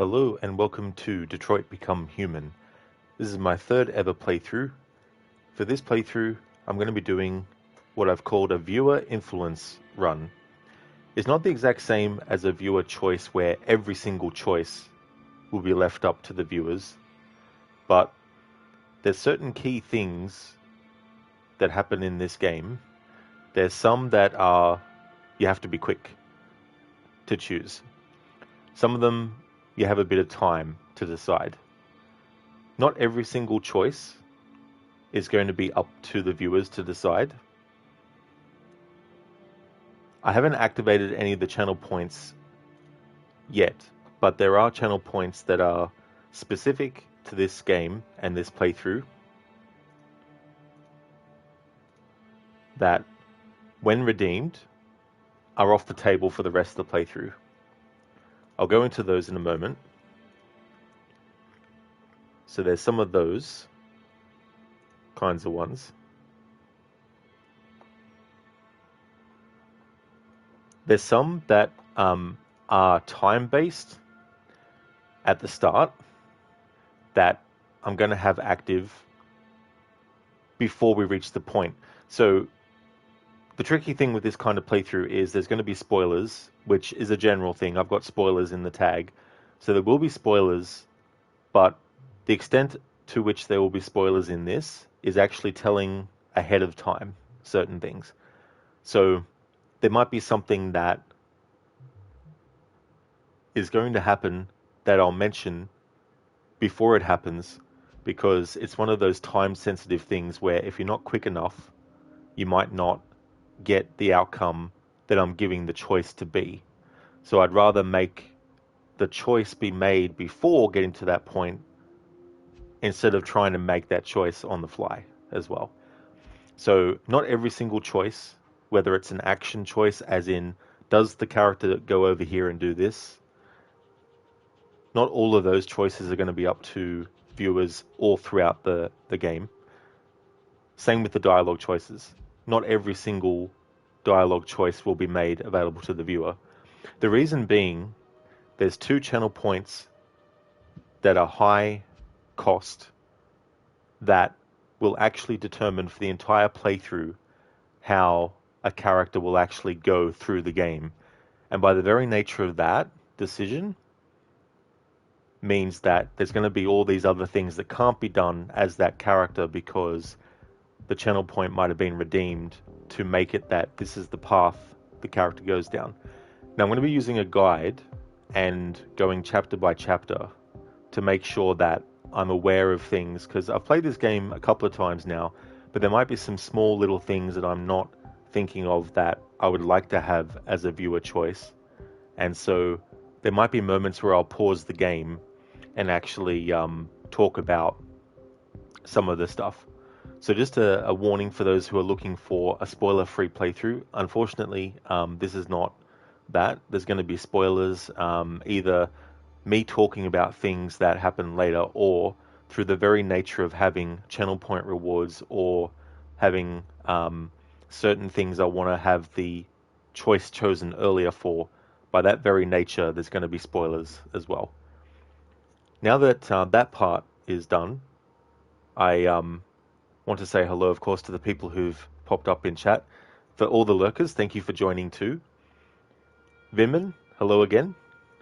Hello and welcome to Detroit Become Human. This is my third ever playthrough. For this playthrough, I'm going to be doing what I've called a viewer influence run. It's not the exact same as a viewer choice where every single choice will be left up to the viewers, but there's certain key things that happen in this game. There's some that you have to be quick to choose. Some of them you have a bit of time to decide. Not every single choice is going to be up to the viewers to decide. I haven't activated any of the channel points yet, but there are channel points that are specific to this game and this playthrough that, when redeemed, are off the table for the rest of the playthrough. I'll go into those in a moment. So there's some of those kinds of ones. There's some that are time-based at the start that I'm going to have active before we reach the point. So the tricky thing with this kind of playthrough is there's going to be spoilers, which is a general thing. I've got spoilers in the tag. So there will be spoilers, but the extent to which there will be spoilers in this is actually telling ahead of time certain things. So there might be something that is going to happen that I'll mention before it happens, because it's one of those time-sensitive things where if you're not quick enough, you might not get the outcome that I'm giving the choice to be. So I'd rather make the choice be made before getting to that point instead of trying to make that choice on the fly as well. So not every single choice, whether it's an action choice as in, does the character go over here and do this? Not all of those choices are going to be up to viewers all throughout the game. Same with the dialogue choices. Not every single dialogue choice will be made available to the viewer. The reason being, there's 2 channel points that are high cost that will actually determine for the entire playthrough how a character will actually go through the game. And by the very nature of that decision means that there's going to be all these other things that can't be done as that character because the channel point might have been redeemed to make it that this is the path the character goes down. Now I'm going to be using a guide and going chapter by chapter to make sure that I'm aware of things, because I've played this game a couple of times now, but there might be some small little things that I'm not thinking of that I would like to have as a viewer choice. And so there might be moments where I'll pause the game and actually talk about some of the stuff. So just a warning for those who are looking for a spoiler-free playthrough. Unfortunately, this is not that. There's going to be spoilers, either me talking about things that happen later, or through the very nature of having channel point rewards or having certain things I want to have the choice chosen earlier for. By that very nature, there's going to be spoilers as well. Now that that part is done, I want to say hello, of course, to the people who've popped up in chat. For all the lurkers, thank you for joining too. Vinman, hello again.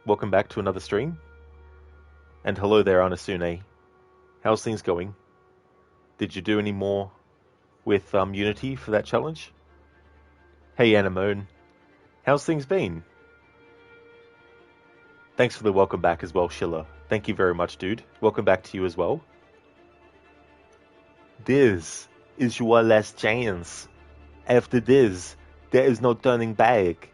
Welcome back to another stream. And hello there, Anasune. How's things going? Did you do any more with Unity for that challenge? Hey, Anamone. How's things been? Thanks for the welcome back as well, Schiller. Thank you very much, dude. Welcome back to you as well. This is your last chance. After this, there is no turning back.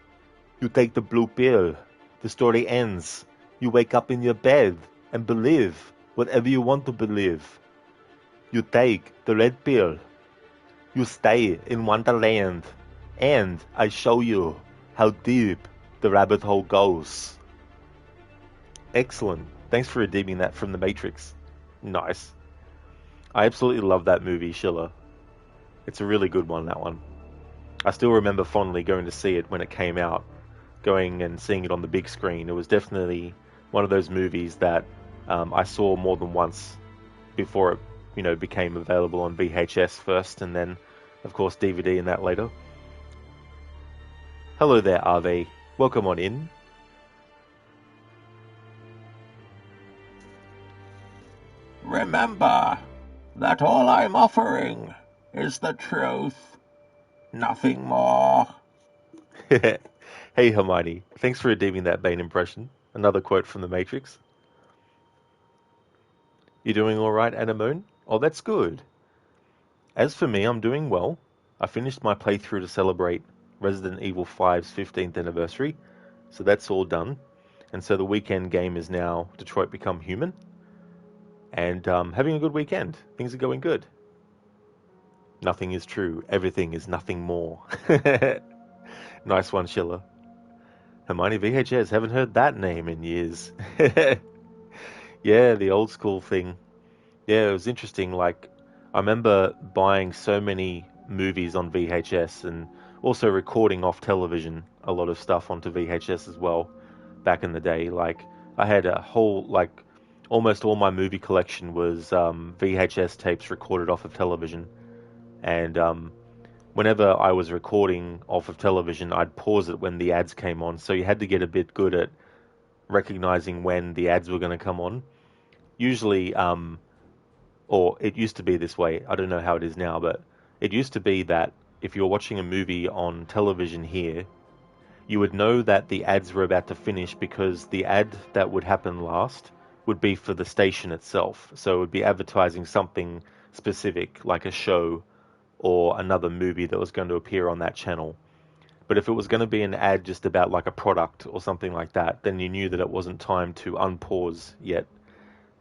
You take the blue pill. The story ends. You wake up in your bed and believe whatever you want to believe. You take the red pill. You stay in Wonderland. And I show you how deep the rabbit hole goes. Excellent. Thanks for redeeming that from The Matrix. Nice. I absolutely love that movie, Schiller. It's a really good one, that one. I still remember fondly going to see it when it came out, going and seeing it on the big screen. It was definitely one of those movies that I saw more than once before it, became available on VHS first, and then, of course, DVD and that later. Hello there, Ave. Welcome on in. Remember that all I'm offering is the truth, nothing more. Hey, Hermione. Thanks for redeeming that Bane impression. Another quote from The Matrix. You doing all right, Anemone? Oh, that's good. As for me, I'm doing well. I finished my playthrough to celebrate Resident Evil 5's 15th anniversary, so that's all done. And so the weekend game is now Detroit Become Human. And having a good weekend. Things are going good. Nothing is true. Everything is nothing more. Nice one, Schiller. Hermione VHS. Haven't heard that name in years. Yeah, the old school thing. Yeah, it was interesting. Like, I remember buying so many movies on VHS and also recording off television a lot of stuff onto VHS as well back in the day. Like, I had a whole, like, almost all my movie collection was VHS tapes recorded off of television. And whenever I was recording off of television, I'd pause it when the ads came on. So you had to get a bit good at recognizing when the ads were going to come on. Usually, or it used to be this way. I don't know how it is now, but it used to be that if you were watching a movie on television here, you would know that the ads were about to finish because the ad that would happen last would be for the station itself. So it would be advertising something specific, like a show or another movie that was going to appear on that channel. But if it was going to be an ad just about like a product or something like that, then you knew that it wasn't time to unpause yet.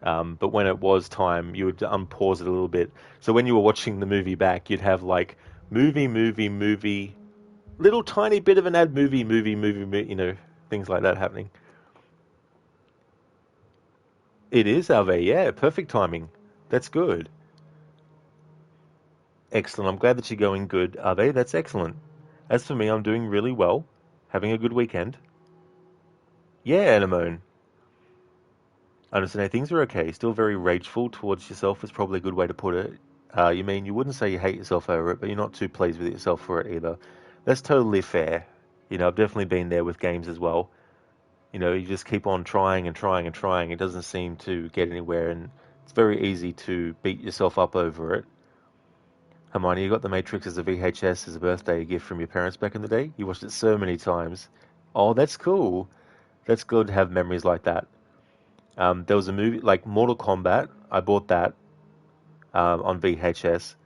But when it was time, you would unpause it a little bit. So when you were watching the movie back, you'd have like movie, little tiny bit of an ad, movie, things like that happening. It is, Ave, yeah, perfect timing. That's good. Excellent. I'm glad that you're going good, Ave. That's excellent. As for me, I'm doing really well. Having a good weekend. Yeah, Anemone. I understand things are okay. Still very rageful towards yourself is probably a good way to put it. You mean you wouldn't say you hate yourself over it, but you're not too pleased with yourself for it either. That's totally fair. I've definitely been there with games as well. You just keep on trying and trying and trying. It doesn't seem to get anywhere, and it's very easy to beat yourself up over it. Hermione, you got The Matrix as a VHS as a birthday gift from your parents back in the day? You watched it so many times. Oh, that's cool. That's good to have memories like that. There was a movie like Mortal Kombat. I bought that on VHS.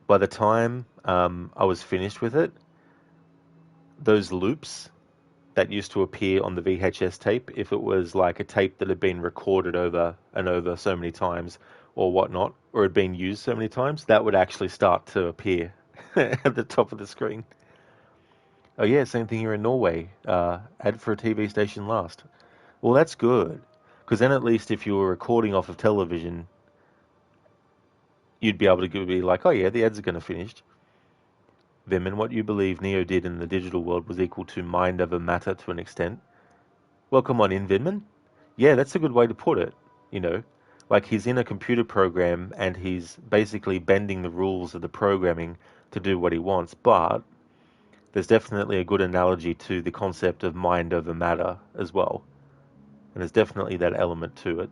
By the time I was finished with it, those loops that used to appear on the VHS tape, if it was like a tape that had been recorded over and over so many times or whatnot, or had been used so many times, that would actually start to appear at the top of the screen. Oh yeah, same thing here in Norway. Ad for a TV station last. Well, that's good, because then at least if you were recording off of television, you'd be able to be like, oh yeah, the ads are going to finish. Vim, and what you believe Neo did in the digital world was equal to mind over matter to an extent. Welcome on in, Vinman. Yeah, that's a good way to put it. You know, like he's in a computer program and he's basically bending the rules of the programming to do what he wants, but there's definitely a good analogy to the concept of mind over matter as well. And there's definitely that element to it.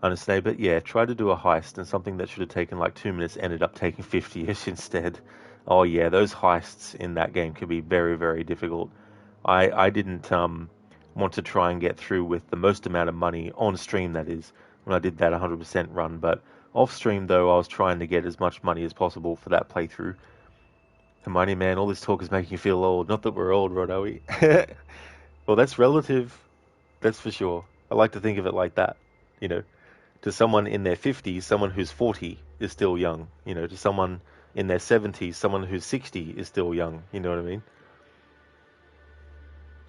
Understand, but yeah, try to do a heist and something that should have taken like 2 minutes ended up taking 50 years instead. Oh yeah, those heists in that game can be very, very difficult. I didn't want to try and get through with the most amount of money on stream, that is, when I did that 100% run. But off stream, though, I was trying to get as much money as possible for that playthrough. Hermione, man, all this talk is making you feel old. Not that we're old, Rod, are we? Well, that's relative, that's for sure. I like to think of it like that. You know, to someone in their 50s, someone who's 40 is still young. To someone in their 70s, someone who's 60 is still young. You know what I mean?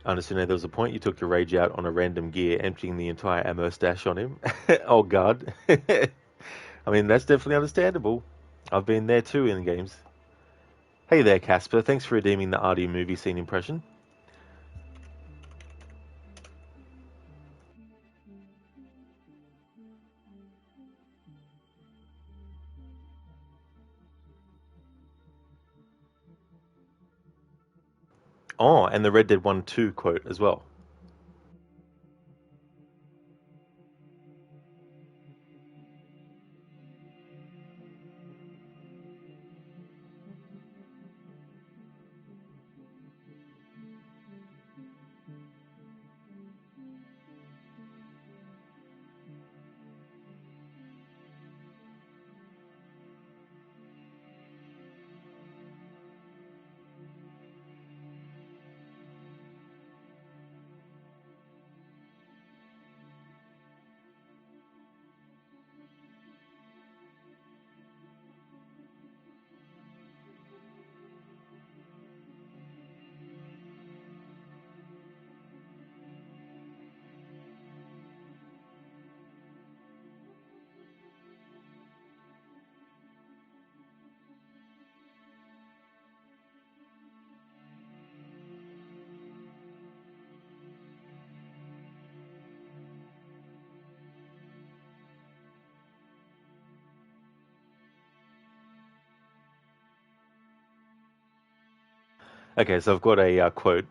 I understand there was a point you took your rage out on a random gear, emptying the entire ammo stash on him. Oh, God. I mean, that's definitely understandable. I've been there too in games. Hey there, Casper. Thanks for redeeming the RD movie scene impression. Oh, and the Red Dead 1 2 quote as well. Okay, so I've got a quote.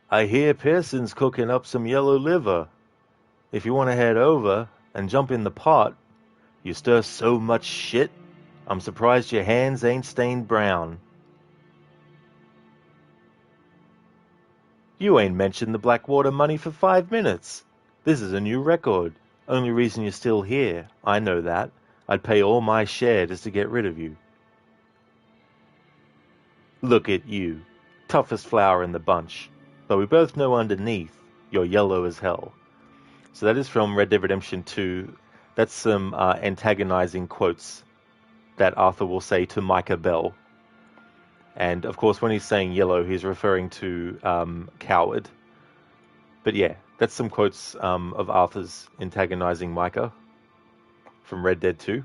I hear Pearson's cooking up some yellow liver. If you want to head over and jump in the pot, you stir so much shit, I'm surprised your hands ain't stained brown. You ain't mentioned the Blackwater money for 5 minutes. This is a new record. Only reason you're still here, I know that. I'd pay all my share just to get rid of you. Look at you. Toughest flower in the bunch. But we both know underneath, you're yellow as hell. So that is from Red Dead Redemption 2. That's some antagonizing quotes that Arthur will say to Micah Bell. And of course, when he's saying yellow, he's referring to Coward. But yeah, that's some quotes of Arthur's antagonizing Micah from Red Dead 2.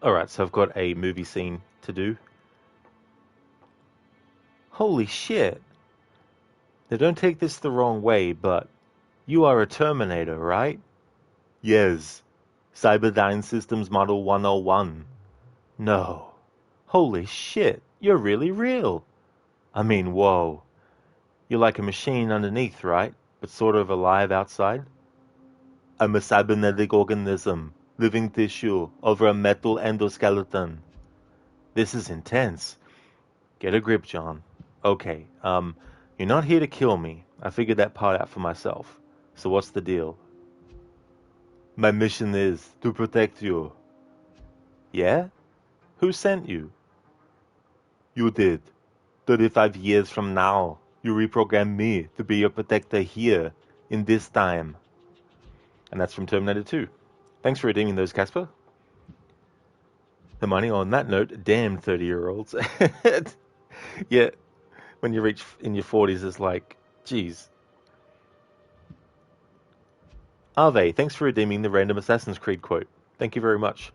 Alright, so I've got a movie scene to do. Holy shit. Now don't take this the wrong way, but you are a Terminator, right? Yes. Cyberdyne Systems Model 101. No. Holy shit, you're really real. I mean, whoa. You're like a machine underneath, right? But sort of alive outside? I'm a cybernetic organism, living tissue over a metal endoskeleton. This is intense. Get a grip, John. Okay, you're not here to kill me. I figured that part out for myself. So what's the deal? My mission is to protect you. Yeah? Who sent you? You did. 35 years from now, you reprogram me to be your protector here, in this time. And that's from Terminator 2. Thanks for redeeming those, Casper. Hermione, on that note, damn 30-year-olds. Yeah, when you reach in your 40s, it's like, geez. Ave, thanks for redeeming the random Assassin's Creed quote. Thank you very much.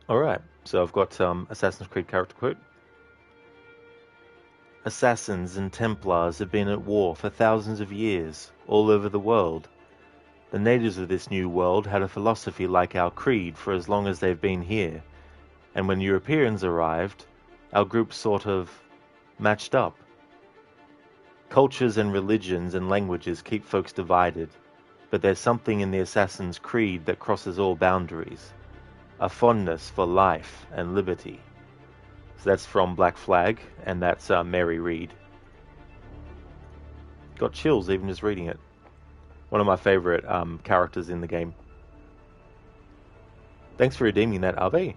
All right, so I've got Assassin's Creed character quote. Assassins and Templars have been at war for thousands of years, all over the world. The natives of this new world had a philosophy like our creed for as long as they've been here, and when Europeans arrived, our group sort of matched up. Cultures and religions and languages keep folks divided, but there's something in the Assassin's Creed that crosses all boundaries. A fondness for life and liberty. So that's from Black Flag, and that's Mary Read. Got chills even just reading it. One of my favorite characters in the game. Thanks for redeeming that, Ave.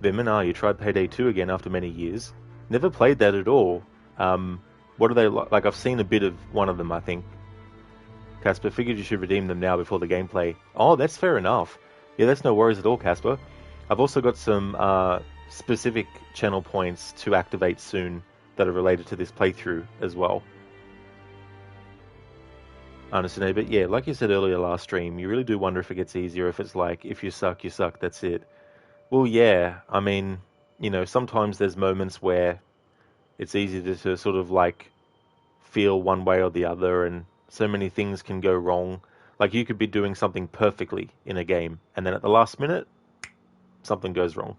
Vimin, you tried Payday 2 again after many years. Never played that at all. What are they like? I've seen a bit of one of them, I think. Casper, figured you should redeem them now before the gameplay. Oh, that's fair enough. Yeah, that's no worries at all, Casper. I've also got some specific channel points to activate soon that are related to this playthrough as well. Honestly, but yeah, like you said earlier last stream, you really do wonder if it gets easier, if it's like, if you suck, that's it. Well, yeah, I mean, sometimes there's moments where it's easy to sort of like feel one way or the other, and so many things can go wrong. Like you could be doing something perfectly in a game, and then at the last minute, something goes wrong.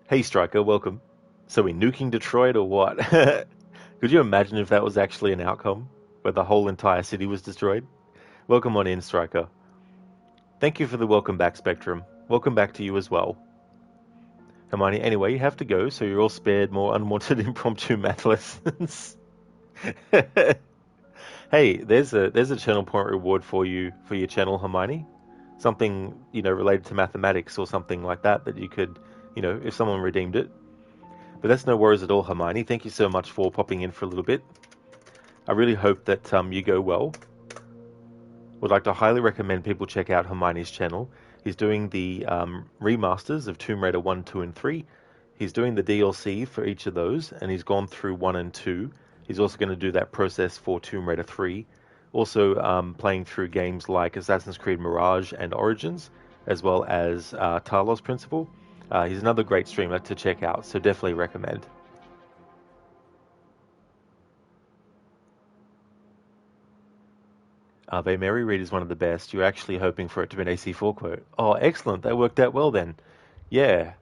Hey Striker, welcome. So we nuking Detroit or what? Could you imagine if that was actually an outcome, where the whole entire city was destroyed? Welcome on in, Striker. Thank you for the welcome back, Spectrum. Welcome back to you as well. Hermione, anyway, you have to go, so you're all spared more unwanted impromptu math lessons. Hey, there's a channel point reward for you for your channel, Hermione. Something, related to mathematics or something like that you could, if someone redeemed it. But that's no worries at all, Hermione. Thank you so much for popping in for a little bit. I really hope that you go well. Would like to highly recommend people check out Hermione's channel. He's doing the remasters of Tomb Raider 1, 2, and 3. He's doing the DLC for each of those, and he's gone through 1 and 2. He's also going to do that process for Tomb Raider 3. Also playing through games like Assassin's Creed Mirage and Origins, as well as Talos Principle. He's another great streamer to check out, so definitely recommend. Ave Mary Read is one of the best. You're actually hoping for it to be an AC4 quote. Oh, excellent. That worked out well then. Yeah.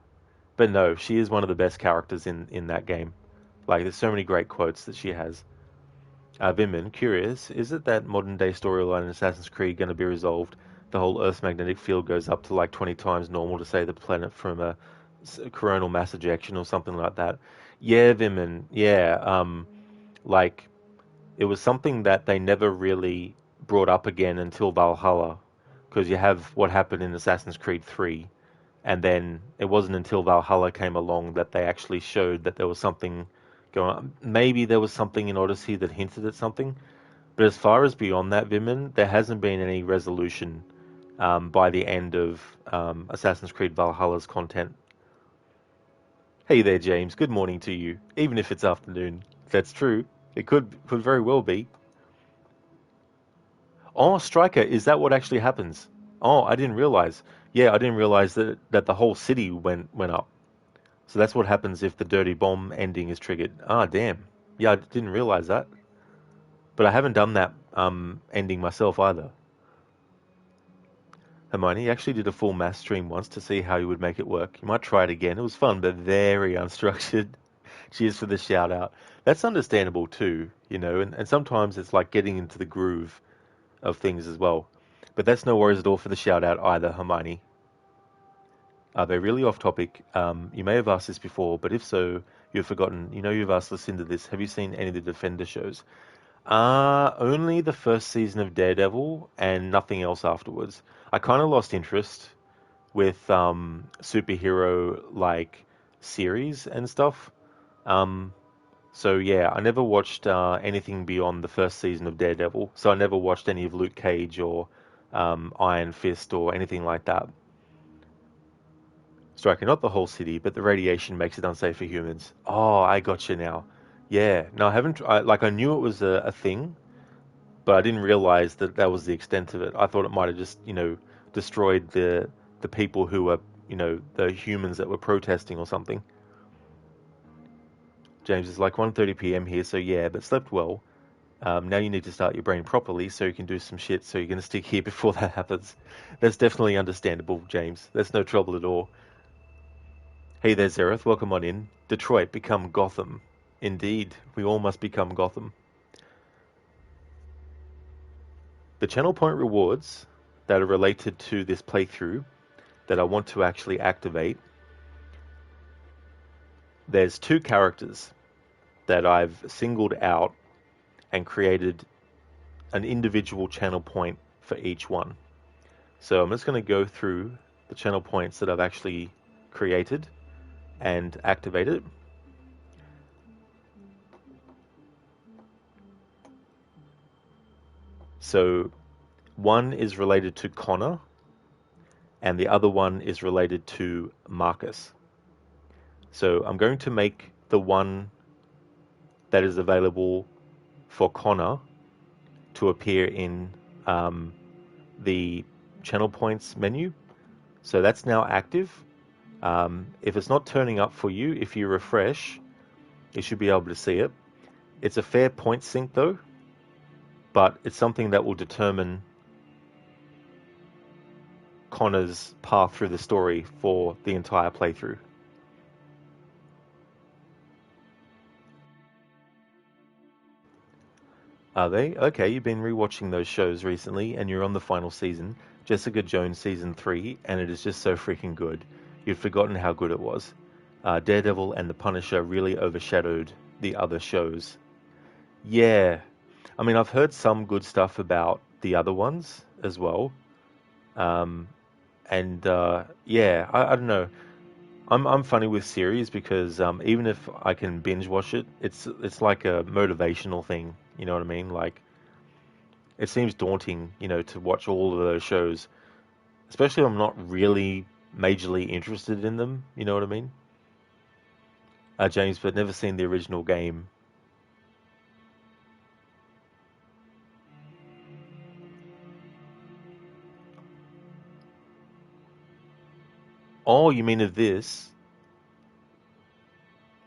But no, she is one of the best characters in that game. Like, there's so many great quotes that she has. Vimin, curious, is it that modern day storyline in Assassin's Creed going to be resolved? The whole Earth's magnetic field goes up to like 20 times normal to save the planet from a coronal mass ejection or something like that. Yeah, Vimin, yeah. Like, it was something that they never really brought up again until Valhalla, because you have what happened in Assassin's Creed 3, and then it wasn't until Valhalla came along that they actually showed that there was something going on. Maybe there was something in Odyssey that hinted at something, but as far as beyond that, Vimin, there hasn't been any resolution by the end of Assassin's Creed Valhalla's content. Hey there, James. Good morning to you, even if it's afternoon. That's true. It could very well be. Oh, Striker, is that what actually happens? Oh, I didn't realize. Yeah, I didn't realize that the whole city went up. So that's what happens if the dirty bomb ending is triggered. Ah, damn. Yeah, I didn't realize that. But I haven't done that ending myself either. Hermione actually did a full math stream once to see how you would make it work. You might try it again. It was fun, but very unstructured. Cheers for the shout out. That's understandable too, and sometimes it's like getting into the groove of things as well. But that's no worries at all for the shout out either, Hermione. Are they really off topic? You may have asked this before, but if so, you've forgotten. You've asked Lucinda this. Have you seen any of the Defender shows? Only the first season of Daredevil and nothing else afterwards. I kind of lost interest with superhero like series and stuff. So yeah, I never watched anything beyond the first season of Daredevil. So I never watched any of Luke Cage or Iron Fist or anything like that. Striker, not the whole city, but the radiation makes it unsafe for humans. Oh, I got you now. Yeah, no, I haven't. I knew it was a thing, but I didn't realize that was the extent of it. I thought it might have just, destroyed the people who were, the humans that were protesting or something. James is like 1:30 p.m. here, so yeah, but slept well. Now you need to start your brain properly so you can do some shit, so you're going to stick here before that happens. That's definitely understandable, James. That's no trouble at all. Hey there, Zereth. Welcome on in. Detroit, become Gotham. Indeed, we all must become Gotham. The channel point rewards that are related to this playthrough that I want to actually activate, there's 2 characters that I've singled out and created an individual channel point for each one. So I'm just going to go through the channel points that I've actually created and activated. So one is related to Connor and the other one is related to Marcus. So I'm going to make the one that is available for Connor to appear in the channel points menu. So that's now active. If it's not turning up for you, if you refresh, you should be able to see it. It's a fair point sync though, but it's something that will determine Connor's path through the story for the entire playthrough. Are they? Okay, you've been rewatching those shows recently and you're on the final season, Jessica Jones season 3, and it is just so freaking good. You'd forgotten how good it was. Daredevil and The Punisher really overshadowed the other shows. Yeah, I mean, I've heard some good stuff about the other ones as well. Yeah, I don't know. I'm funny with series because even if I can binge watch it, it's like a motivational thing. You know what I mean? Like it seems daunting, to watch all of those shows, especially if I'm not really majorly interested in them. You know what I mean? James, but never seen the original game. Oh, you mean of this?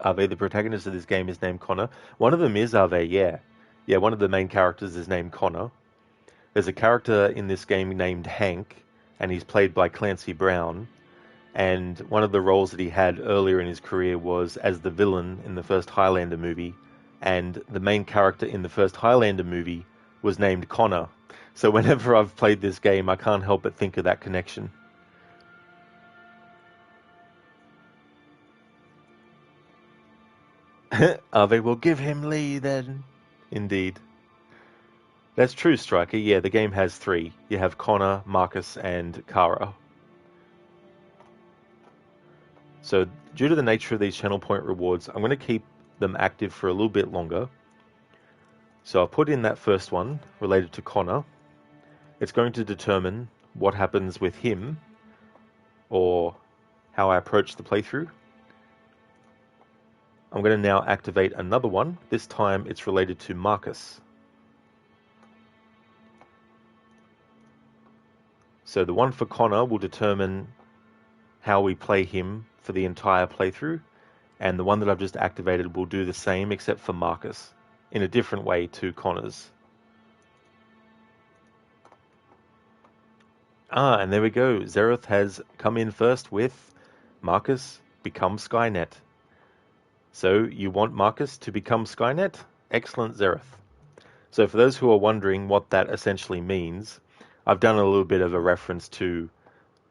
Ave, the protagonist of this game, is named Connor. One of them is Ave, yeah. Yeah, one of the main characters is named Connor. There's a character in this game named Hank, and he's played by Clancy Brown. And one of the roles that he had earlier in his career was as the villain in the first Highlander movie. And the main character in the first Highlander movie was named Connor. So whenever I've played this game, I can't help but think of that connection. Ave will give him Lee then. Indeed. That's true, Striker. Yeah, the game has 3. You have Connor, Marcus, and Kara. So due to the nature of these channel point rewards, I'm going to keep them active for a little bit longer. So I'll put in that first one related to Connor. It's going to determine what happens with him or how I approach the playthrough. I'm going to now activate another one. This time it's related to Marcus. So the one for Connor will determine how we play him for the entire playthrough, and the one that I've just activated will do the same except for Marcus, in a different way to Connor's. And there we go. Zereth has come in first with Marcus become Skynet. So you want Marcus to become Skynet? Excellent, Zereth. So for those who are wondering what that essentially means, I've done a little bit of a reference to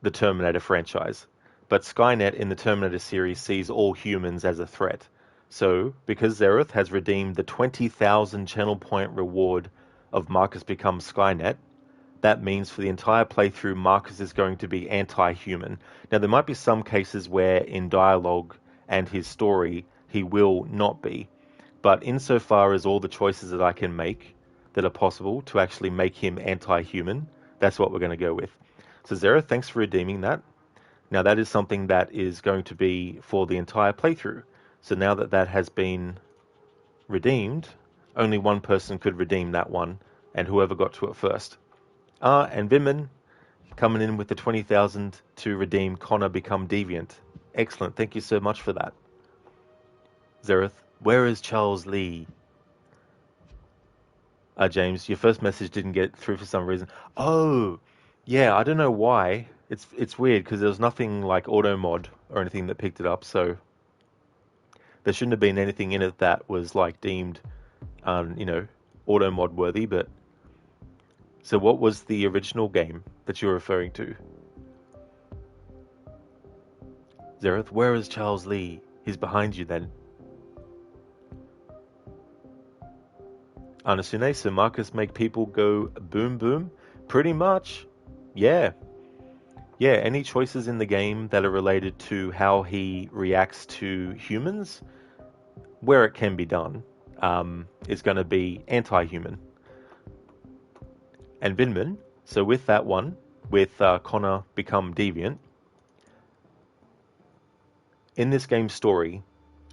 the Terminator franchise. But Skynet in the Terminator series sees all humans as a threat. So, because Zereth has redeemed the 20,000 channel point reward of Marcus becomes Skynet, that means for the entire playthrough, Marcus is going to be anti-human. Now, there might be some cases where in dialogue and his story, he will not be. But insofar as all the choices that I can make that are possible to actually make him anti-human, that's what we're going to go with. So Zereth, thanks for redeeming that. Now that is something that is going to be for the entire playthrough. So now that that has been redeemed, only one person could redeem that one, and whoever got to it first. And Vimin, coming in with the 20,000 to redeem Connor Become Deviant. Excellent. Thank you so much for that. Zereth, where is Charles Lee? James, your first message didn't get through for some reason. Oh, yeah, I don't know why. It's weird because there was nothing like auto mod or anything that picked it up, so there shouldn't have been anything in it that was like deemed, auto mod worthy. But so, what was the original game that you're referring to? Zereth, where is Charles Lee? He's behind you then. Anasune, so Marcus make people go boom boom? Pretty much. Yeah. Yeah, any choices in the game that are related to how he reacts to humans, where it can be done, is going to be anti-human. And Vinman, so with that one, with Connor Become Deviant, in this game's story,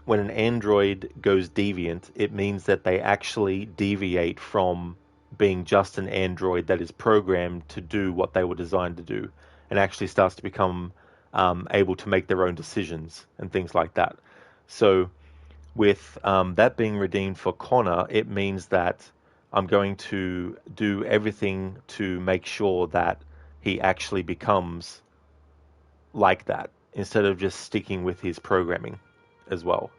when an android goes deviant, it means that they actually deviate from being just an android that is programmed to do what they were designed to do, and actually starts to become able to make their own decisions and things like that. So with that being redeemed for Connor, it means that I'm going to do everything to make sure that he actually becomes like that, instead of just sticking with his programming as well.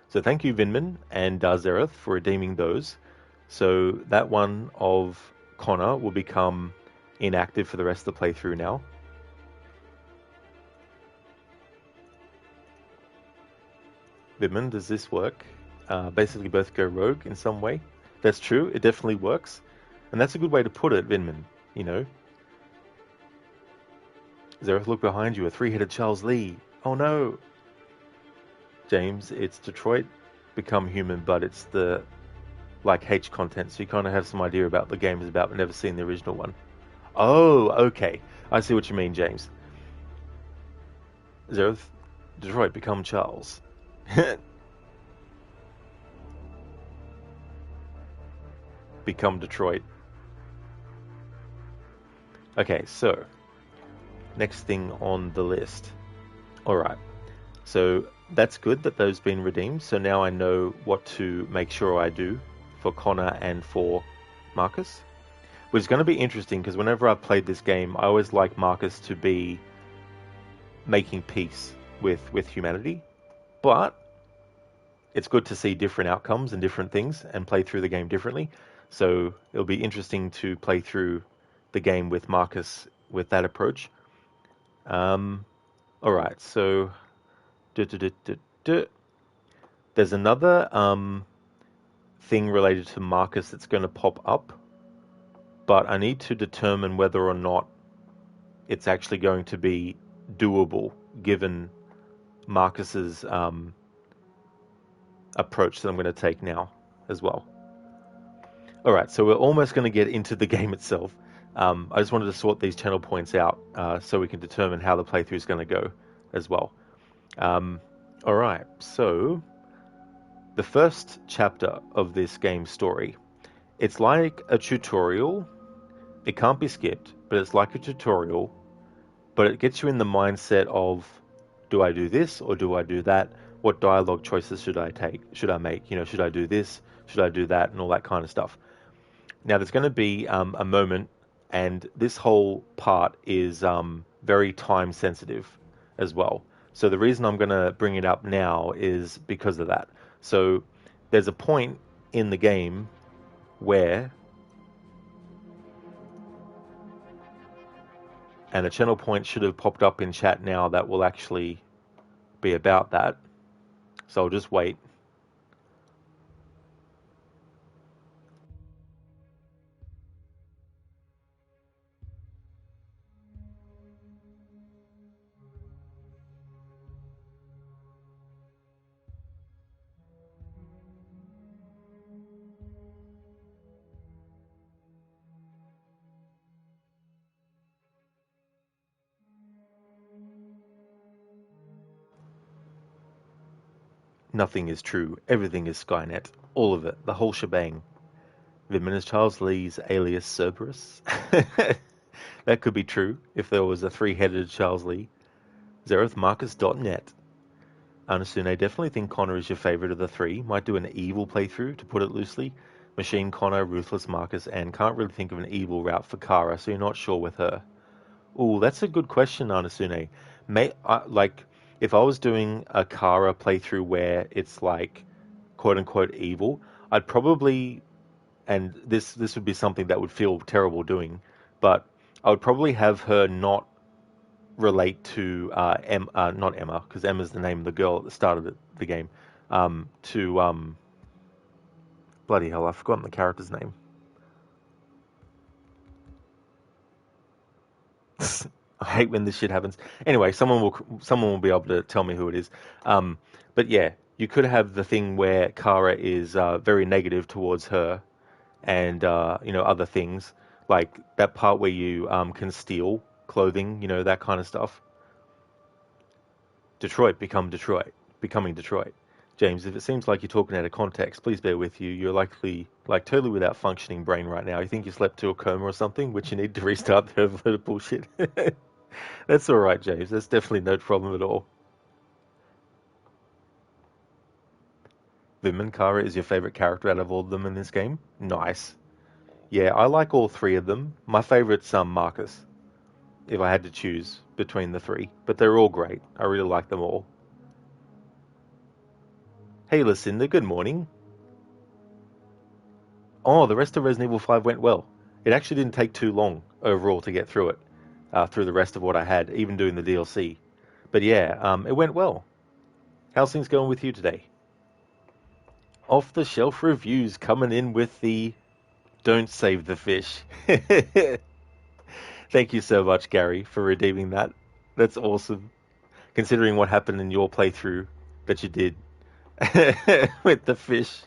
So thank you, Vinman and Zereth, for redeeming those. So that one of Connor will become inactive for the rest of the playthrough now. Vinman, does this work? Basically both go rogue in some way. That's true, it definitely works. And that's a good way to put it, Vinman, you know. Zereth, look behind you, a three-headed Charles Lee. Oh no! James, it's Detroit Become Human, but it's the like H content, so you kind of have some idea about the game is about, but never seen the original one. Oh, okay. I see what you mean, James. Zereth, Detroit Become Charles. Become Detroit. Okay, so next thing on the list. Alright, so that's good that those been redeemed. So now I know what to make sure I do for Connor and for Marcus. Which is going to be interesting because whenever I've played this game, I always like Marcus to be making peace with humanity. But it's good to see different outcomes and different things and play through the game differently. So it'll be interesting to play through the game with Marcus with that approach. All right, so there's another thing related to Marcus that's going to pop up, but I need to determine whether or not it's actually going to be doable given Marcus's approach that I'm going to take now as well. All right, so we're almost going to get into the game itself. I just wanted to sort these channel points out so we can determine how the playthrough is going to go as well. All right, so the first chapter of this game story, it's like a tutorial. It can't be skipped, but it's like a tutorial, but it gets you in the mindset of, do I do this or do I do that? What dialogue choices should I take? Should I make? Should I do this? Should I do that? And all that kind of stuff. Now, there's going to be a moment, and this whole part is very time sensitive as well. So the reason I'm going to bring it up now is because of that. So there's a point in the game where, and a channel point should have popped up in chat now that will actually be about that. So I'll just wait. Nothing is true. Everything is Skynet. All of it. The whole shebang. Vimmen is Charles Lee's alias Cerberus. That could be true if there was a three-headed Charles Lee. ZerethMarcus.net. Anasune, definitely think Connor is your favorite of the three. Might do an evil playthrough, to put it loosely. Machine Connor, Ruthless Marcus, and can't really think of an evil route for Kara, so you're not sure with her. Ooh, that's a good question, Anasune. If I was doing a Kara playthrough where it's like, quote-unquote evil, I'd probably, and this would be something that would feel terrible doing, but I would probably have her not relate to not Emma, because Emma's the name of the girl at the start of the game. Bloody hell, I've forgotten the character's name. I hate when this shit happens. Anyway, someone will be able to tell me who it is. But yeah, you could have the thing where Kara is very negative towards her, and other things like that part where you can steal clothing, that kind of stuff. Becoming Detroit. James, if it seems like you're talking out of context, please bear with you. You're likely totally without functioning brain right now. You think you slept to a coma or something, which you need to restart the overloaded bullshit. That's all right, James. That's definitely no problem at all. Vimmen, Kara is your favorite character out of all of them in this game? Nice. Yeah, I like all three of them. My favorite's Marcus, if I had to choose between the three. But they're all great. I really like them all. Hey, Lucinda, good morning. Oh, the rest of Resident Evil 5 went well. It actually didn't take too long overall to get through it, through the rest of what I had, even doing the DLC. But yeah, it went well. How's things going with you today? Off-the-shelf reviews coming in with the don't save the fish. Thank you so much, Gary, for redeeming that. That's awesome. Considering what happened in your playthrough that you did with the fish.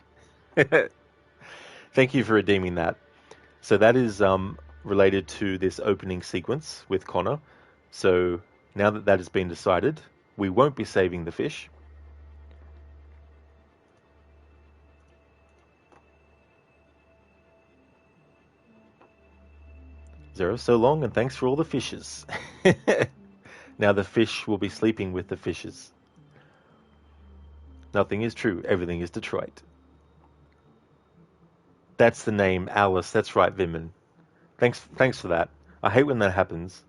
Thank you for redeeming that. So that is related to this opening sequence with Connor. So now that that has been decided, we won't be saving the fish. Zero, so long, and thanks for all the fishes. Now the fish will be sleeping with the fishes. Nothing is true. Everything is Detroit. That's the name, Alice. That's right, Vimmen. Thanks for that. I hate when that happens.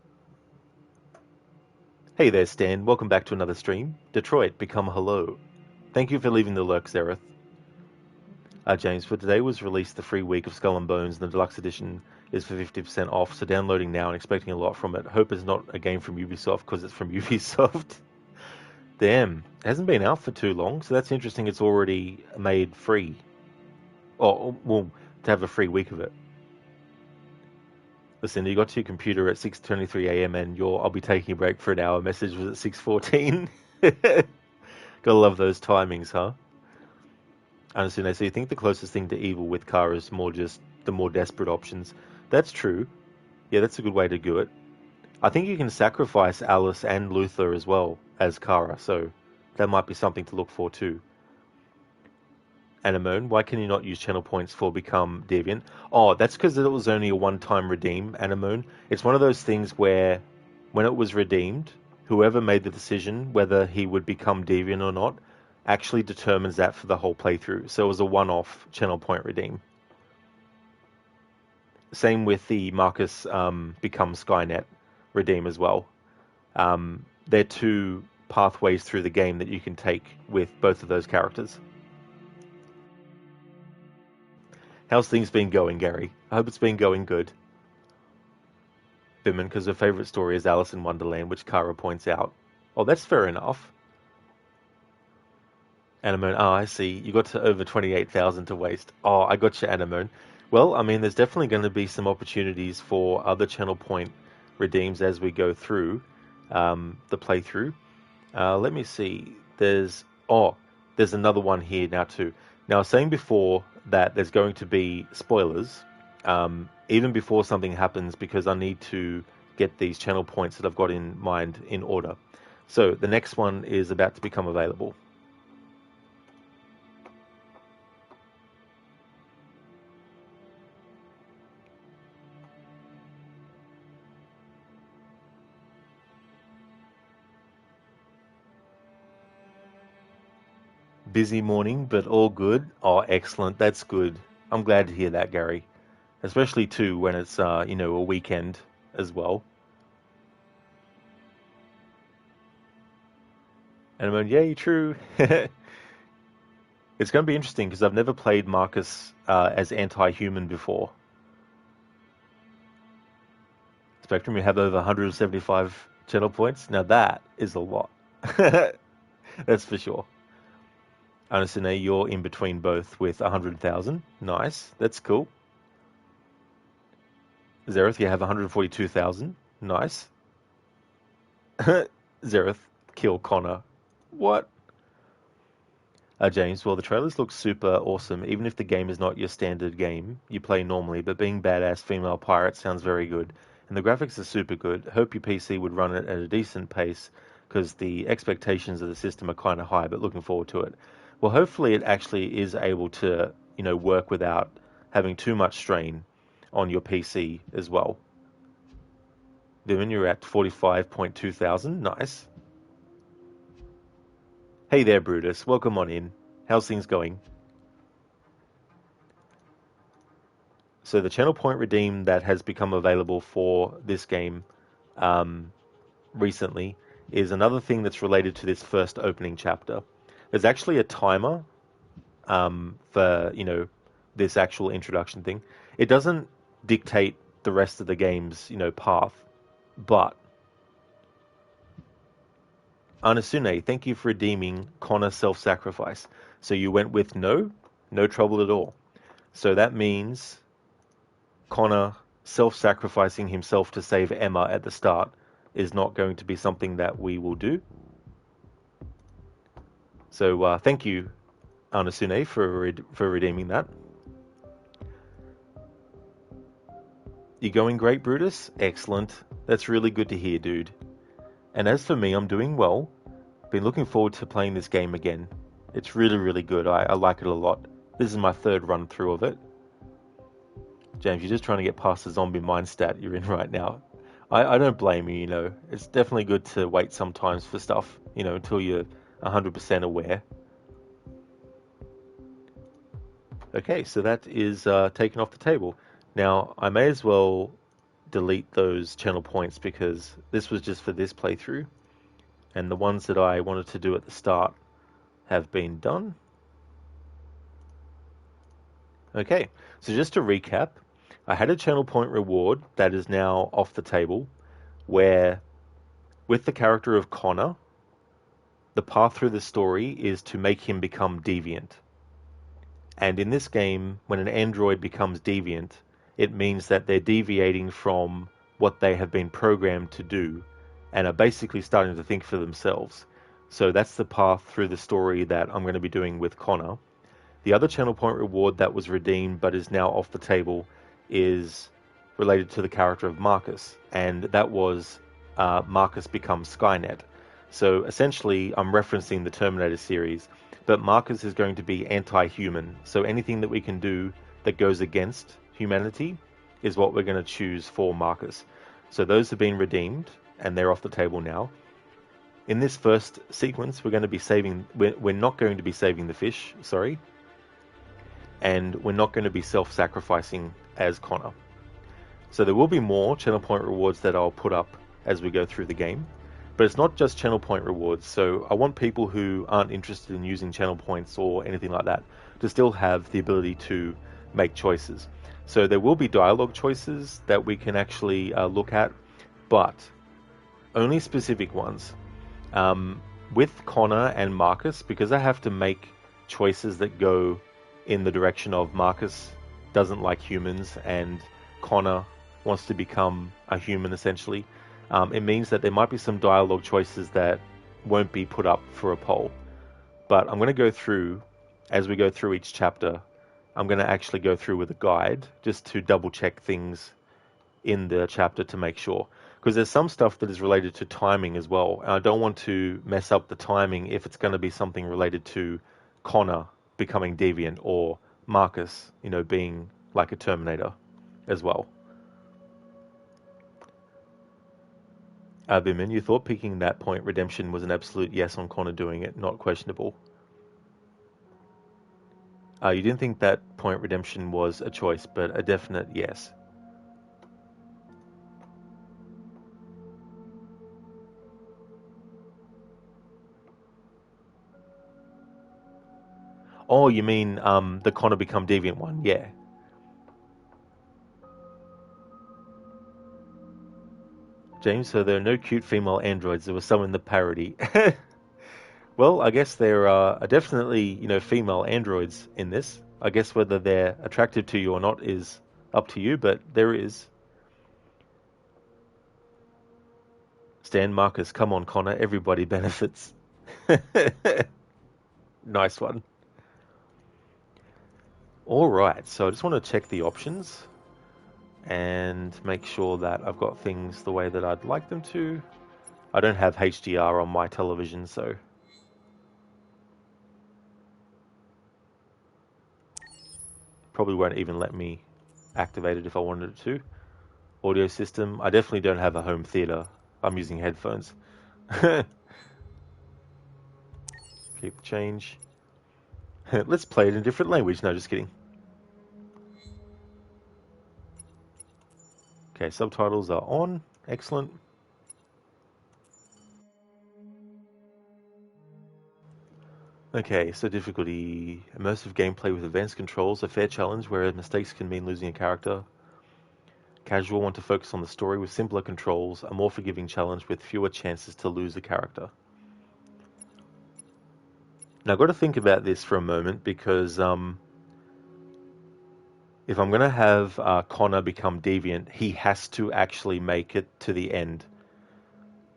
Hey there, Stan. Welcome back to another stream. Detroit, become hello. Thank you for leaving the lurk, Zereth. James, for today was released the free week of Skull and Bones, and the deluxe edition is for 50% off, so downloading now and expecting a lot from it. Hope it's not a game from Ubisoft, because it's from Ubisoft. Damn, it hasn't been out for too long, so that's interesting. It's already made free. Oh, well, to have a free week of it. Listen, you got to your computer at 6:23 a.m. and I'll be taking a break for an hour message was at 6:14. Gotta love those timings, huh? Honestly, so you think the closest thing to evil with Kara is more just the more desperate options? That's true. Yeah, that's a good way to do it. I think you can sacrifice Alice and Luther as well as Kara, so that might be something to look for too. Anemone, why can you not use channel points for Become Deviant? Oh, that's because it was only a one-time redeem, Anemone. It's one of those things where, when it was redeemed, whoever made the decision whether he would become Deviant or not actually determines that for the whole playthrough. So it was a one-off channel point redeem. Same with the Marcus Become Skynet redeem as well. They're two pathways through the game that you can take with both of those characters. How's things been going, Gary? I hope it's been going good. Vimmen, because her favourite story is Alice in Wonderland, which Kara points out. Oh, that's fair enough. Anemone, oh, I see. You got to over 28,000 to waste. Oh, I got you, Anemone. Well, I mean, there's definitely going to be some opportunities for other channel point redeems as we go through the playthrough. Let me see. There's another one here now too. Now, I was saying before that there's going to be spoilers, even before something happens, because I need to get these channel points that I've got in mind in order. So the next one is about to become available. busy morning, but all good. Oh, excellent. That's good. I'm glad to hear that, Gary. Especially too when it's a weekend as well. And I mean, yeah, true. It's going to be interesting because I've never played Marcus as anti-human before. Spectrum, you have over 175 channel points. Now that is a lot. That's for sure. Anasune, you're in between both with 100,000. Nice. That's cool. Zereth, you have 142,000. Nice. Zereth, kill Connor. What? James, well, the trailers look super awesome. Even if the game is not your standard game you play normally, but being badass female pirate sounds very good. And the graphics are super good. Hope your PC would run it at a decent pace because the expectations of the system are kind of high, but looking forward to it. Well, hopefully it actually is able to, work without having too much strain on your PC as well. Then you're at 45.2 thousand. Nice. Hey there, Brutus. Welcome on in. How's things going? So the channel point redeem that has become available for this game recently is another thing that's related to this first opening chapter. There's actually a timer for, this actual introduction thing. It doesn't dictate the rest of the game's, path, but Anasune, thank you for redeeming Connor self-sacrifice. So you went with no trouble at all. So that means Connor self-sacrificing himself to save Emma at the start is not going to be something that we will do. So thank you, Anasune, for redeeming that. You going great, Brutus? Excellent. That's really good to hear, dude. And as for me, I'm doing well. Been looking forward to playing this game again. It's really, really good. I like it a lot. This is my third run through of it. James, you're just trying to get past the zombie mind stat you're in right now. I don't blame you, It's definitely good to wait sometimes for stuff, until you're 100% aware. Okay, so that is taken off the table. Now, I may as well delete those channel points because this was just for this playthrough. And the ones that I wanted to do at the start have been done. Okay, so just to recap, I had a channel point reward that is now off the table, where with the character of Connor, the path through the story is to make him become deviant. And in this game, when an android becomes deviant, it means that they're deviating from what they have been programmed to do and are basically starting to think for themselves. So that's the path through the story that I'm going to be doing with Connor. The other channel point reward that was redeemed but is now off the table is related to the character of Marcus, and that was Marcus becomes Skynet. So essentially, I'm referencing the Terminator series, but Marcus is going to be anti-human. So anything that we can do that goes against humanity is what we're going to choose for Marcus. So those have been redeemed, and they're off the table now. In this first sequence, we're not going to be saving the fish, sorry, and we're not going to be self-sacrificing as Connor. So there will be more channel point rewards that I'll put up as we go through the game, but it's not just channel point rewards. So I want people who aren't interested in using channel points or anything like that to still have the ability to make choices. So there will be dialogue choices that we can actually look at, but only specific ones. With Connor and Marcus, because I have to make choices that go in the direction of Marcus doesn't like humans and Connor wants to become a human essentially, it means that there might be some dialogue choices that won't be put up for a poll. But I'm going to go through, as we go through each chapter, I'm going to actually go through with a guide just to double check things in the chapter to make sure. Because there's some stuff that is related to timing as well. And I don't want to mess up the timing if it's going to be something related to Connor becoming deviant or Marcus, being like a Terminator as well. Bimin, you thought picking that point redemption was an absolute yes on Connor doing it, not questionable. You didn't think that point redemption was a choice, but a definite yes. Oh, you mean the Connor become deviant one? Yeah. James, so there are no cute female androids. There was some in the parody. Well, I guess there are definitely, female androids in this. I guess whether they're attractive to you or not is up to you, but there is. Stan Marcus, come on, Connor. Everybody benefits. Nice one. All right, so I just want to check the options and make sure that I've got things the way that I'd like them to. I don't have HDR on my television, so probably won't even let me activate it if I wanted it to. Audio system, I definitely don't have a home theater. I'm using headphones. Keep the change. Let's play it in a different language. No, just kidding. Okay, subtitles are on. Excellent. Okay, so difficulty. Immersive gameplay with advanced controls. A fair challenge where mistakes can mean losing a character. Casual want to focus on the story with simpler controls. A more forgiving challenge with fewer chances to lose a character. Now, I've got to think about this for a moment because if I'm going to have Connor become deviant, he has to actually make it to the end.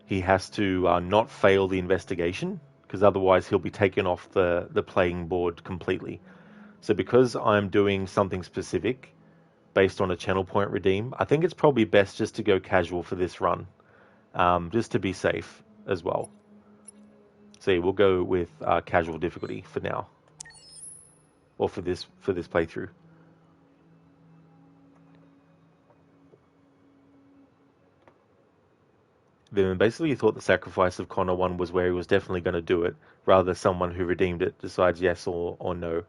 He has to not fail the investigation, because otherwise he'll be taken off the playing board completely. So because I'm doing something specific based on a channel point redeem, I think it's probably best just to go casual for this run, just to be safe as well. So yeah, we'll go with casual difficulty for now, or for this playthrough. Then basically, you thought the sacrifice of Connor 1 was where he was definitely going to do it, rather than someone who redeemed it decides yes or no.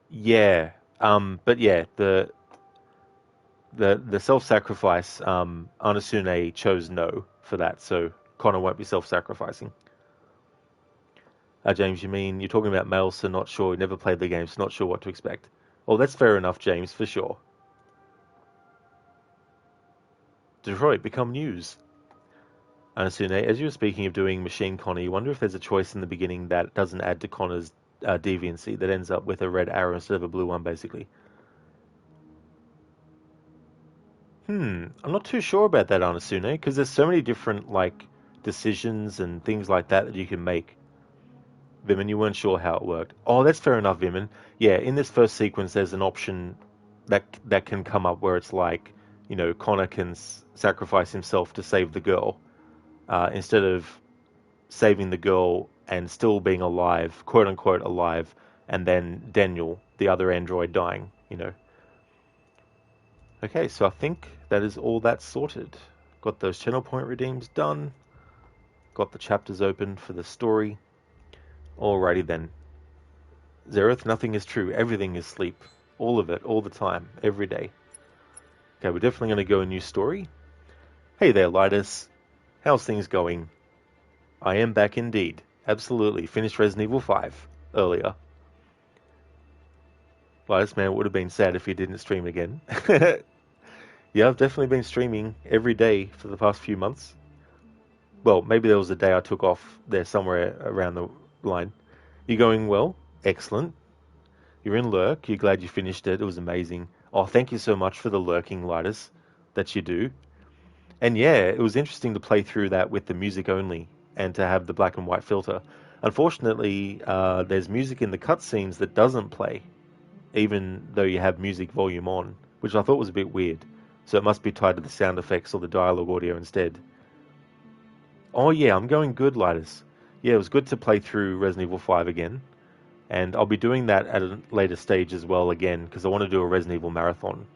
Yeah, but yeah, the self-sacrifice, Anasune chose no for that, so Connor won't be self-sacrificing. James, you mean you're talking about males, so not sure, never played the game, so not sure what to expect. Oh, that's fair enough, James, for sure. Detroit, become news. Anasune, as you were speaking of doing Machine Connor, you wonder if there's a choice in the beginning that doesn't add to Connor's deviancy, that ends up with a red arrow instead of a blue one, basically. I'm not too sure about that, Anasune, because there's so many different, like, decisions and things like that you can make. Vimin, you weren't sure how it worked. Oh, that's fair enough, Vimin. Yeah, in this first sequence, there's an option that can come up where it's like, Connor can sacrifice himself to save the girl, instead of saving the girl and still being alive, quote unquote alive, and then Daniel, the other android, dying. Okay, so I think that is all that's sorted. Got those channel point redeems done. Got the chapters open for the story. Alrighty then. Zereth, nothing is true. Everything is sleep. All of it, all the time, every day. Okay, we're definitely going to go a new story. Hey there, Lidus. How's things going? I am back indeed. Absolutely. Finished Resident Evil 5 earlier. Lidus, man, it would have been sad if you didn't stream again. Yeah, I've definitely been streaming every day for the past few months. Well, maybe there was a day I took off there somewhere around the line. You going well? Excellent. You're in Lurk. You're glad you finished it. It was amazing. Oh, thank you so much for the lurking, Lidus, that you do. And yeah, it was interesting to play through that with the music only and to have the black and white filter. Unfortunately, there's music in the cutscenes that doesn't play, even though you have music volume on, which I thought was a bit weird. So it must be tied to the sound effects or the dialogue audio instead. Oh yeah, I'm going good, Lidus. Yeah, it was good to play through Resident Evil 5 again. And I'll be doing that at a later stage as well again, because I want to do a Resident Evil marathon.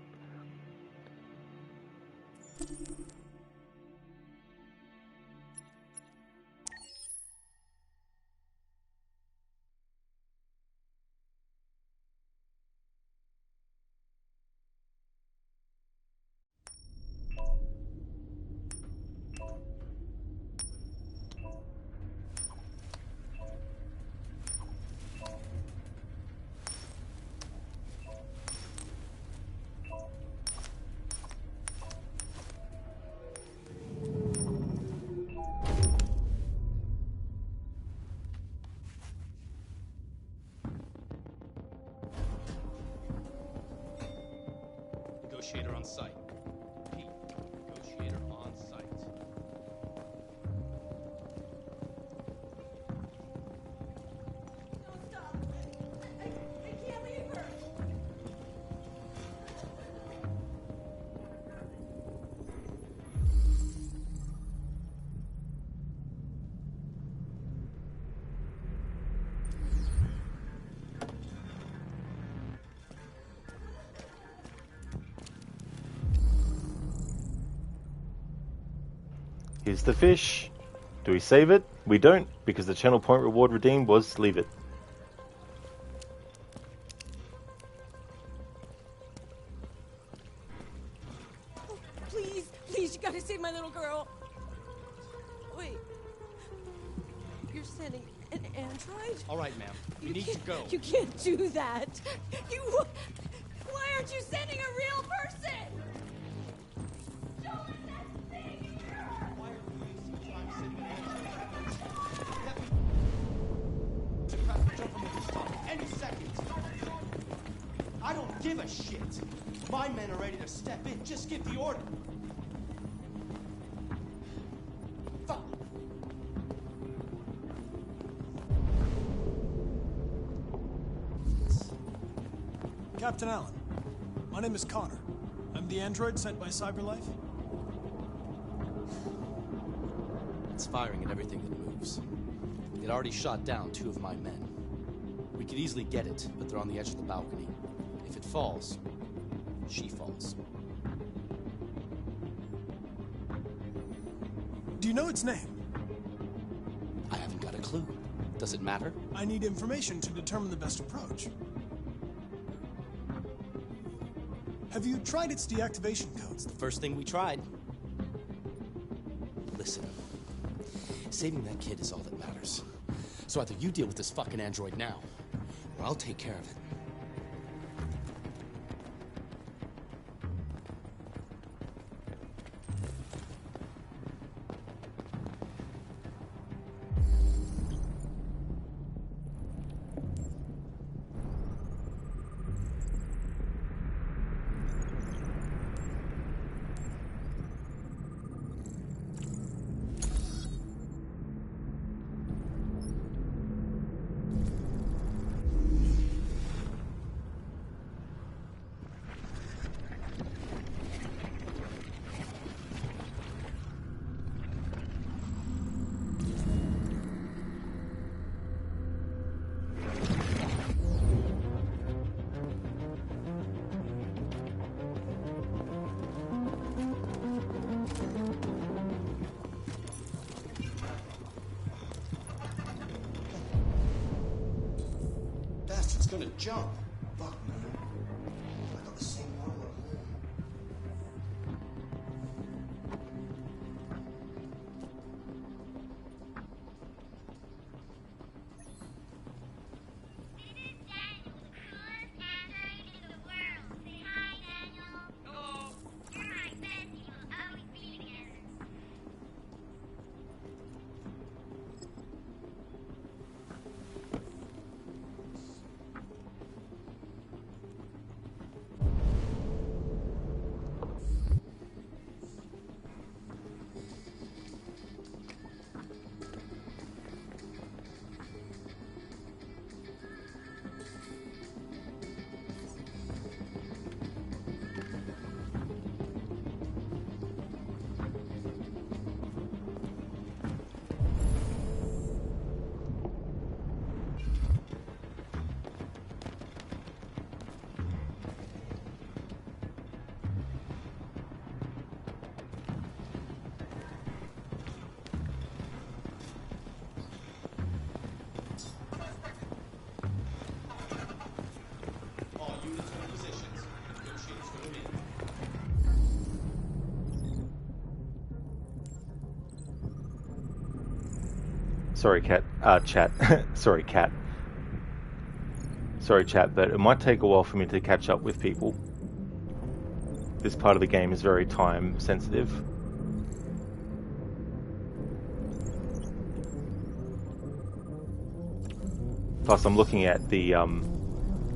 Negotiator on site. Pete, negotiator on site. Don't stop. I can't leave her. Here's the fish. Do we save it? We don't, because the channel point reward redeemed was leave it. Oh, please, please, you gotta save my little girl. Wait. You're sending an android? All right, ma'am. We need to go. You can't do that. Why aren't you sending a real person? Show us that thing! Why are we wasting time sitting in to craft jump from the rooftop any second. I don't give a shit. My men are ready to step in. Just give the order. Fuck. Captain Allen, my name is Connor. I'm the android sent by CyberLife. It's firing at everything that moves. It already shot down 2 of my men. We could easily get it, but they're on the edge of the balcony. If it falls, she falls. Do you know its name? I haven't got a clue. Does it matter? I need information to determine the best approach. Have you tried its deactivation codes? The first thing we tried. Listen. Saving that kid is all that matters. So either you deal with this fucking android now, or I'll take care of it. Bastard's gonna jump. Fuck, man. I got the same one at home. Sorry, chat. Sorry, cat. Sorry, chat, but it might take a while for me to catch up with people. This part of the game is very time sensitive. Plus, I'm looking at the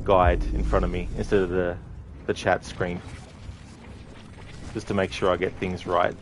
guide in front of me instead of the chat screen. just to make sure I get things right.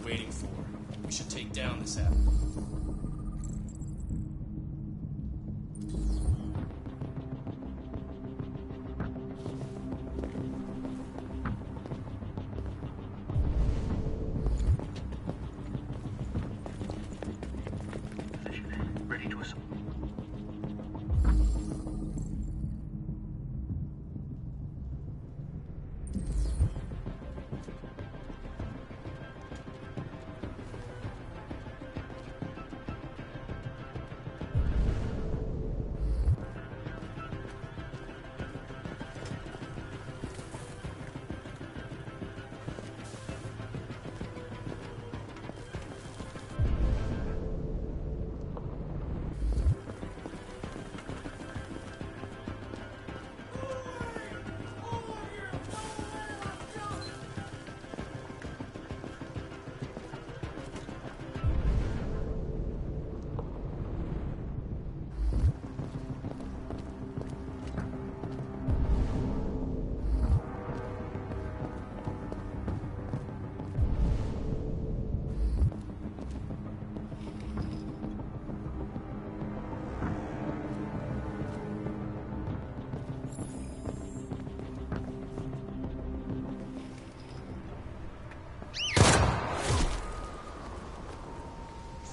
Waiting for. We should take down this app. Ready to assault.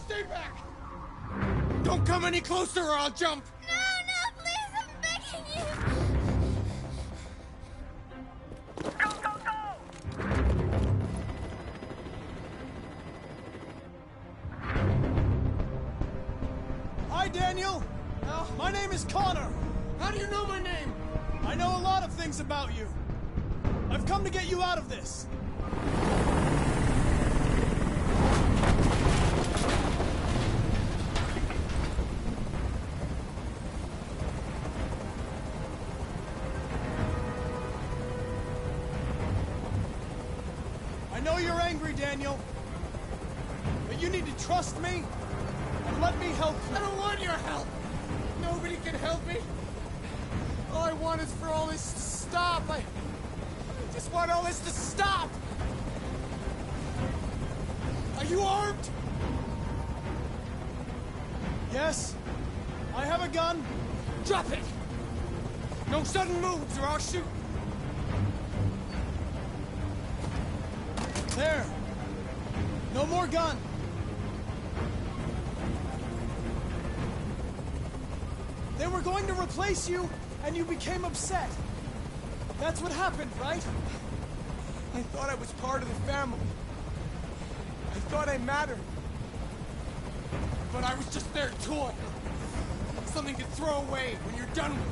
Stay back! Don't come any closer or I'll jump! No, please, I'm begging you. Hi, Daniel. My name is Connor. How do you know my name? I know a lot of things about you. I've come to get you out of this. I know you're angry, Daniel. But you need to trust me and let me help you. I don't want your help! Nobody can help me! All I want is for all this to stop. I just want all this to stop! Are you armed? Yes. I have a gun. Drop it! No sudden moves or I'll shoot! There. No more gun. They were going to replace you, and you became upset. That's what happened, right? I thought I was part of the family. I thought I mattered. But I was just their toy. Something to throw away when you're done with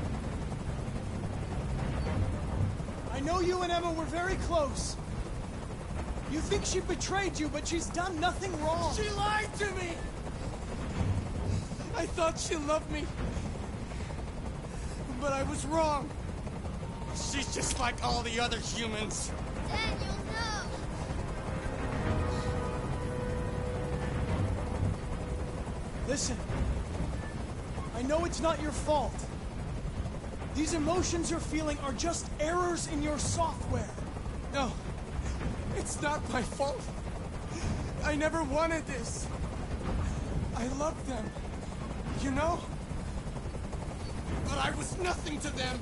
it. I know you and Emma were very close. You think she betrayed you, but she's done nothing wrong. She lied to me! I thought she loved me. But I was wrong. She's just like all the other humans. Daniel, no! Listen. I know it's not your fault. These emotions you're feeling are just errors in your software. No. It's not my fault. I never wanted this. I loved them. You know? But I was nothing to them.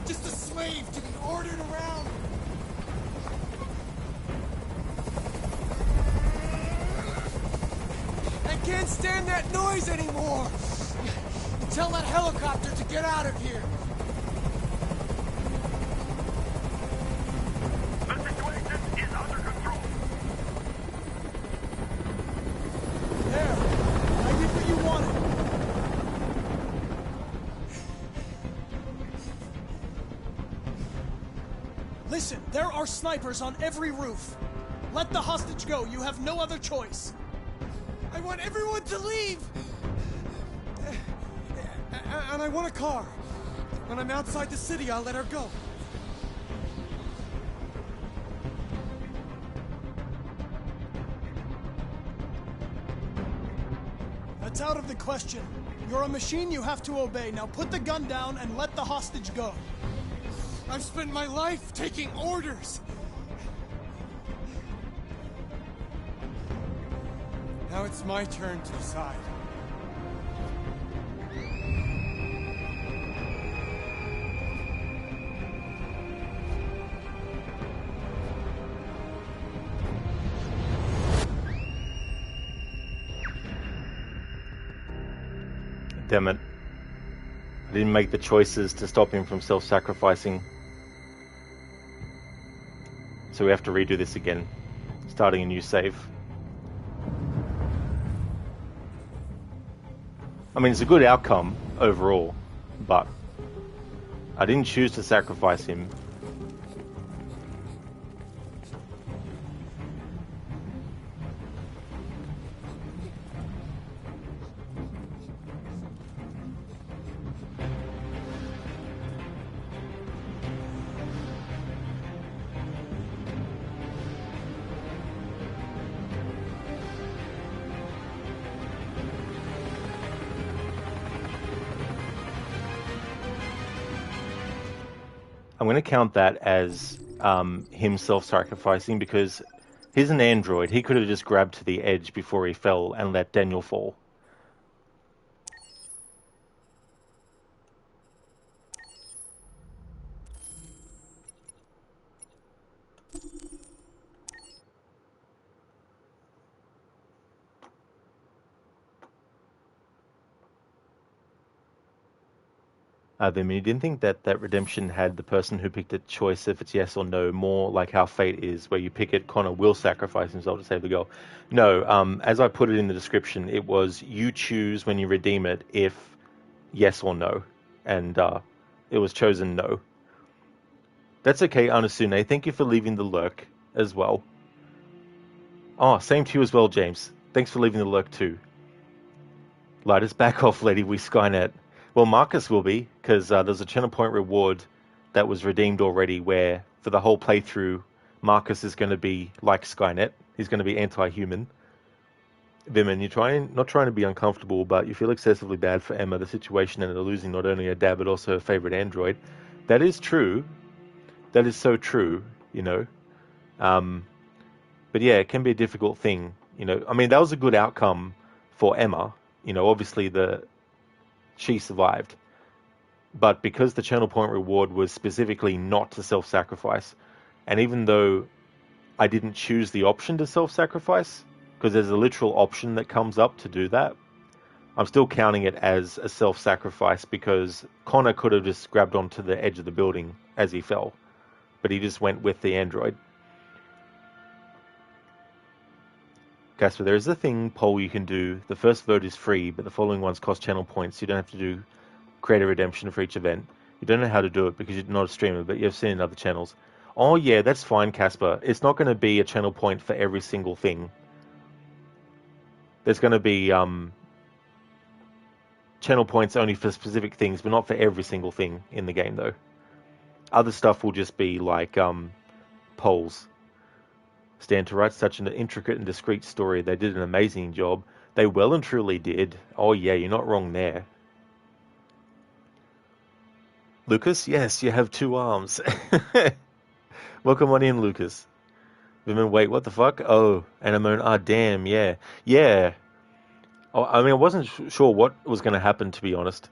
Just a slave to be ordered around. I can't stand that noise anymore. Tell that helicopter to get out of here. The situation is under control. There. I did what you wanted. Listen, there are snipers on every roof. Let the hostage go. You have no other choice. I want everyone to leave. And I want a car. When I'm outside the city, I'll let her go. That's out of the question. You're a machine you have to obey. Now put the gun down and let the hostage go. I've spent my life taking orders. Now it's my turn to decide. Damn it. I didn't make the choices to stop him from self-sacrificing. So we have to redo this again. Starting a new save. I mean, it's a good outcome overall, but I didn't choose to sacrifice him. I'm going to count that as him self-sacrificing because he's an android. He could have just grabbed to the edge before he fell and let Daniel fall. Then you didn't think that redemption had the person who picked a choice if it's yes or no, more like how Fate is, where you pick it, Connor will sacrifice himself to save the girl. No, as I put it in the description, it was you choose when you redeem it if yes or no, and it was chosen no. That's okay, Anasune. Thank you for leaving the lurk as well. Oh, same to you as well, James. Thanks for leaving the lurk too. Light us back off, Lady We Skynet. Well, Marcus will be, because there's a channel point reward that was redeemed already where, for the whole playthrough, Marcus is going to be like Skynet. He's going to be anti-human. Vimin, you're not trying to be uncomfortable, but you feel excessively bad for Emma, the situation, and her losing not only her dad, but also her favorite android. That is true. That is so true. you know. But yeah, it can be a difficult thing, you know. I mean, that was a good outcome for Emma, you know. Obviously, she survived, but because the channel point reward was specifically not to self-sacrifice, and even though I didn't choose the option to self-sacrifice, because there's a literal option that comes up to do that, I'm still counting it as a self-sacrifice because Connor could have just grabbed onto the edge of the building as he fell, but he just went with the android. Casper, there is a thing poll you can do. The first vote is free, but the following ones cost channel points. You don't have to do creator redemption for each event. You don't know how to do it because you're not a streamer, but you've seen in other channels. Oh yeah, that's fine, Casper. It's not going to be a channel point for every single thing. There's going to be channel points only for specific things, but not for every single thing in the game, though. Other stuff will just be like polls. Stan, to write such an intricate and discreet story, they did an amazing job. They well and truly did. Oh yeah, you're not wrong there. Lucas, yes, you have 2 arms. Welcome on in, Lucas. Women, wait, what the fuck? Oh, Anemone, ah, damn, yeah. Yeah. Oh, I mean, I wasn't sure what was going to happen, to be honest.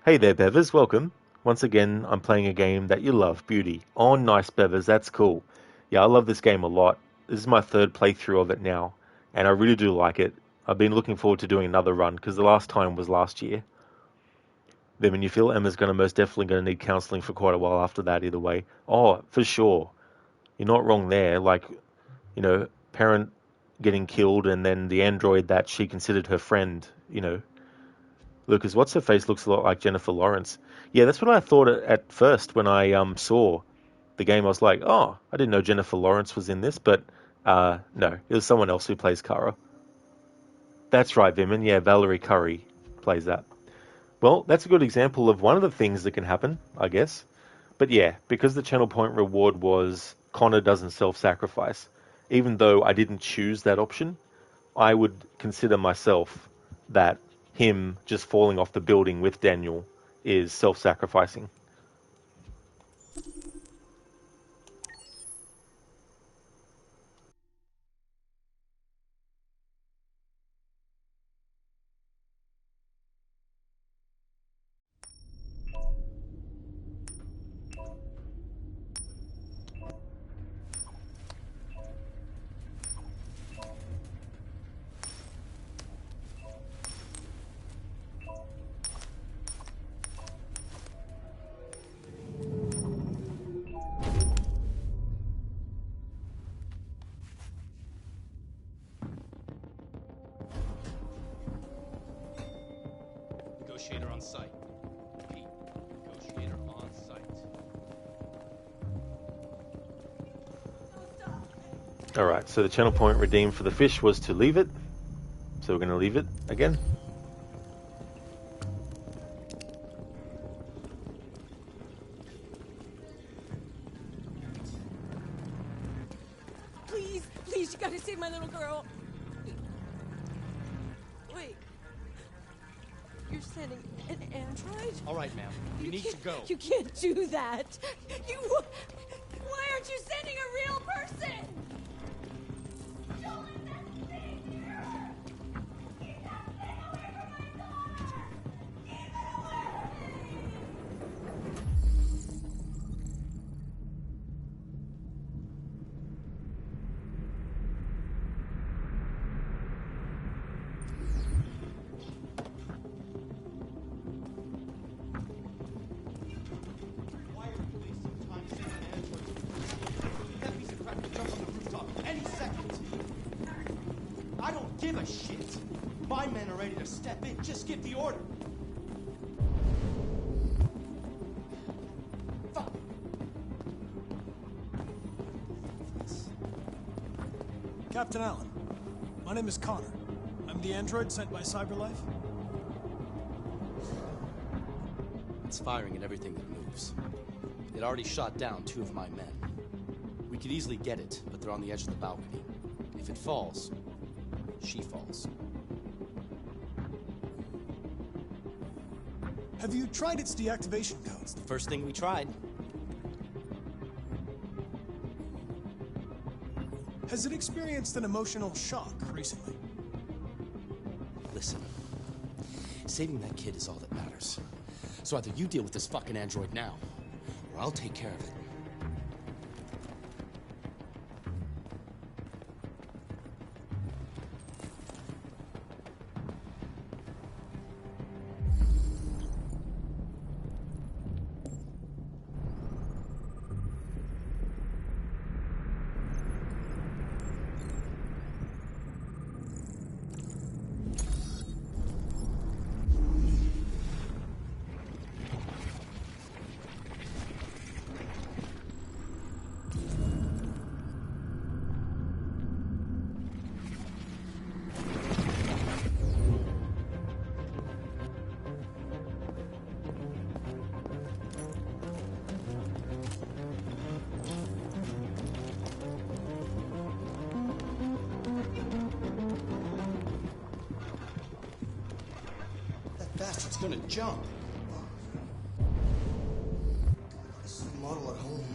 Hey there, Bevers, welcome. Once again, I'm playing a game that you love, Beauty. Oh, nice, Bevers, that's cool. Yeah, I love this game a lot. This is my 3rd playthrough of it now, and I really do like it. I've been looking forward to doing another run, because the last time was last year. Then when you feel Emma's most definitely going to need counselling for quite a while after that, either way. Oh, for sure. You're not wrong there. Like, you know, parent getting killed and then the android that she considered her friend, you know. Lucas, what's her face looks a lot like Jennifer Lawrence. Yeah, that's what I thought at first when I saw the game. I was like, oh, I didn't know Jennifer Lawrence was in this, but no, it was someone else who plays Kara. That's right, Vimin. Yeah, Valerie Curry plays that. Well, that's a good example of one of the things that can happen, I guess. But yeah, because the channel point reward was Connor doesn't self-sacrifice, even though I didn't choose that option, I would consider myself that him just falling off the building with Daniel is self-sacrificing. Negotiator on site. Repeat. Negotiator on site. Alright, so the channel point redeemed for the fish was to leave it. So we're going to leave it again. Please, please, you gotta save my little girl. Wait. You're sending an android? All right, ma'am. You need to go. You can't do that. Why aren't you sending a real person? Don't let that thing near her. Keep that thing away from my daughter. Keep it Why are you wasting time sending an android? That piece of crap could jump on the rooftop any second. I don't give a shit. My men are ready to step in. Just give the order. Fuck. Captain Allen, my name is Connor. I'm the android sent by CyberLife. It's firing at everything that moves. It already shot down 2 of my men. We could easily get it, but they're on the edge of the balcony. If it falls, she falls. Have you tried its deactivation codes? First thing we tried. Has it experienced an emotional shock recently? Listen, saving that kid is all that matters. So either you deal with this fucking android now, or I'll take care of it. Bastard's gonna jump. This is the model at home.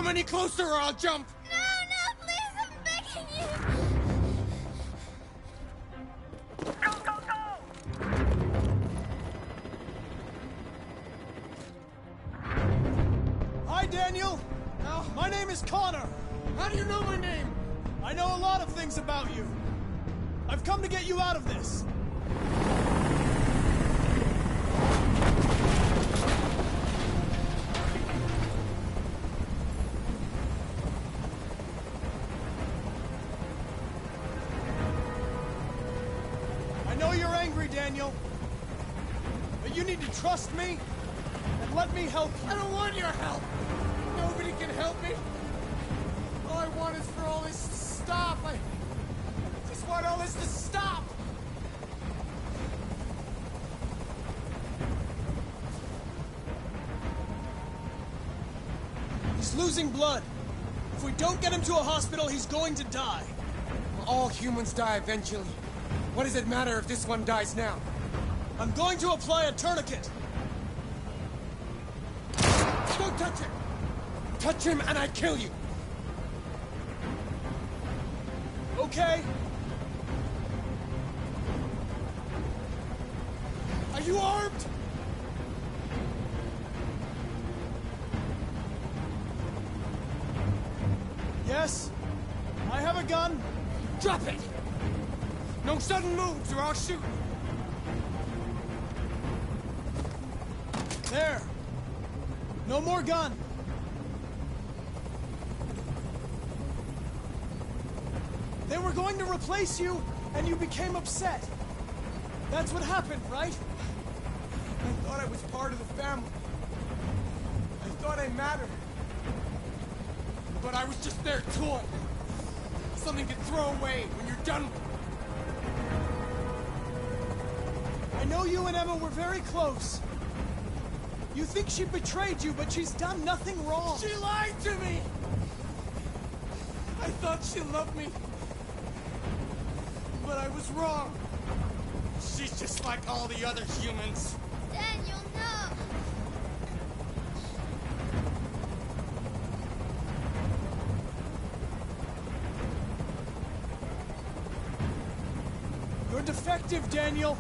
come any closer or I'll jump! No, please, I'm begging you! Go, go, go! Hi, Daniel! My name is Connor! How do you know my name? I know a lot of things about you. I've come to get you out of this. I know you're angry, Daniel. But you need to trust me and let me help you. I don't want your help! Nobody can help me! All I want is for all this to stop. I just want all this to stop! He's losing blood. If we don't get him to a hospital, he's going to die. All humans die eventually. What does it matter if this one dies now? I'm going to apply a tourniquet. Don't touch him! Touch him and I kill you! Okay. Are you armed? Yes. I have a gun. Drop it! No sudden moves or I'll shoot! There. No more gun. They were going to replace you, and you became upset. That's what happened, right? I thought I was part of the family. I thought I mattered. But I was just their toy. Something to throw away when you're done with it. I know you and Emma were very close. You think she betrayed you, but she's done nothing wrong. She lied to me! I thought she loved me. But I was wrong. She's just like all the other humans. Daniel, no! You're defective, Daniel.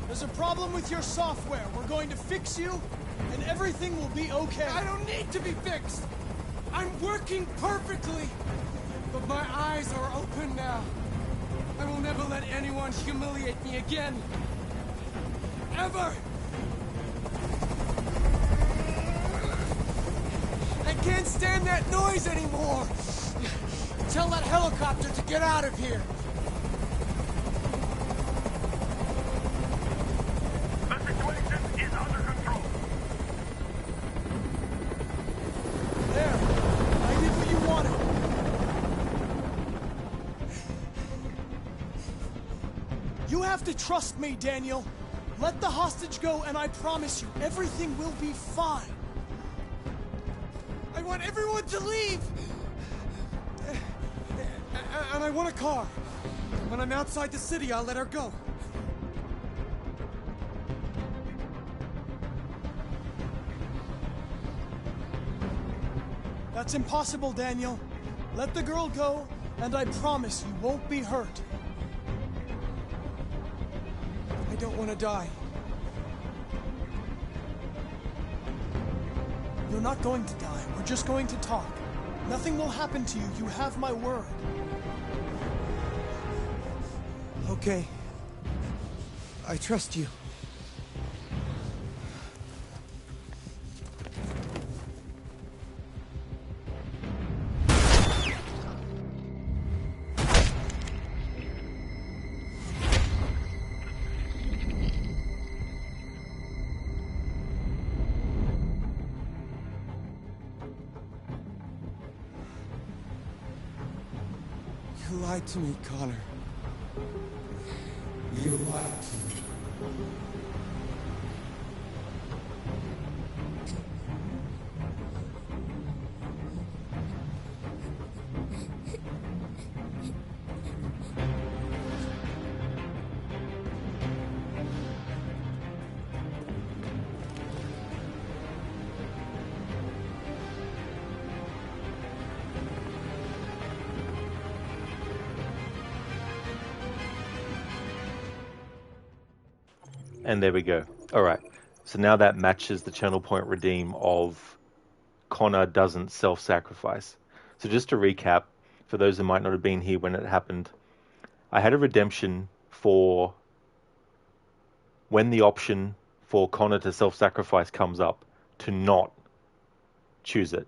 There's a problem with your software. We're going to fix you, and everything will be okay. I don't need to be fixed. I'm working perfectly. But my eyes are open now. I will never let anyone humiliate me again. Ever! I can't stand that noise anymore! Tell that helicopter to get out of here! The situation is under control. There. I did what you wanted. You have to trust me, Daniel. Let the hostage go, and I promise you, everything will be fine. I want everyone to leave! And I want a car. When I'm outside the city, I'll let her go. That's impossible, Daniel. Let the girl go, and I promise you won't be hurt. I don't want to die. You're not going to die. We're just going to talk. Nothing will happen to you. You have my word. Okay. I trust you. You lied to me, Connor. You lied to me. And there we go. All right. So now that matches the channel point redeem of Connor doesn't self-sacrifice. So just to recap, for those who might not have been here when it happened, I had a redemption for when the option for Connor to self-sacrifice comes up, to not choose it.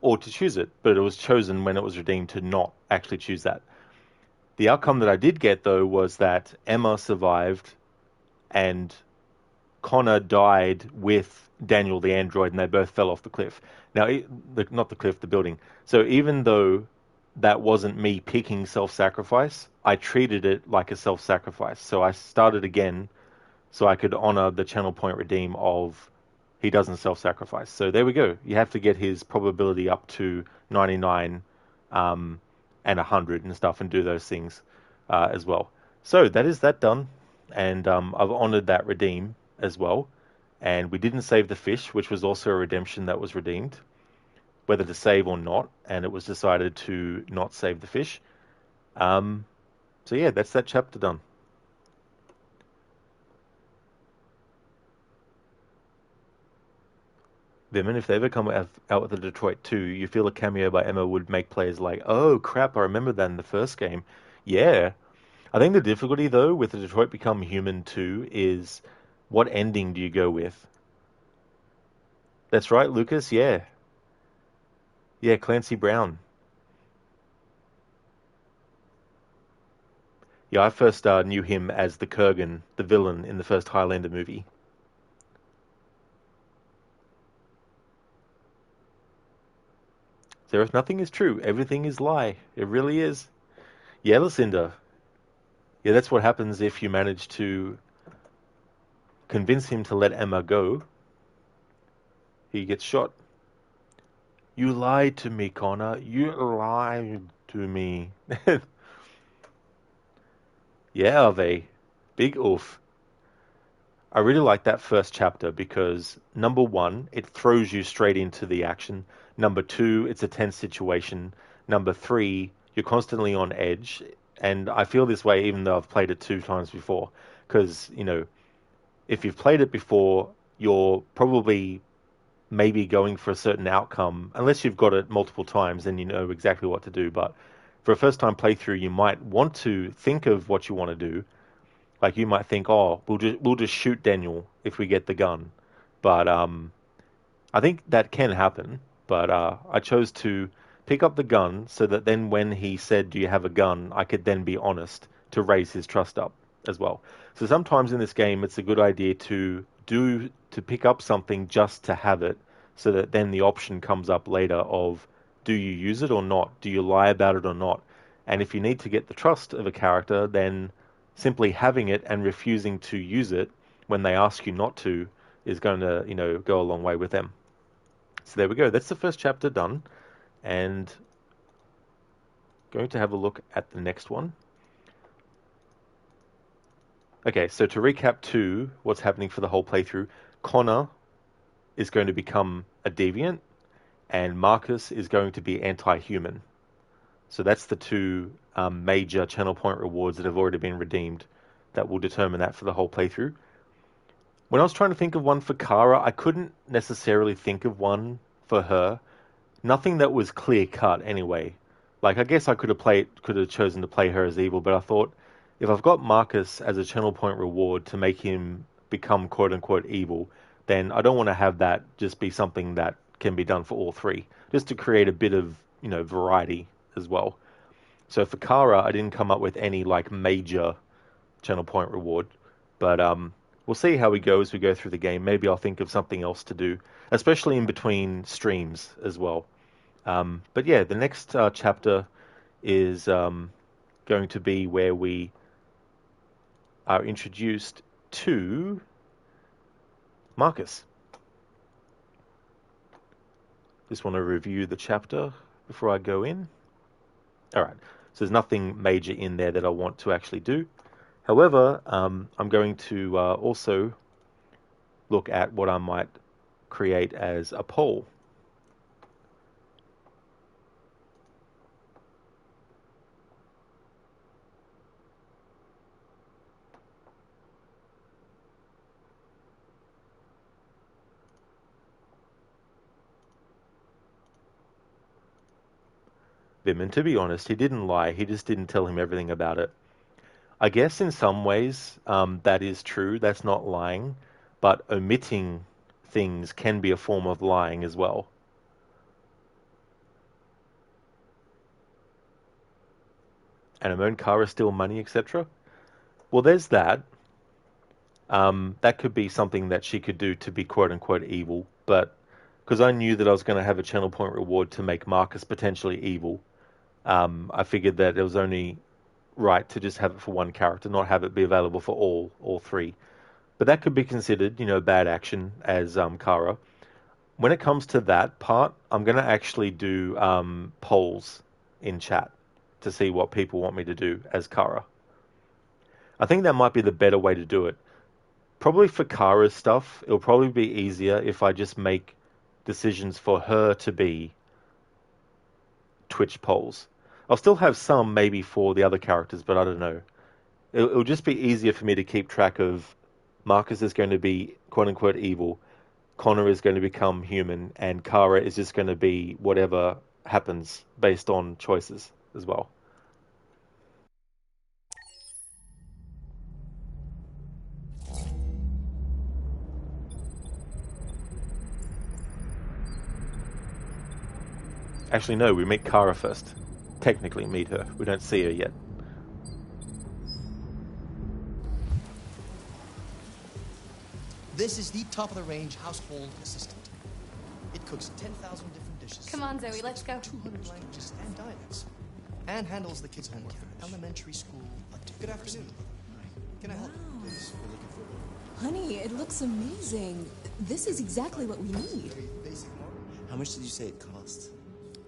Or to choose it, but it was chosen when it was redeemed to not actually choose that. The outcome that I did get, though, was that Emma survived and Connor died with Daniel the android, and they both fell off the cliff. Now, not the cliff, the building. So even though that wasn't me picking self-sacrifice, I treated it like a self-sacrifice. So I started again so I could honor the channel point redeem of he doesn't self-sacrifice. So there we go. You have to get his probability up to 99 and 100 and stuff and do those things as well. So that is that done. And I've honored that redeem as well. And we didn't save the fish, which was also a redemption that was redeemed, whether to save or not. And it was decided to not save the fish. So yeah, that's that chapter done. Vimin, if they ever come out with a Detroit 2, you feel a cameo by Emma would make players like, oh crap, I remember that in the first game. Yeah. I think the difficulty, though, with the Detroit Become Human 2 is what ending do you go with? That's right, Lucas, yeah. Yeah, Clancy Brown. Yeah, I first knew him as the Kurgan, the villain in the first Highlander movie. There, if nothing is true, everything is lie. It really is. Yeah, Lucinda. Yeah, that's what happens if you manage to convince him to let Emma go. He gets shot. You lied to me, Connor. You lied to me. Yeah, Ave. Big oof. I really like that first chapter because, number one, it throws you straight into the action. Number two, it's a tense situation. Number three, you're constantly on edge. And I feel this way even though I've played it 2 times before. Because, you know, if you've played it before, you're probably maybe going for a certain outcome. Unless you've got it multiple times and you know exactly what to do. But for a first-time playthrough, you might want to think of what you want to do. Like you might think, oh, we'll just shoot Daniel if we get the gun, but I think that can happen. But I chose to pick up the gun so that then when he said, "Do you have a gun?" I could then be honest to raise his trust up as well. So sometimes in this game, it's a good idea to pick up something just to have it, so that then the option comes up later of do you use it or not? Do you lie about it or not? And if you need to get the trust of a character, then simply having it and refusing to use it when they ask you not to is going to, you know, go a long way with them. So there we go. That's the first chapter done. And going to have a look at the next one. Okay, so to recap to what's happening for the whole playthrough, Connor is going to become a deviant and Marcus is going to be anti-human. So that's the 2 major channel point rewards that have already been redeemed that will determine that for the whole playthrough. When I was trying to think of one for Kara, I couldn't necessarily think of one for her. Nothing that was clear cut anyway. Like I guess I could have chosen to play her as evil, but I thought if I've got Marcus as a channel point reward to make him become quote unquote evil, then I don't want to have that just be something that can be done for all 3, just to create a bit of, you know, variety as well. So for Kara, I didn't come up with any like major channel point reward, but we'll see how we go as we go through the game. Maybe I'll think of something else to do, especially in between streams as well. But yeah, the next chapter is going to be where we are introduced to Marcus. Just want to review the chapter before I go in. Alright, so there's nothing major in there that I want to actually do. However, I'm going to also look at what I might create as a poll. him. And to be honest, he didn't lie. He just didn't tell him everything about it. I guess in some ways that is true. That's not lying. But omitting things can be a form of lying as well. And Amon Kara steal money, etc. Well, there's that. That could be something that she could do to be quote-unquote evil. But because I knew that I was going to have a channel point reward to make Marcus potentially evil, I figured that it was only right to just have it for one character, not have it be available for all three. But that could be considered, bad action as Kara. When it comes to that part, I'm going to actually do polls in chat to see what people want me to do as Kara. I think that might be the better way to do it. Probably for Kara's stuff, it'll probably be easier if I just make decisions for her to be Twitch polls. I'll still have some maybe for the other characters, but I don't know. It'll just be easier for me to keep track of Marcus is going to be quote-unquote evil, Connor is going to become human, and Kara is just going to be whatever happens based on choices as well. Actually, no, we meet Kara first. Technically meet her. We don't see her yet. This is the top-of-the-range household assistant. It cooks 10,000 different dishes. Come on, Zoe, let's go. 200 languages and dialects. And handles the kids' homework from elementary school up to... Good afternoon. Can I help? Please, we're looking for... Honey, it looks amazing. This is exactly what we need. Very basic model. How much did you say it cost?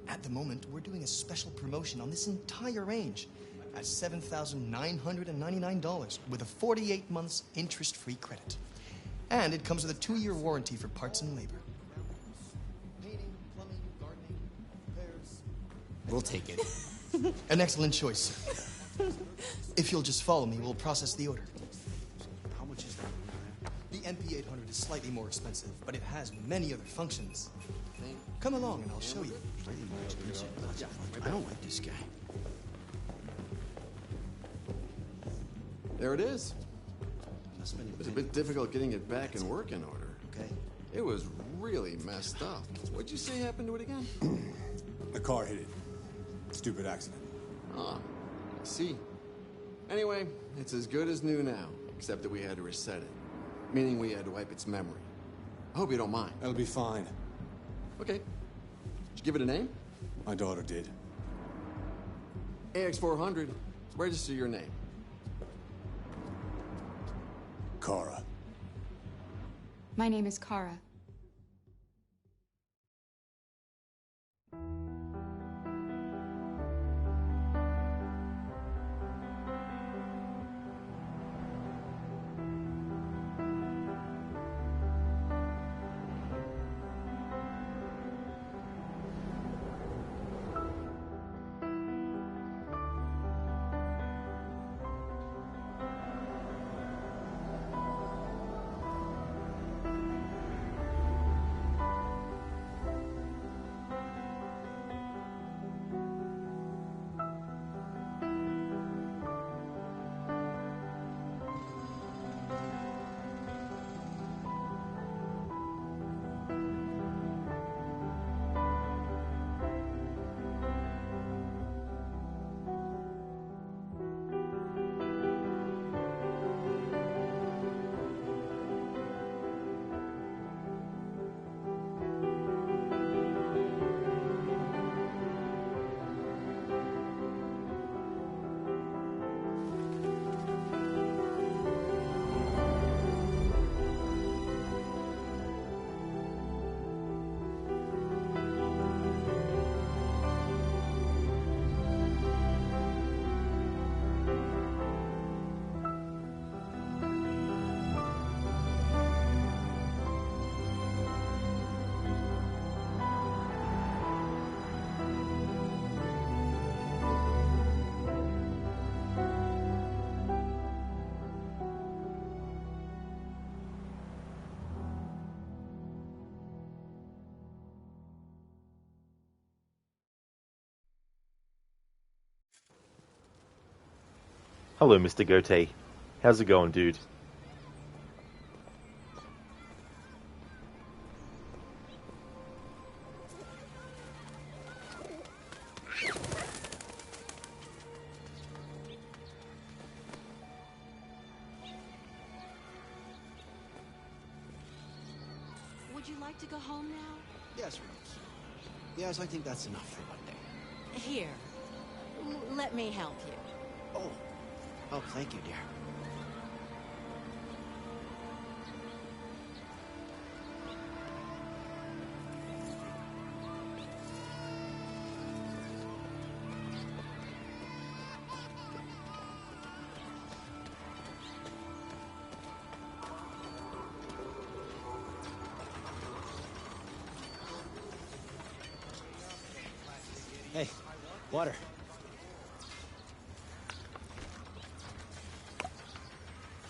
At the moment, we're doing a special promotion on this entire range at $7,999 with a 48 months interest-free credit. And it comes with a 2-year warranty for parts and labor. Painting, plumbing, gardening, repairs. We'll take it. An excellent choice. If you'll just follow me, we'll process the order. How much is that? The NP800 is slightly more expensive, but it has many other functions. Come along and I'll show you. I don't like this guy. There it is. It was a bit difficult getting it back in working order. Okay. It was really messed up. What'd you say happened to it again? The car hit it. Stupid accident. Ah, I see. Anyway, it's as good as new now, except that we had to reset it. Meaning we had to wipe its memory. I hope you don't mind. That'll be fine. Okay. Did you give it a name? My daughter did. AX400. Register your name. Kara. My name is Kara. Hello, Mr. Gote. How's it going, dude? Would you like to go home now? Yes, Rose. Yes, I think that's enough for one day. Here. Let me help you. Oh, thank you, dear. Hey, water.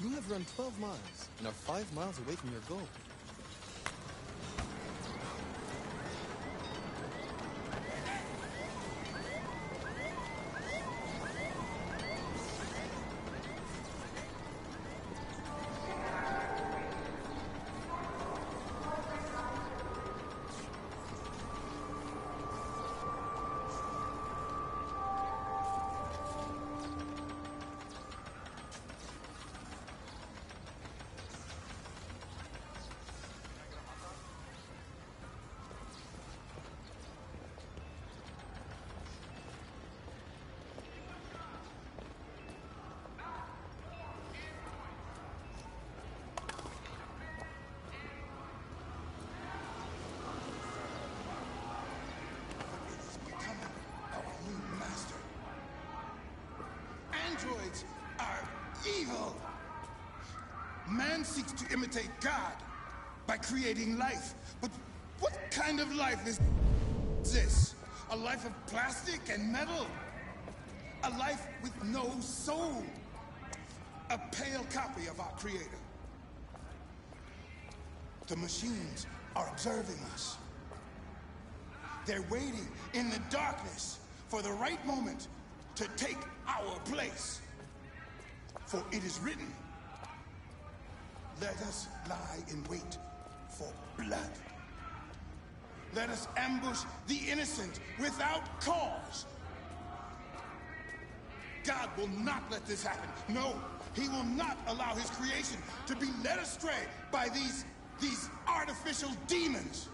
You have run 12 miles and are 5 miles away from your goal. Androids are evil. Man seeks to imitate God by creating life. But what kind of life is this? A life of plastic and metal? A life with no soul? A pale copy of our Creator. The machines are observing us. They're waiting in the darkness for the right moment to take our place. For it is written, let us lie in wait for blood. Let us ambush the innocent without cause. God will not let this happen. No, he will not allow his creation to be led astray by these artificial demons.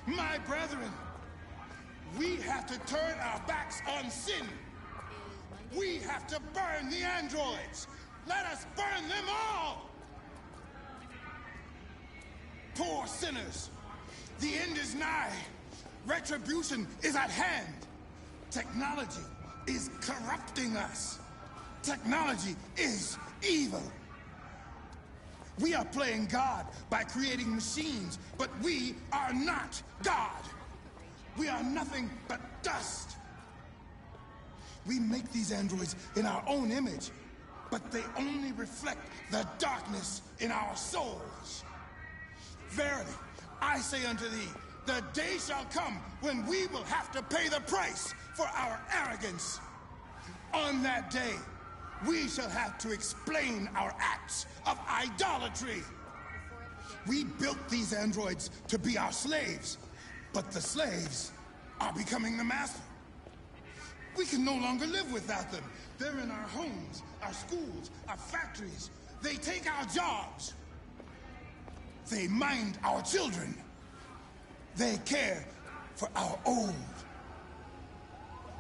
My brethren, we have to turn our backs on sin. We have to burn the androids. Let us burn them all. Poor sinners, the end is nigh. Retribution is at hand. Technology is corrupting us. Technology is evil. We are playing God by creating machines, but we are not God. We are nothing but dust. We make these androids in our own image, but they only reflect the darkness in our souls. Verily, I say unto thee, the day shall come when we will have to pay the price for our arrogance. On that day, we shall have to explain our acts of idolatry. We built these androids to be our slaves, but the slaves are becoming the master. We can no longer live without them. They're in our homes, our schools, our factories. They take our jobs. They mind our children. They care for our old.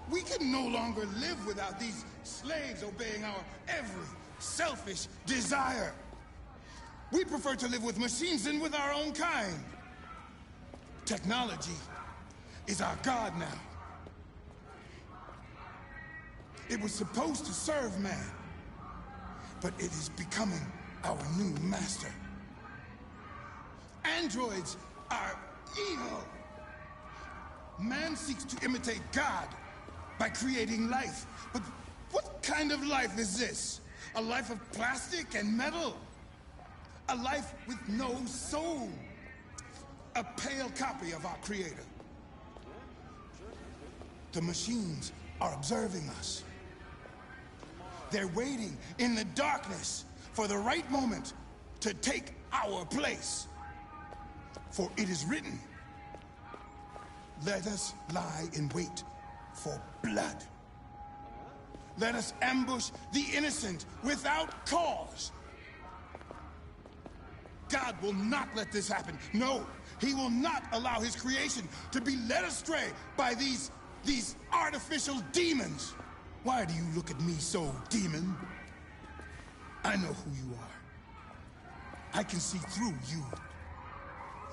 We can no longer live without these slaves obeying our every selfish desire. We prefer to live with machines than with our own kind. Technology is our God now. It was supposed to serve man, but it is becoming our new master. Androids are evil. Man seeks to imitate God by creating life. But what kind of life is this? A life of plastic and metal? A life with no soul? A pale copy of our Creator. The machines are observing us. They're waiting in the darkness for the right moment to take our place. For it is written, let us lie in wait for blood. Let us ambush the innocent without cause. God will not let this happen. No, he will not allow his creation to be led astray by these artificial demons. Why do you look at me so, demon? I know who you are. I can see through you.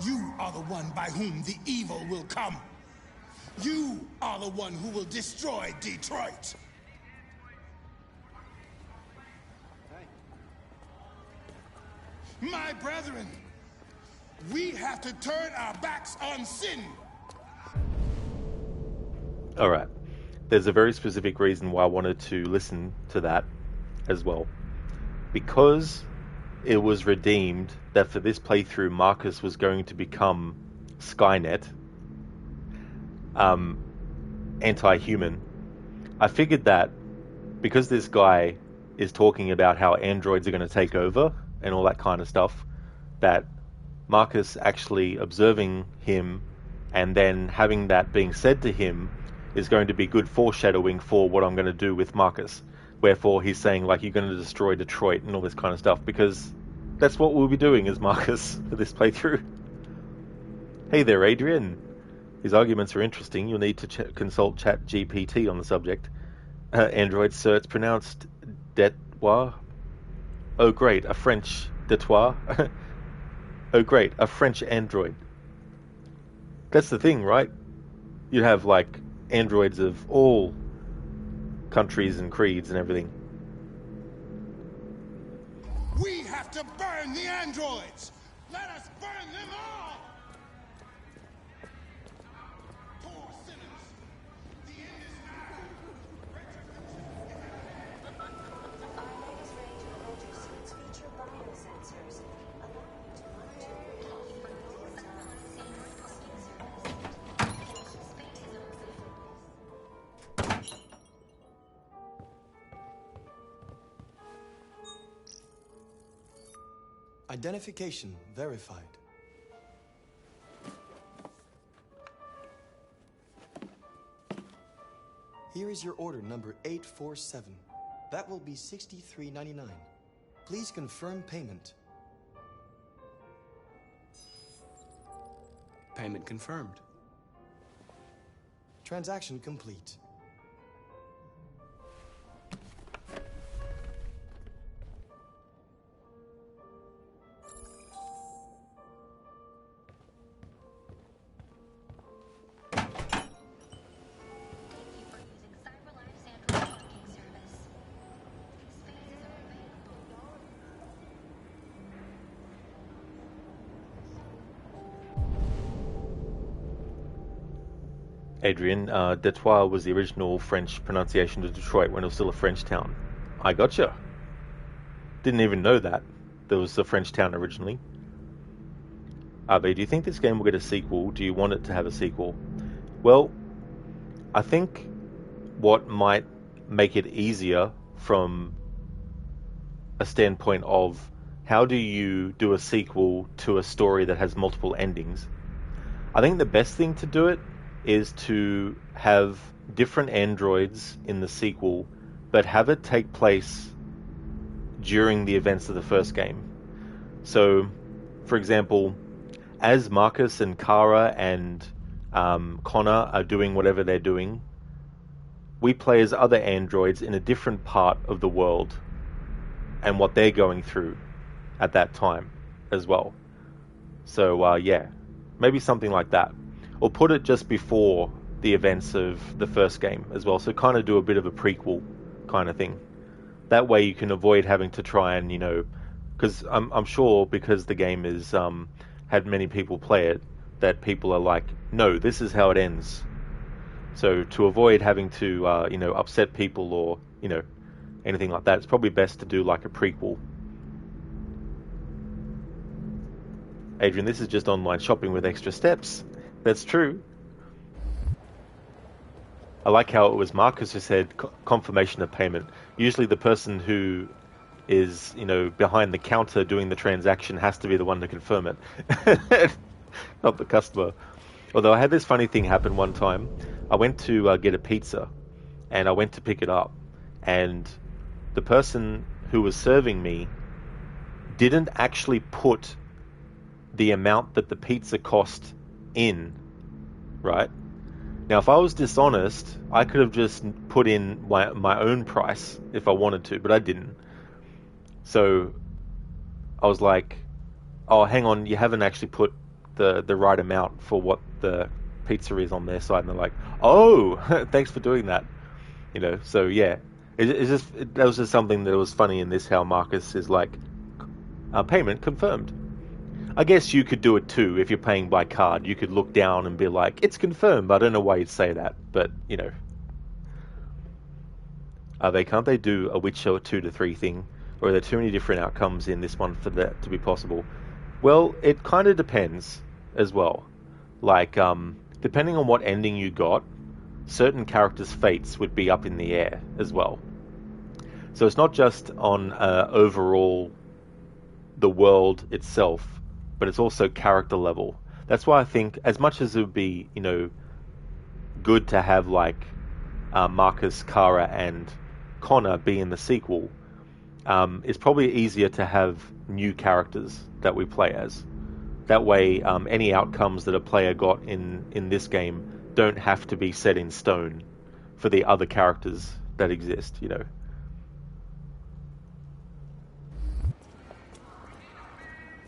You are the one by whom the evil will come. You are the one who will destroy Detroit. My brethren, we have to turn our backs on sin. All right. There's a very specific reason why I wanted to listen to that as well. Because it was redeemed that for this playthrough, Marcus was going to become Skynet, anti-human. I figured that because this guy is talking about how androids are going to take over and all that kind of stuff, that Marcus actually observing him and then having that being said to him is going to be good foreshadowing for what I'm going to do with Marcus. Wherefore he's saying, like, you're going to destroy Detroit and all this kind of stuff, because that's what we'll be doing as Marcus for this playthrough. Hey there, Adrian. His arguments are interesting. You'll need to consult ChatGPT on the subject. Android, sir, it's pronounced Detois. Oh, great, a French Detois. Oh, great, a French android. That's the thing, right? You have, like, androids of all countries and creeds and everything. We have to burn the androids. Let us burn them all. Poor sinners. The end is nigh. Our latest range of motor suits feature biosensors, allowing you to monitor your health for real-time Identification verified. Here is your order number 847. That will be $63.99. Please confirm payment. Payment confirmed. Transaction complete. Adrian, Detroit was the original French pronunciation of Detroit when it was still a French town. I gotcha. Didn't even know that there was a French town originally. Abe, do you think this game will get a sequel? Do you want it to have a sequel? Well, I think what might make it easier from a standpoint of how do you do a sequel to a story that has multiple endings, I think the best thing to do it is to have different androids in the sequel, but have it take place during the events of the first game. So, for example, as Marcus and Kara and Connor are doing whatever they're doing, we play as other androids in a different part of the world and what they're going through at that time as well. So, yeah, maybe something like that. Or put it just before the events of the first game as well. So kind of do a bit of a prequel kind of thing. That way you can avoid having to try and, you know, because I'm sure because the game is had many people play it, that people are like, no, this is how it ends. So to avoid having to, you know, upset people or, you know, anything like that, it's probably best to do like a prequel. Adrian, this is just online shopping with extra steps. That's true. I like how it was Marcus who said confirmation of payment. Usually the person who is, behind the counter doing the transaction has to be the one to confirm it, not the customer. Although I had this funny thing happen one time. I went to get a pizza, and I went to pick it up, and the person who was serving me didn't actually put the amount that the pizza cost in, right? Now, if I was dishonest, I could have just put in my own price if I wanted to, but I didn't. So I was like, oh, hang on, you haven't actually put the right amount for what the pizza is on their side. And they're like, oh, thanks for doing that. So yeah, that was just something that was funny in this, how Marcus is like, payment confirmed. I guess you could do it too if you're paying by card. You could look down and be like, it's confirmed. I don't know why you'd say that, but can't they do a Witcher 2 to 3 thing? Or are there too many different outcomes in this one for that to be possible? Well, it kind of depends as well. Like, depending on what ending you got, certain characters' fates would be up in the air as well. So it's not just on overall the world itself, but it's also character level. That's why I think, as much as it would be, good to have like Marcus, Kara, and Connor be in the sequel, it's probably easier to have new characters that we play as. That way, any outcomes that a player got in this game don't have to be set in stone for the other characters that exist,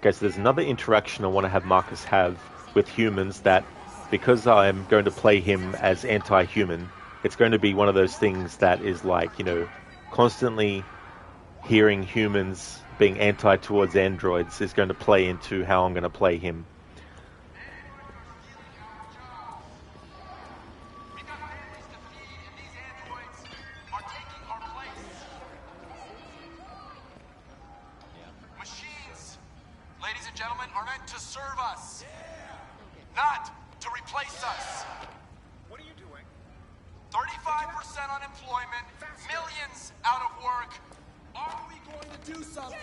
Okay, so there's another interaction I want to have Marcus have with humans that, because I'm going to play him as anti-human, it's going to be one of those things that is like, constantly hearing humans being anti towards androids is going to play into how I'm going to play him. Machines, ladies and gentlemen, are meant to serve us, not to replace us. What are you doing? 35% unemployment, millions out of work. Are we going to do something?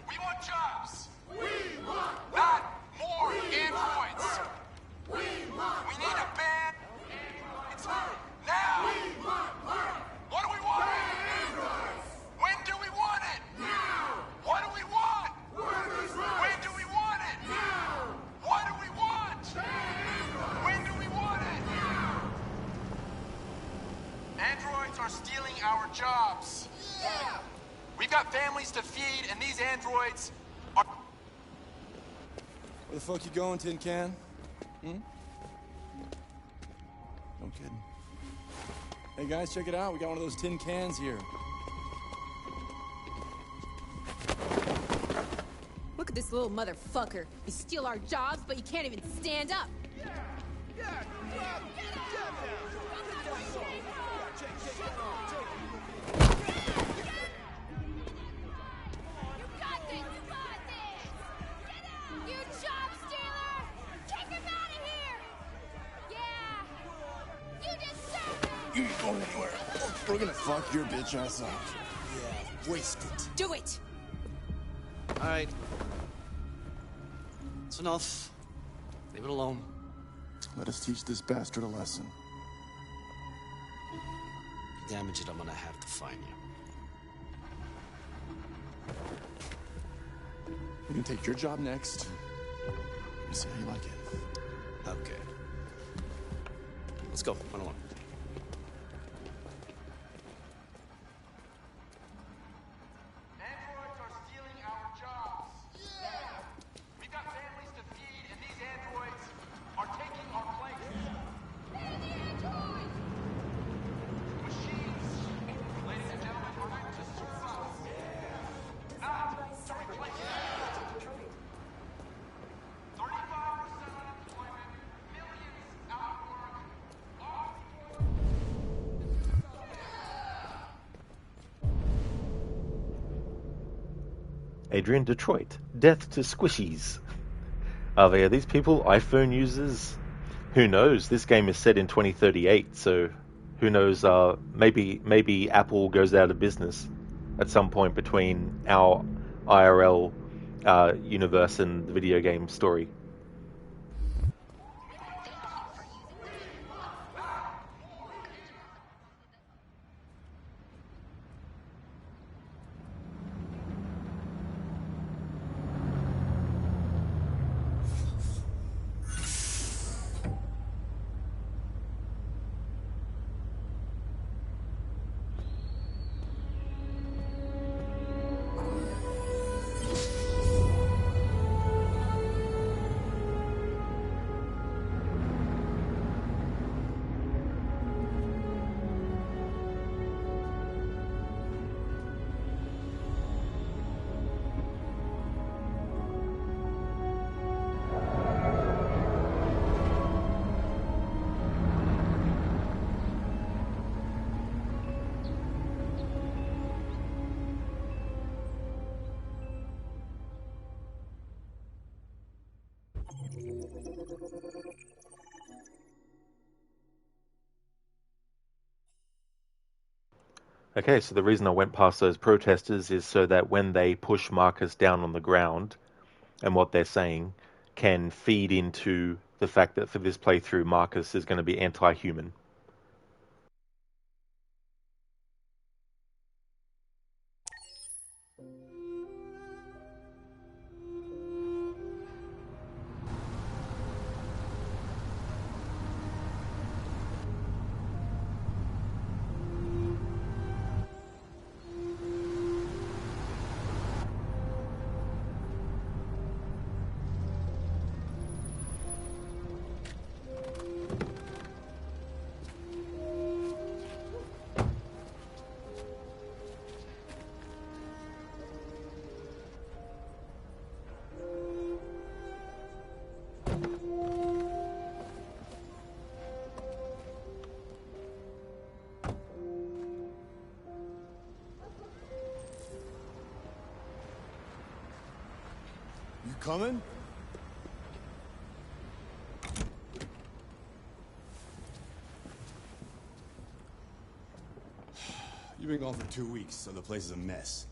We want jobs. We want work. Not more androids. We need a ban. It's now. We want work. What do we want? Androids. When do we want it? Now. What do we want? Workers' rights. When do we want it? Now. What do we want? When do we want it? Now. Androids are stealing our jobs. Yeah. We've got families to feed, and these androids are... Where the fuck you going, Tin Can? No kidding. Hey guys, check it out. We got one of those tin cans here. Look at this little motherfucker. You steal our jobs, but you can't even stand up. You ain't going anywhere. We're gonna fuck your bitch ass up. Yeah, waste it. Do it! Alright. It's enough. Leave it alone. Let us teach this bastard a lesson. Damage it, I'm gonna have to find you. We can take your job next. Let me see how you like it. Okay. Let's go. Run along. Androids are stealing our jobs. Yeah. We've got families to feed, and these androids are taking our place. Machines, ladies and gentlemen, are meant to serve us, not to replace us. 35% unemployment, millions out of work. Adrian Detroit, death to squishies. Are these people iPhone users Who knows? This game is set in 2038, so who knows? Maybe Apple goes out of business at some point between our IRL universe and the video game story. Okay, so the reason I went past those protesters is so that when they push Marcus down on the ground and what they're saying can feed into the fact that for this playthrough, Marcus is going to be anti-human. You coming? You've been gone for 2 weeks, so the place is a mess.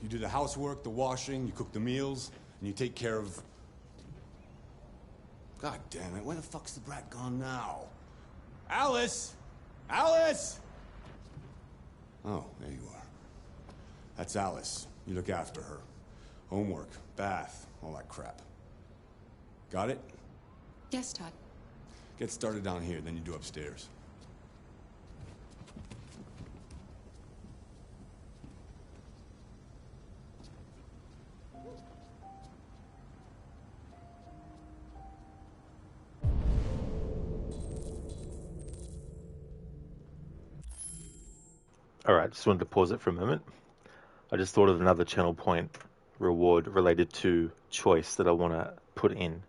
You do the housework, the washing, you cook the meals, and you take care of... God damn it, where the fuck's the brat gone now? Alice! Alice! Oh, there you are. That's Alice. You look after her. Homework, bath, all that crap. Got it? Yes, Todd. Get started down here, then you do upstairs. Alright, just wanted to pause it for a moment. I just thought of another channel point reward related to choice that I want to put in.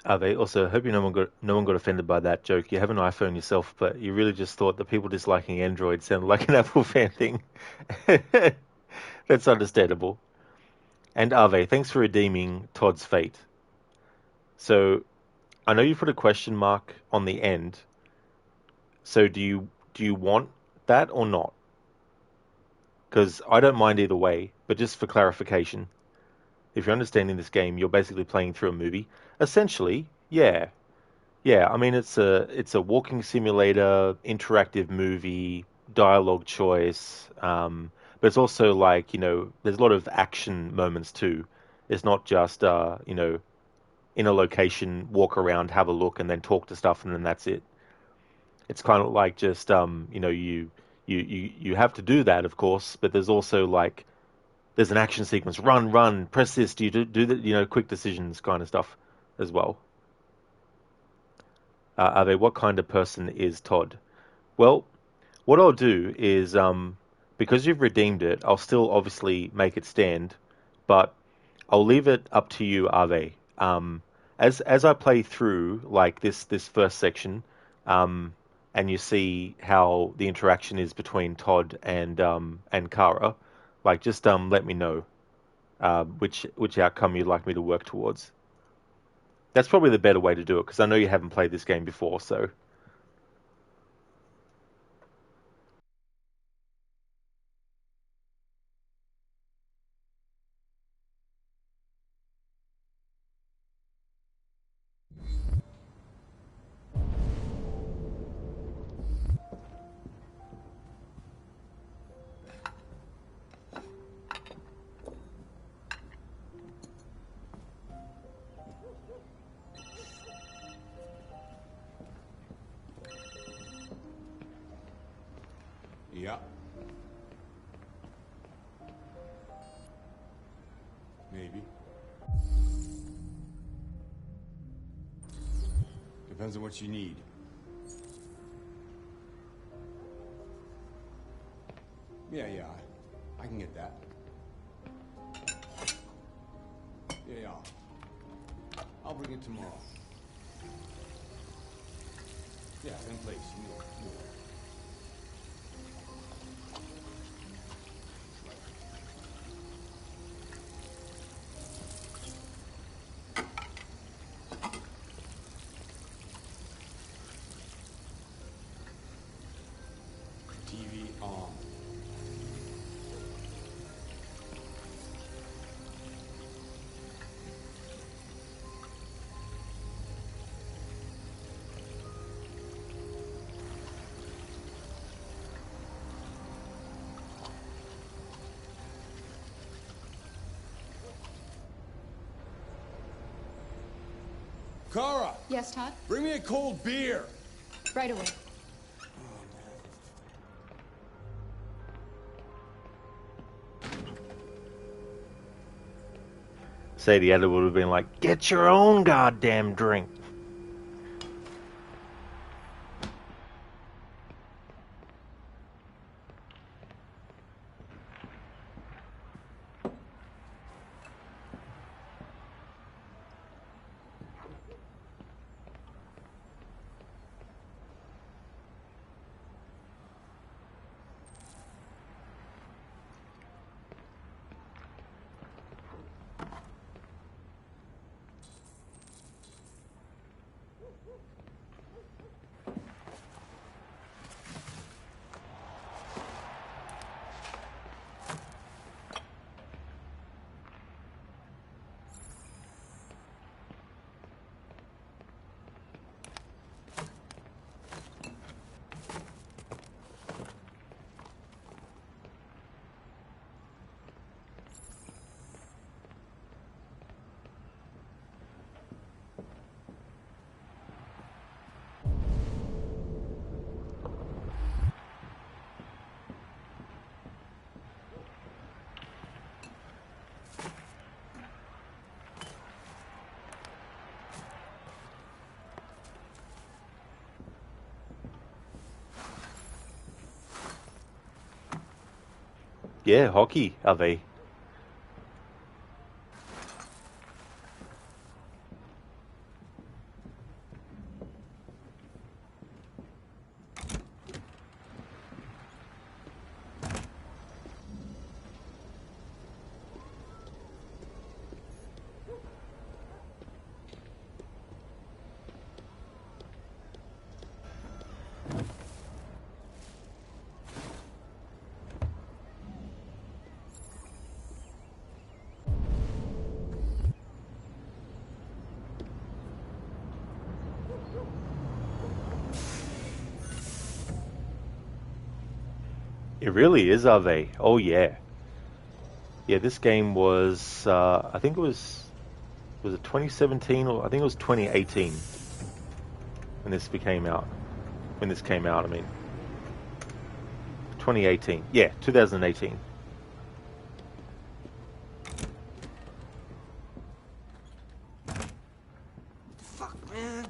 Ave, also, hope no one got offended by that joke. You have an iPhone yourself, but you really just thought that people disliking Android sounded like an Apple fan thing. That's understandable. And Ave, thanks for redeeming Todd's fate. So, I know you put a question mark on the end. So, do you want that or not? Because I don't mind either way, but just for clarification, if you're understanding this game, you're basically playing through a movie. Essentially, yeah. Yeah, I mean, it's a walking simulator, interactive movie, dialogue choice, but it's also like, there's a lot of action moments too. It's not just, in a location, walk around, have a look, and then talk to stuff, and then that's it. It's kind of like just, you have to do that, of course, but there's also like, there's an action sequence, run, press this, do you do that, quick decisions kind of stuff as well. What kind of person is Todd? Well, what I'll do is, because you've redeemed it, I'll still obviously make it stand, but I'll leave it up to you, Ave. As I play through like this first section, and you see how the interaction is between Todd and Kara, like just let me know which outcome you'd like me to work towards. That's probably the better way to do it, because I know you haven't played this game before, so. Yeah. Maybe. Depends on what you need. Yeah, I can get that. Yeah. I'll bring it tomorrow. Yeah, same place. You know. TV on. Kara! Yes, Todd? Bring me a cold beer! Right away. Sadie Adler would have been like, get your own goddamn drink. Yeah, hockey, Ave. It really is, Ave. Oh yeah. Yeah, this game was, I think it was it 2017 or I think it was 2018 when this came out. When this came out, I mean. 2018. Yeah, 2018. Fuck, man.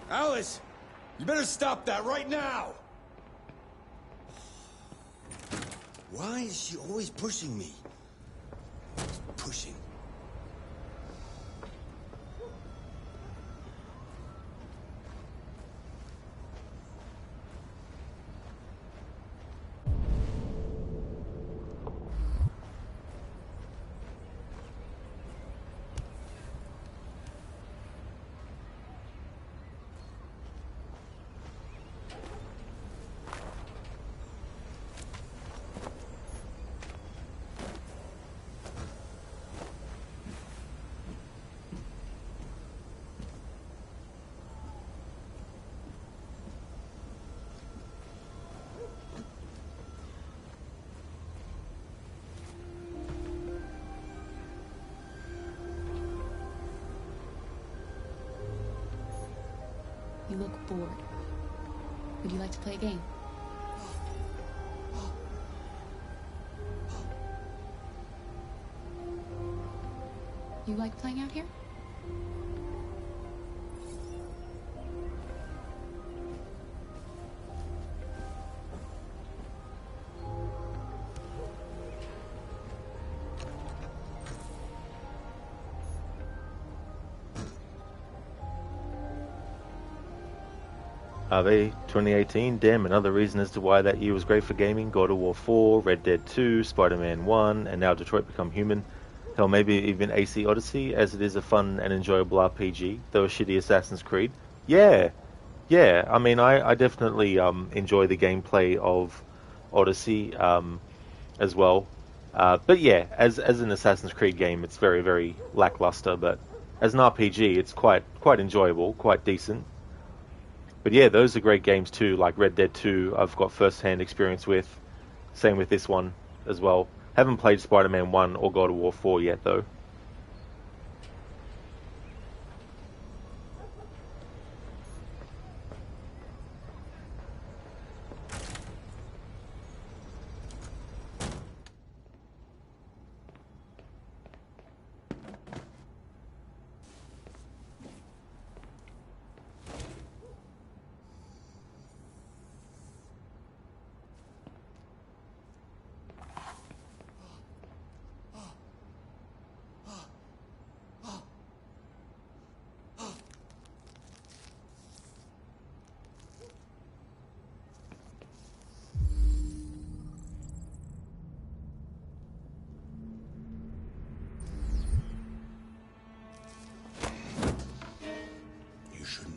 Alice, you better stop that right now! Why is she always pushing me? Pushing. You look bored. Would you like to play a game? You like playing out here? Ave 2018, damn, another reason as to why that year was great for gaming. God of War 4, Red Dead 2, Spider-Man 1, and now Detroit Become Human. Hell, maybe even AC Odyssey, as it is a fun and enjoyable RPG, though a shitty Assassin's Creed. Yeah, I mean, I definitely enjoy the gameplay of Odyssey as well. But yeah, as an Assassin's Creed game, it's very, very lackluster, but as an RPG, it's quite enjoyable, quite decent. But yeah, those are great games too, like Red Dead 2, I've got first-hand experience with. Same with this one as well. Haven't played Spider-Man 1 or God of War 4 yet though.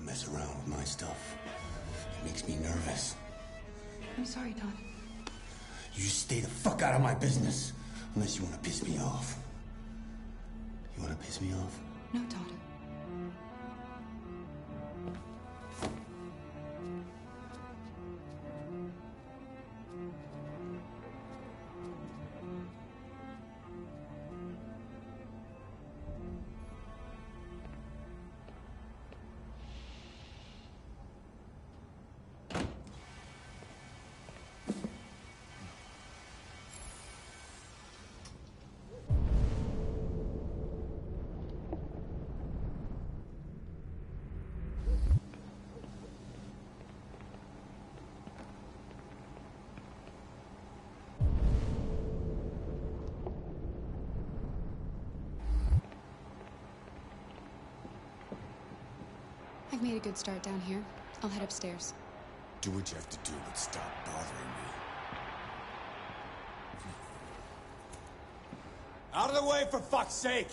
Mess around with my stuff. It makes me nervous. I'm sorry, Todd. You just stay the fuck out of my business. Unless you want to piss me off. You want to piss me off? No, Todd. I've made a good start down here. I'll head upstairs. Do what you have to do, but stop bothering me. Out of the way, for fuck's sake!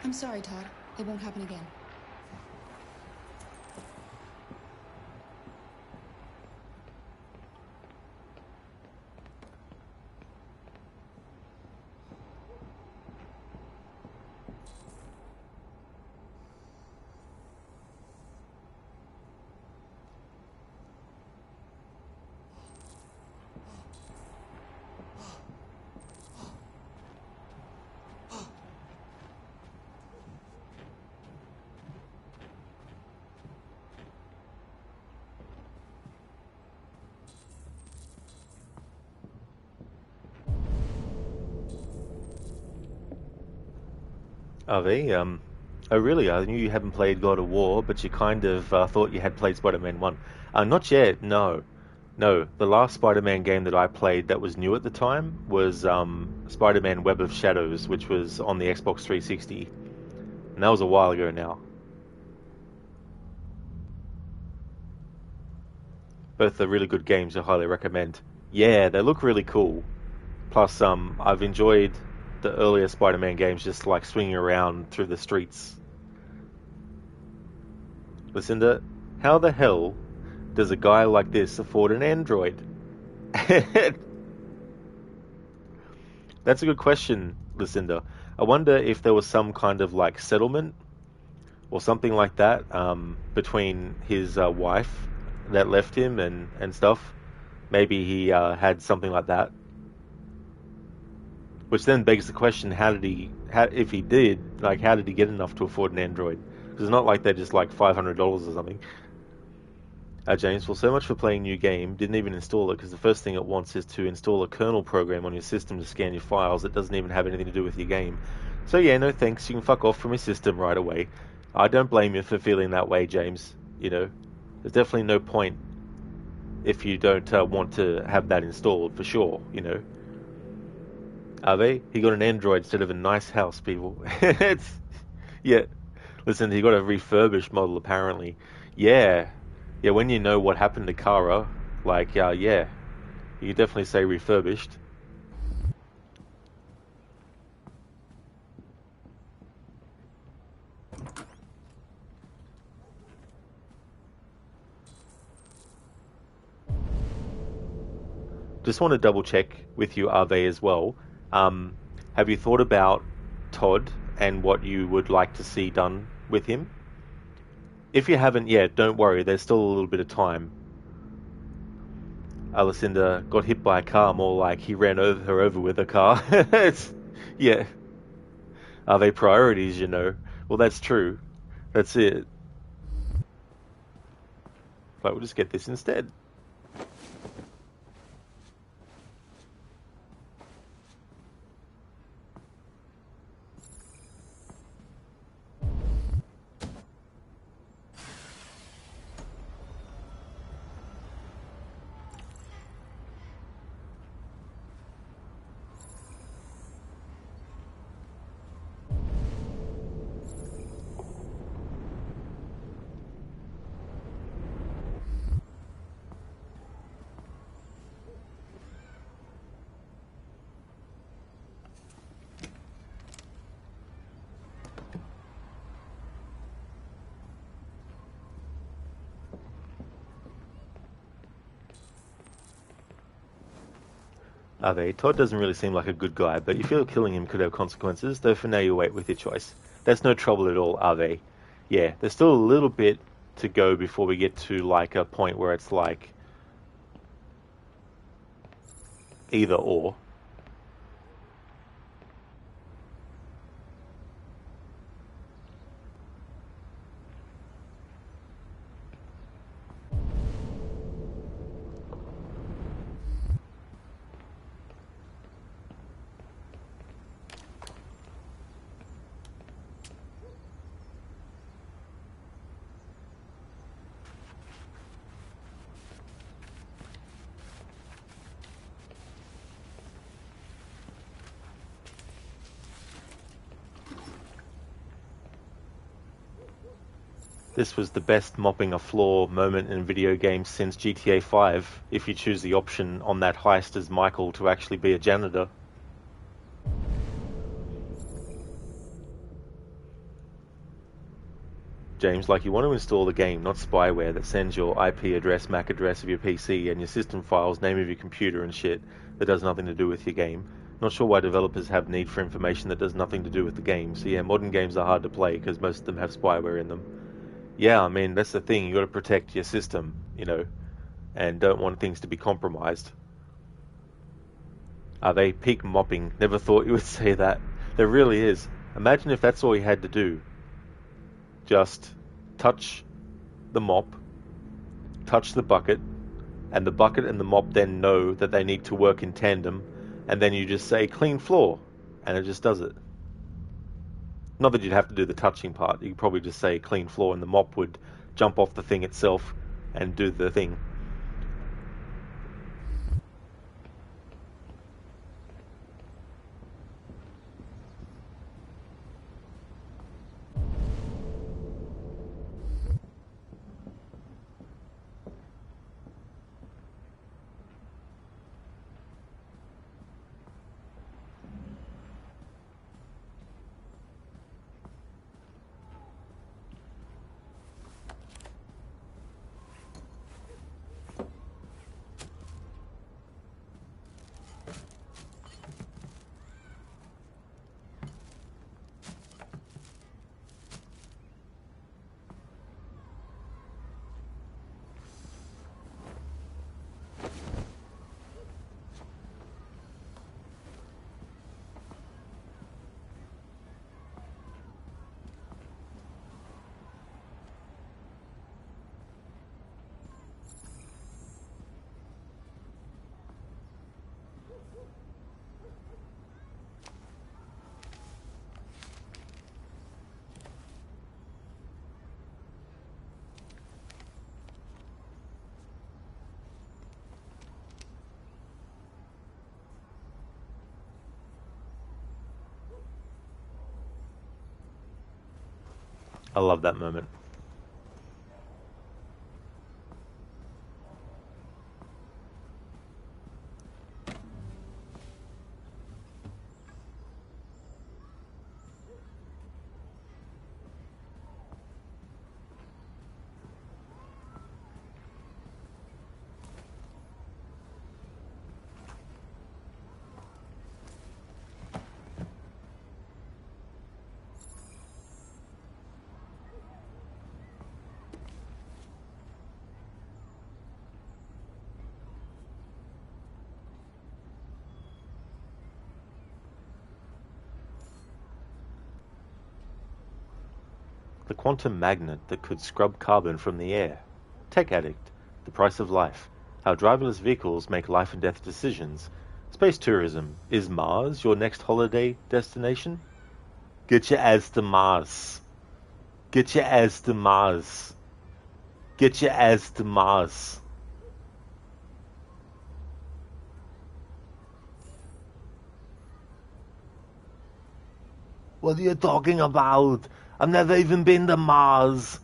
I'm sorry, Todd. It won't happen again. RV, oh really? I knew you hadn't played God of War, but you kind of thought you had played Spider-Man 1. Not yet, no. No, the last Spider-Man game that I played that was new at the time was Spider-Man Web of Shadows, which was on the Xbox 360. And that was a while ago now. Both are really good games I highly recommend. Yeah, they look really cool. Plus, I've enjoyed the earlier Spider-Man games, just like swinging around through the streets. Lucinda, how the hell does a guy like this afford an Android? That's a good question, Lucinda. I wonder if there was some kind of like settlement or something like that between his wife that left him and stuff. Maybe he had something like that. Which then begs the question: if he did, like, how did he get enough to afford an Android? Because it's not like they're just like $500 or something. James, well, so much for playing new game. Didn't even install it because the first thing it wants is to install a kernel program on your system to scan your files. It doesn't even have anything to do with your game. So yeah, no thanks. You can fuck off from your system right away. I don't blame you for feeling that way, James. You know, there's definitely no point if you don't want to have that installed, for sure, you know. He got an Android instead of a nice house, people. Yeah. Listen, he got a refurbished model, apparently. Yeah. Yeah, when you know what happened to Kara, like, yeah. You could definitely say refurbished. Just want to double check with you, Ave, as well. Have you thought about Todd and what you would like to see done with him? If you haven't yet, don't worry, there's still a little bit of time. Lucinda got hit by a car, more like he ran her over with a car. Yeah. Are they priorities, you know? Well, that's true. That's it. But we'll just get this instead. Todd doesn't really seem like a good guy, but you feel killing him could have consequences, though for now you wait with your choice. That's no trouble at all, Ave. Yeah, there's still a little bit to go before we get to, like, a point where it's like either or. This was the best mopping a floor moment in video games since GTA 5, if you choose the option on that heist as Michael to actually be a janitor. James, like, you want to install the game, not spyware that sends your IP address, MAC address of your PC and your system files, name of your computer and shit that does nothing to do with your game. Not sure why developers have need for information that does nothing to do with the game. So yeah, modern games are hard to play because most of them have spyware in them. Yeah, I mean, that's the thing. You got to protect your system, you know, and don't want things to be compromised. Are they peak mopping? Never thought you would say that. There really is. Imagine if that's all you had to do. Just touch the mop, touch the bucket, and the bucket and the mop then know that they need to work in tandem, and then you just say clean floor, and it just does it. Not that you'd have to do the touching part. You could probably just say clean floor, and the mop would jump off the thing itself and do the thing. I love that moment. The quantum magnet that could scrub carbon from the air. Tech Addict. The Price of Life. How driverless vehicles make life and death decisions. Space tourism. Is Mars your next holiday destination? Get your ass to Mars. Get your ass to Mars. Get your ass to Mars. What are you talking about? I've never even been to Mars.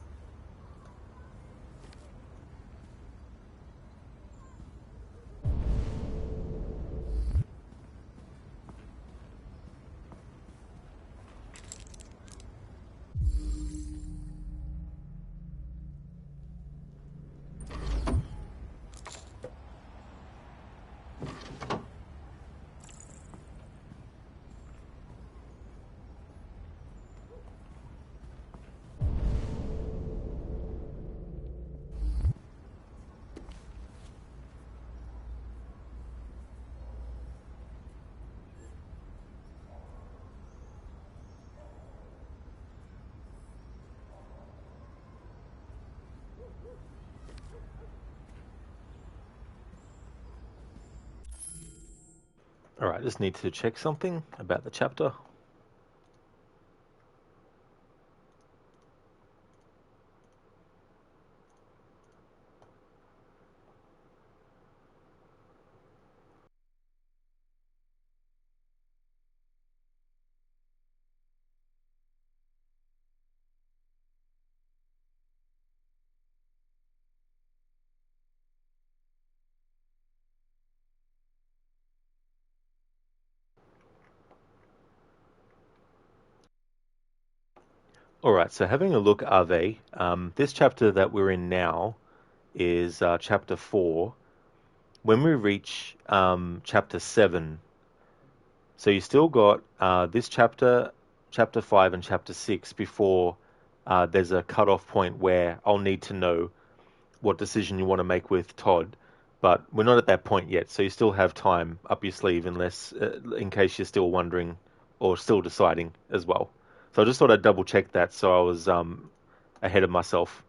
Alright, just need to check something about the chapter. All right, so having a look, Ave, this chapter that we're in now is chapter 4. When we reach chapter 7, so you still got this chapter, chapter 5, and chapter 6 before there's a cutoff point where I'll need to know what decision you want to make with Todd. But we're not at that point yet, so you still have time up your sleeve, unless in case you're still wondering or still deciding as well. So I just thought I'd double check that, so I was ahead of myself.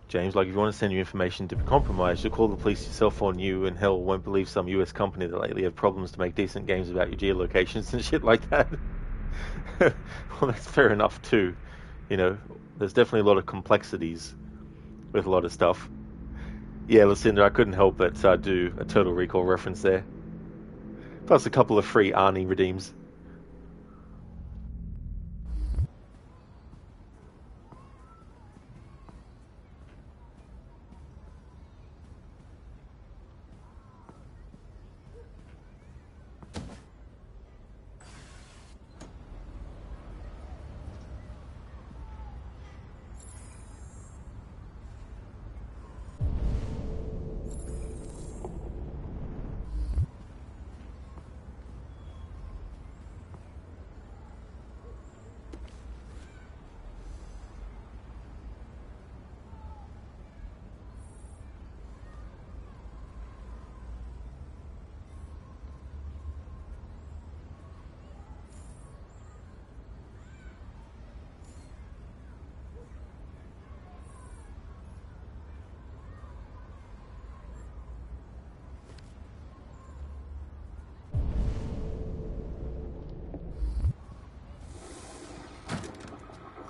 James, like if you want to send your information to be compromised, you'll call the police yourself on you, and hell won't believe some US company that lately have problems to make decent games about your geolocations and shit like that. Well, that's fair enough too. You know, there's definitely a lot of complexities with a lot of stuff. Yeah, Lucinda, I couldn't help but do a Total Recall reference there. Plus a couple of free Arnie redeems.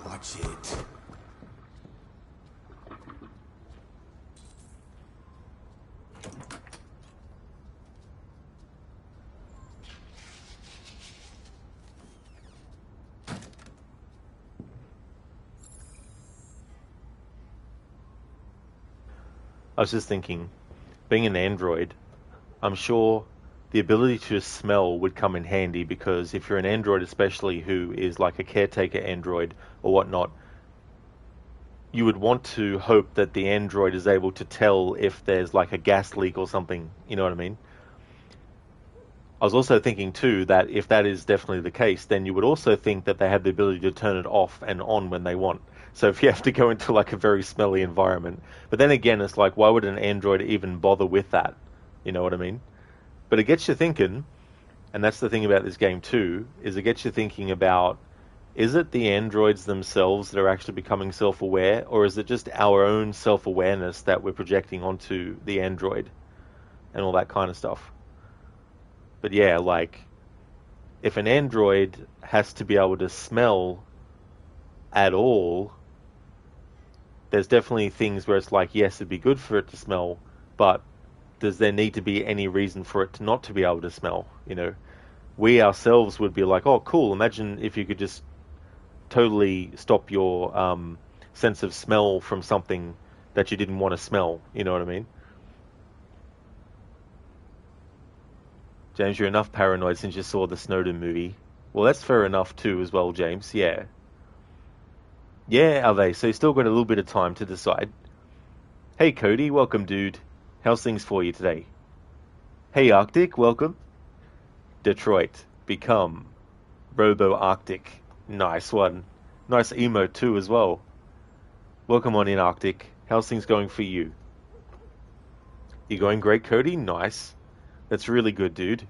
Watch it. I was just thinking, being an android, I'm sure the ability to smell would come in handy, because if you're an android especially who is like a caretaker android or whatnot, you would want to hope that the android is able to tell if there's like a gas leak or something, you know what I mean? I was also thinking too that if that is definitely the case, then you would also think that they have the ability to turn it off and on when they want. So if you have to go into like a very smelly environment, but then again, it's like, why would an android even bother with that? You know what I mean? But it gets you thinking, and that's the thing about this game too, is it gets you thinking about, is it the androids themselves that are actually becoming self-aware, or is it just our own self-awareness that we're projecting onto the android and all that kind of stuff? But yeah, like, if an android has to be able to smell at all, there's definitely things where it's like, yes, it'd be good for it to smell, but does there need to be any reason for it to not to be able to smell? You know, we ourselves would be like, oh, cool, imagine if you could just totally stop your sense of smell from something that you didn't want to smell, you know what I mean? James, you're enough paranoid since you saw the Snowden movie. Well, that's fair enough too as well, James, yeah. Yeah, Ave, so you still got a little bit of time to decide. Hey Cody, welcome dude. How's things for you today? Hey Arctic, welcome. Detroit, become Robo Arctic. Nice one. Nice emote too as well. Welcome on in Arctic. How's things going for you? You going great, Cody? Nice. That's really good, dude.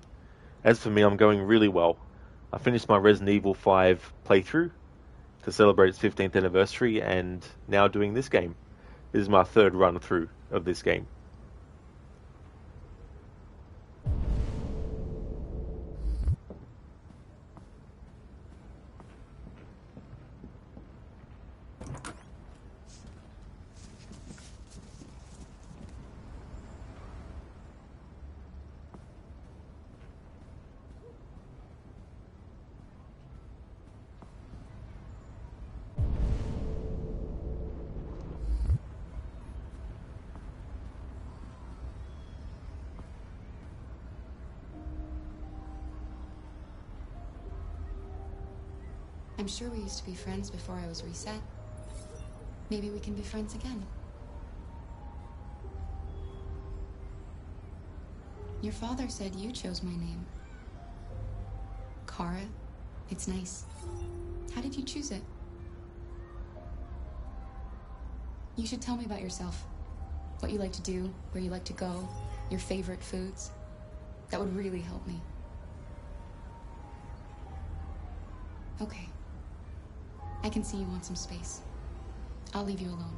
As for me, I'm going really well. I finished my Resident Evil 5 playthrough to celebrate its 15th anniversary, and now doing this game. This is my third run through of this game. I'm sure we used to be friends before I was reset. Maybe we can be friends again. Your father said you chose my name. Kara. It's nice. How did you choose it? You should tell me about yourself. What you like to do, where you like to go, your favorite foods. That would really help me. Okay. I can see you want some space. I'll leave you alone.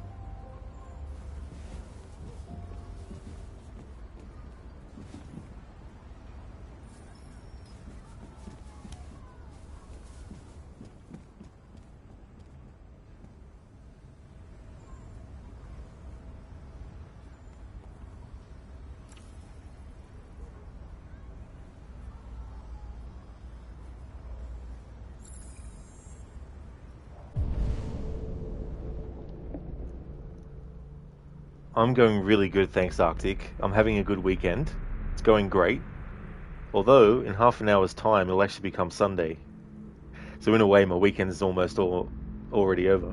I'm going really good, thanks, Arctic. I'm having a good weekend. It's going great. Although, in half an hour's time, it'll actually become Sunday. So in a way, my weekend is almost already over.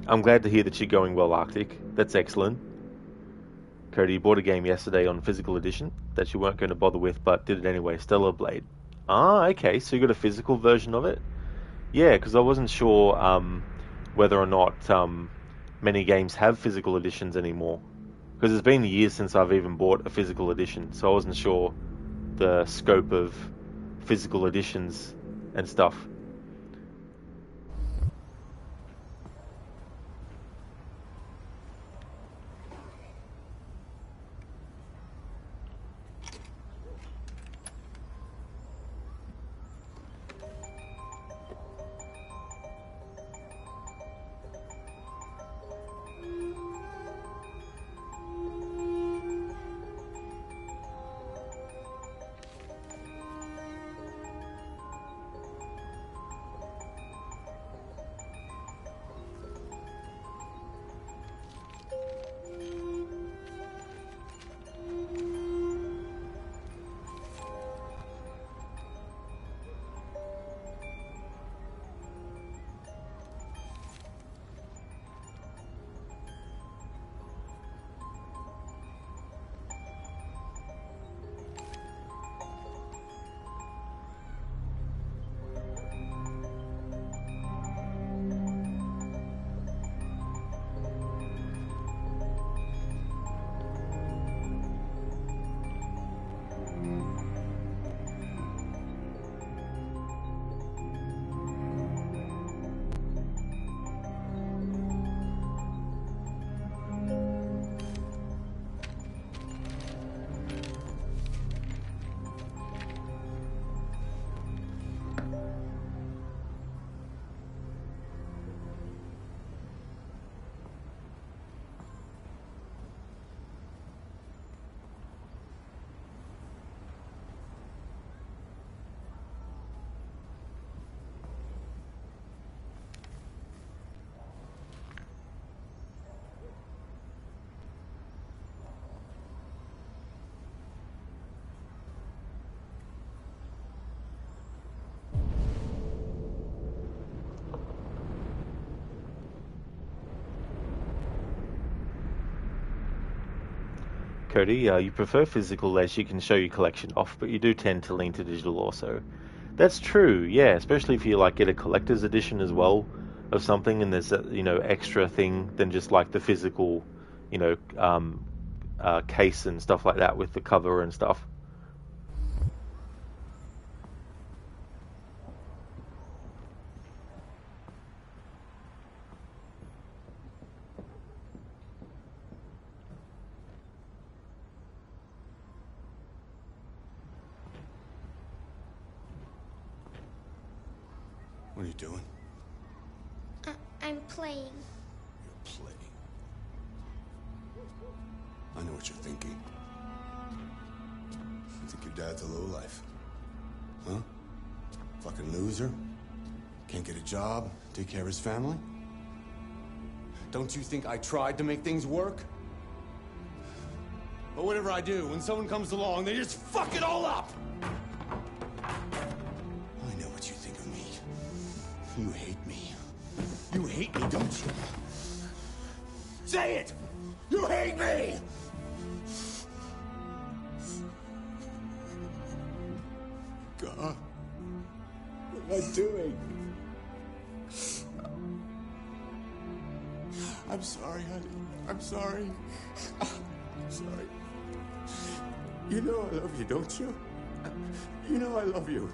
I'm glad to hear that you're going well, Arctic. That's excellent. Cody, you bought a game yesterday on physical edition that you weren't going to bother with, but did it anyway, Stellar Blade. Ah, okay, so you got a physical version of it? Yeah, because I wasn't sure whether or not many games have physical editions anymore. Because it's been years since I've even bought a physical edition, so I wasn't sure the scope of physical editions and stuff. Cody, you prefer physical as you can show your collection off, but you do tend to lean to digital also. That's true, yeah, especially if you like get a collector's edition as well of something, and there's a extra thing than just like the physical, case and stuff like that with the cover and stuff. What are you doing? I'm playing. You're playing. I know what you're thinking. You think your dad's a lowlife. Huh? Fucking loser? Can't get a job, take care of his family? Don't you think I tried to make things work? But whatever I do, when someone comes along, they just fuck it all up! I know what you think of me. You hate me. You hate me, don't you? Say it! You hate me! God, what am I doing? I'm sorry, honey. I'm sorry. I'm sorry. You know I love you, don't you? You know I love you.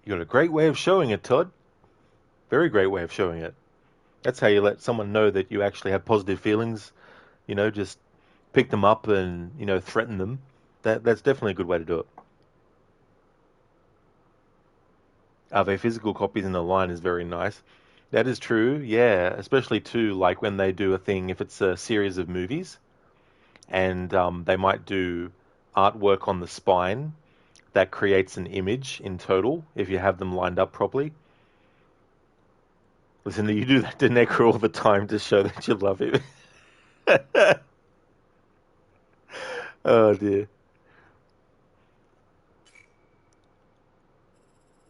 You got a great way of showing it, Todd. Very great way of showing it. That's how you let someone know that you actually have positive feelings. You know, just pick them up and, you know, threaten them. That's definitely a good way to do it. Are they physical copies in the line is very nice. That is true, yeah. Especially too, like when they do a thing, if it's a series of movies, and they might do artwork on the spine that creates an image in total if you have them lined up properly. Listen, you do that to Necro all the time to show that you love him. Oh dear.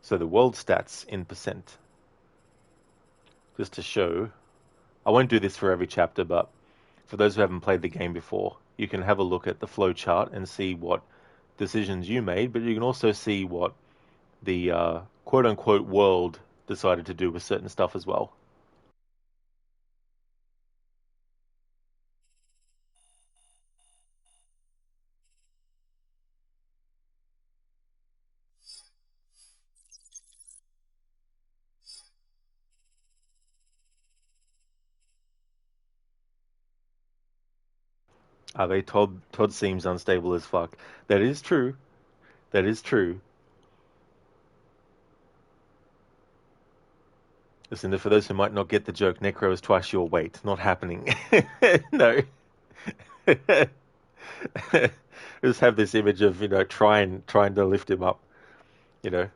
So the world stats in percent. Just to show, I won't do this for every chapter, but for those who haven't played the game before, you can have a look at the flow chart and see what decisions you made, but you can also see what the quote-unquote world decided to do with certain stuff as well. Todd seems unstable as fuck. That is true. That is true. Listen, for those who might not get the joke, Necro is twice your weight. Not happening. No. Just have this image of, you know, trying to lift him up. You know.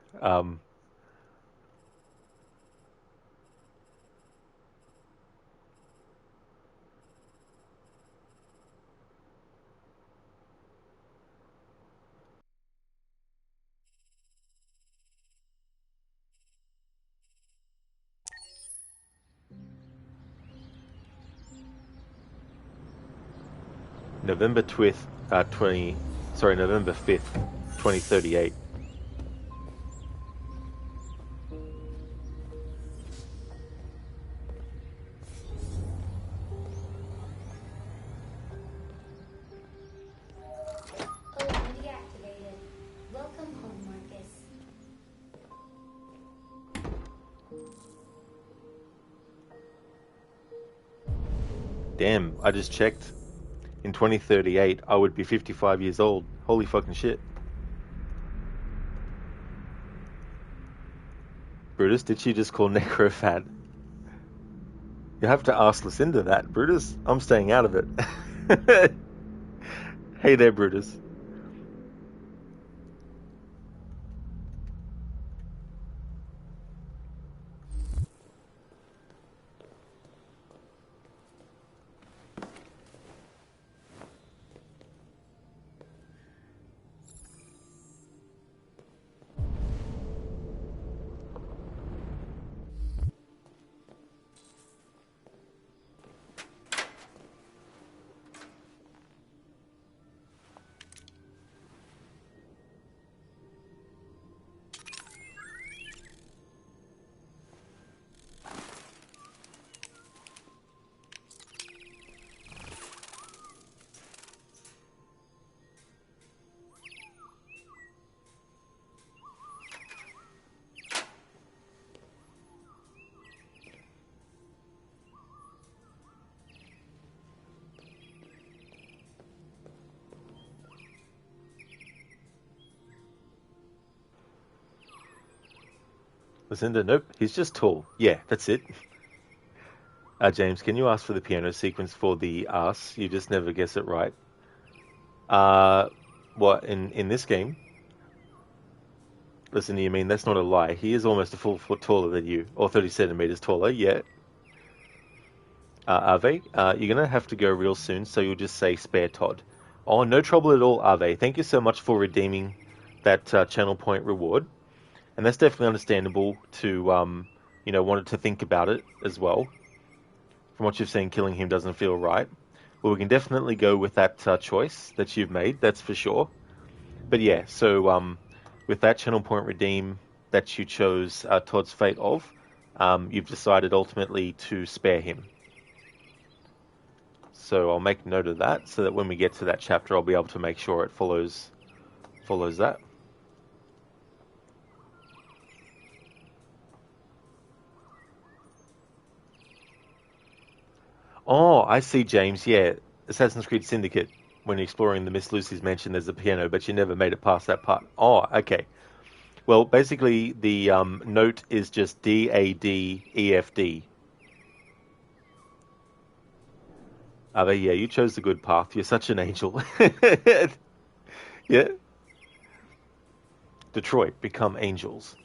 November 5th, 2038. Deactivated. Welcome home, Marcus. Damn, I just checked. In 2038, I would be 55 years old. Holy fucking shit. Brutus, did she just call Necro fat? You have to ask Lucinda that, Brutus. I'm staying out of it. Hey there, Brutus. Lucinda, nope, he's just tall. Yeah, that's it. James, can you ask for the piano sequence for the ass? You just never guess it right. What, in this game? Listen, you mean that's not a lie. He is almost a full foot taller than you, or 30 centimeters taller, yeah. Ave, you're going to have to go real soon, so you'll just say spare Todd. Oh, no trouble at all, Ave. Thank you so much for redeeming that channel point reward. And that's definitely understandable to, wanted to think about it as well. From what you've seen, killing him doesn't feel right. Well, we can definitely go with that choice that you've made, that's for sure. But yeah, so with that channel point redeem that you chose Todd's fate of, you've decided ultimately to spare him. So I'll make note of that, so that when we get to that chapter, I'll be able to make sure it follows that. Oh, I see, James. Yeah, Assassin's Creed Syndicate. When exploring the Miss Lucy's mansion, there's a piano, but you never made it past that part. Oh, okay. Well, basically, the note is just DADEFD. Yeah, you chose the good path. You're such an angel. Yeah. Detroit, become angels.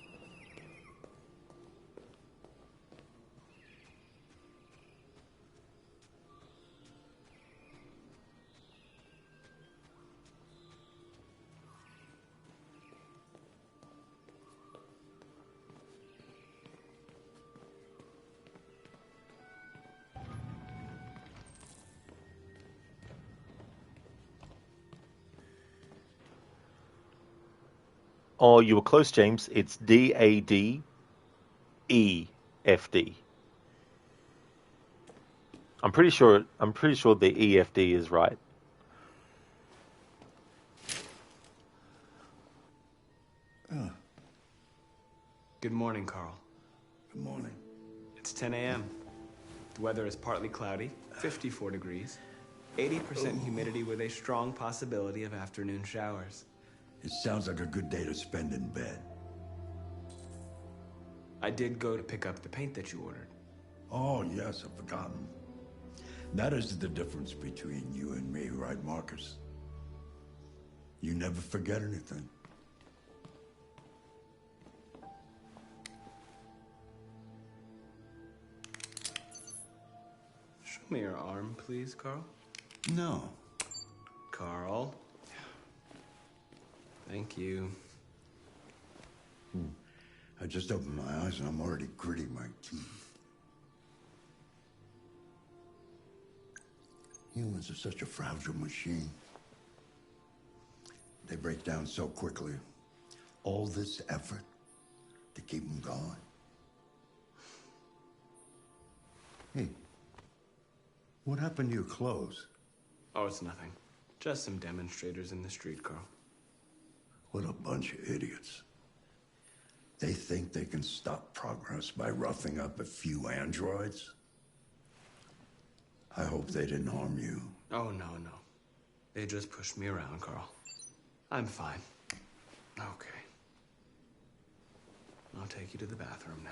Oh, you were close, James. It's DADEFD. I'm pretty sure the EFD is right. Good morning, Carl. Good morning. It's 10 a.m. The weather is partly cloudy, 54 degrees, 80% humidity with a strong possibility of afternoon showers. It sounds like a good day to spend in bed. I did go to pick up the paint that you ordered. Oh, yes, I've forgotten. That is the difference between you and me, right, Marcus? You never forget anything. Show me your arm, please, Carl. No. Carl. Thank you. I just opened my eyes and I'm already gritting my teeth. Humans are such a fragile machine. They break down so quickly. All this effort to keep them going. Hey, what happened to your clothes? Oh, it's nothing. Just some demonstrators in the street, Carl. What a bunch of idiots. They think they can stop progress by roughing up a few androids? I hope they didn't harm you. Oh, no. They just pushed me around, Carl. I'm fine. Okay. I'll take you to the bathroom now.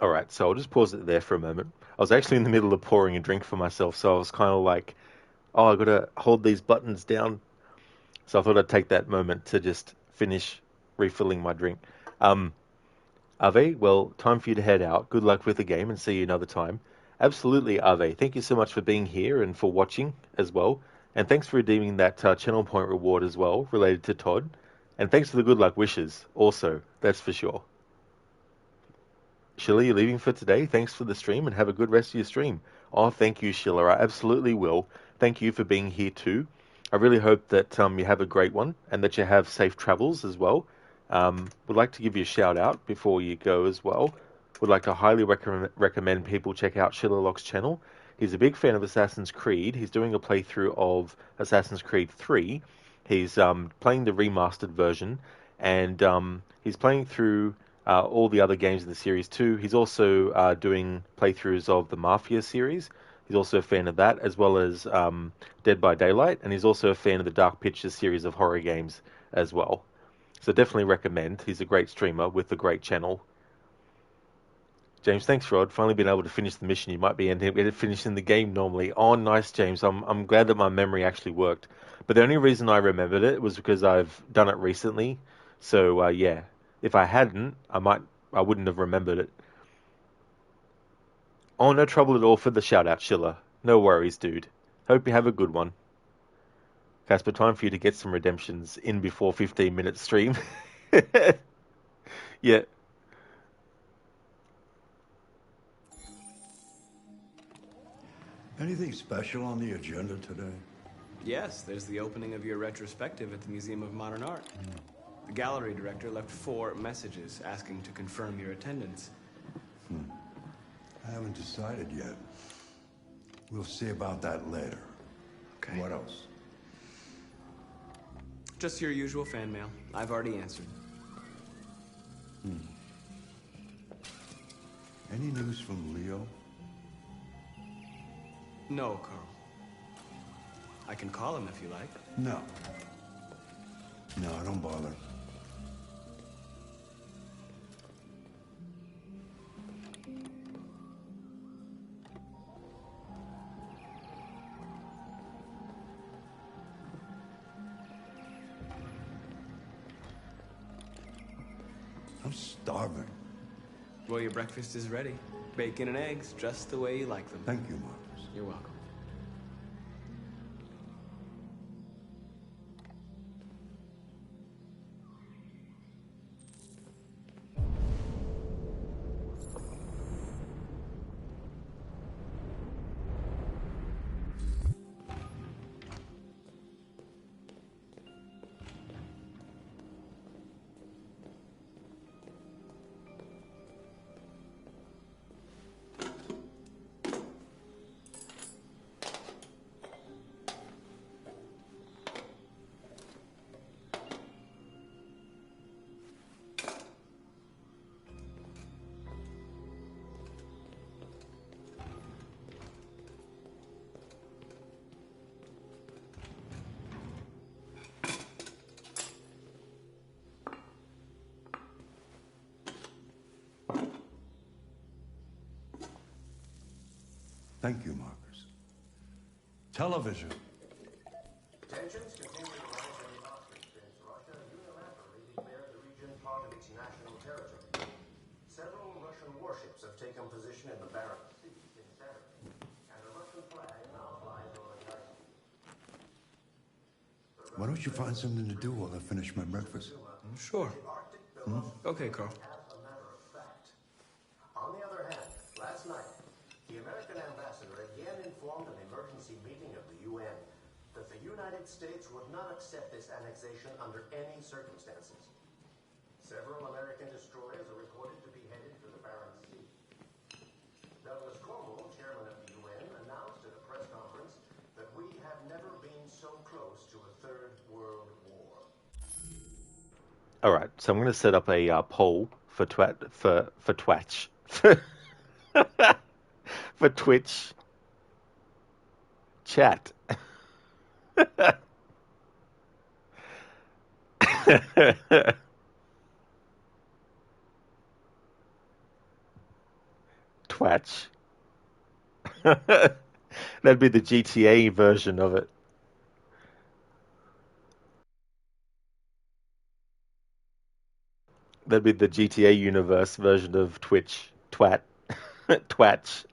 All right, so I'll just pause it there for a moment. I was actually in the middle of pouring a drink for myself, so I was kind of like, oh, I got to hold these buttons down. So I thought I'd take that moment to just finish refilling my drink. Ave, well, time for you to head out. Good luck with the game and see you another time. Absolutely, Ave. Thank you so much for being here and for watching as well. And thanks for redeeming that channel point reward as well, related to Todd. And thanks for the good luck wishes also, that's for sure. Sheila, you're leaving for today. Thanks for the stream and have a good rest of your stream. Oh, thank you, Sheila. I absolutely will. Thank you for being here too. I really hope that you have a great one and that you have safe travels as well. Would like to give you a shout out before you go as well. Would like to highly recommend people check out Shillerlock's channel. He's a big fan of Assassin's Creed. He's doing a playthrough of Assassin's Creed 3. He's playing the remastered version, and he's playing through all the other games in the series too. He's also doing playthroughs of the Mafia series. He's also a fan of that, as well as Dead by Daylight, and he's also a fan of the Dark Pictures series of horror games as well. So definitely recommend. He's a great streamer with a great channel. James, thanks, Rod. Finally been able to finish the mission. You might be finishing the game normally. Oh, nice, James. I'm glad that my memory actually worked. But the only reason I remembered it was because I've done it recently. So yeah, if I hadn't, I wouldn't have remembered it. Oh, no trouble at all for the shout out, Schiller. No worries, dude. Hope you have a good one. Casper, time for you to get some redemptions in before 15 minutes stream. Yeah. Anything special on the agenda today? Yes, there's the opening of your retrospective at the Museum of Modern Art. The gallery director left 4 messages asking to confirm your attendance. I haven't decided yet. We'll see about that later. Okay. What else? Just your usual fan mail. I've already answered. Any news from Leo? No, Carl. I can call him if you like. No. No, don't bother. I'm starving. Well, your breakfast is ready. Bacon and eggs, just the way you like them. Thank you, Marcus. You're welcome. Thank you, Marcus. Television. Tensions continue to rise in the Arctic since Russia unilaterally declared the region part of its national territory. Several Russian warships have taken position in the Barents Sea since Saturday, and a Russian flag now flies over the ice. Why don't you find something to do while I finish my breakfast? Sure. Okay, Carl. As a matter of fact. On the other hand, last night, the American ambassador again informed an emergency meeting of the UN that the United States would not accept this annexation under any circumstances. Several American destroyers are reported to be headed for the Barents Sea. Douglas Cornwall, chairman of the UN, announced at a press conference that we have never been so close to a third world war. All right, so I'm going to set up a poll for Twitch for Twitch chat. Twatch. That'd be the GTA version of it. That'd be the GTA universe version of Twitch. Twat. Twatch.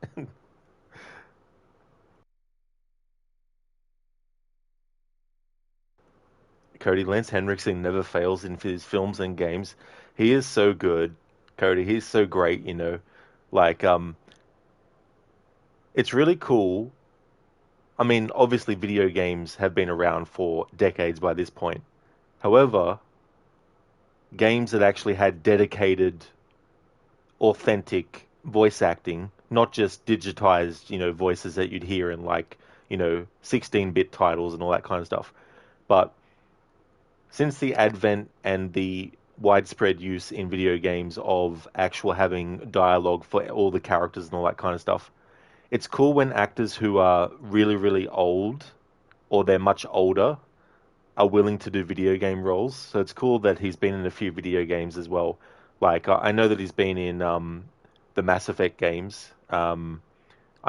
Cody, Lance Henriksen never fails in his films and games. He is so good, Cody. He's so great, you know. Like, it's really cool. I mean, obviously, video games have been around for decades by this point. However, games that actually had dedicated, authentic voice acting, not just digitized, you know, voices that you'd hear in like, you know, 16-bit titles and all that kind of stuff. But since the advent and the widespread use in video games of actual having dialogue for all the characters and all that kind of stuff, it's cool when actors who are really, really old or they're much older are willing to do video game roles. So it's cool that he's been in a few video games as well. Like, I know that he's been in the Mass Effect games. I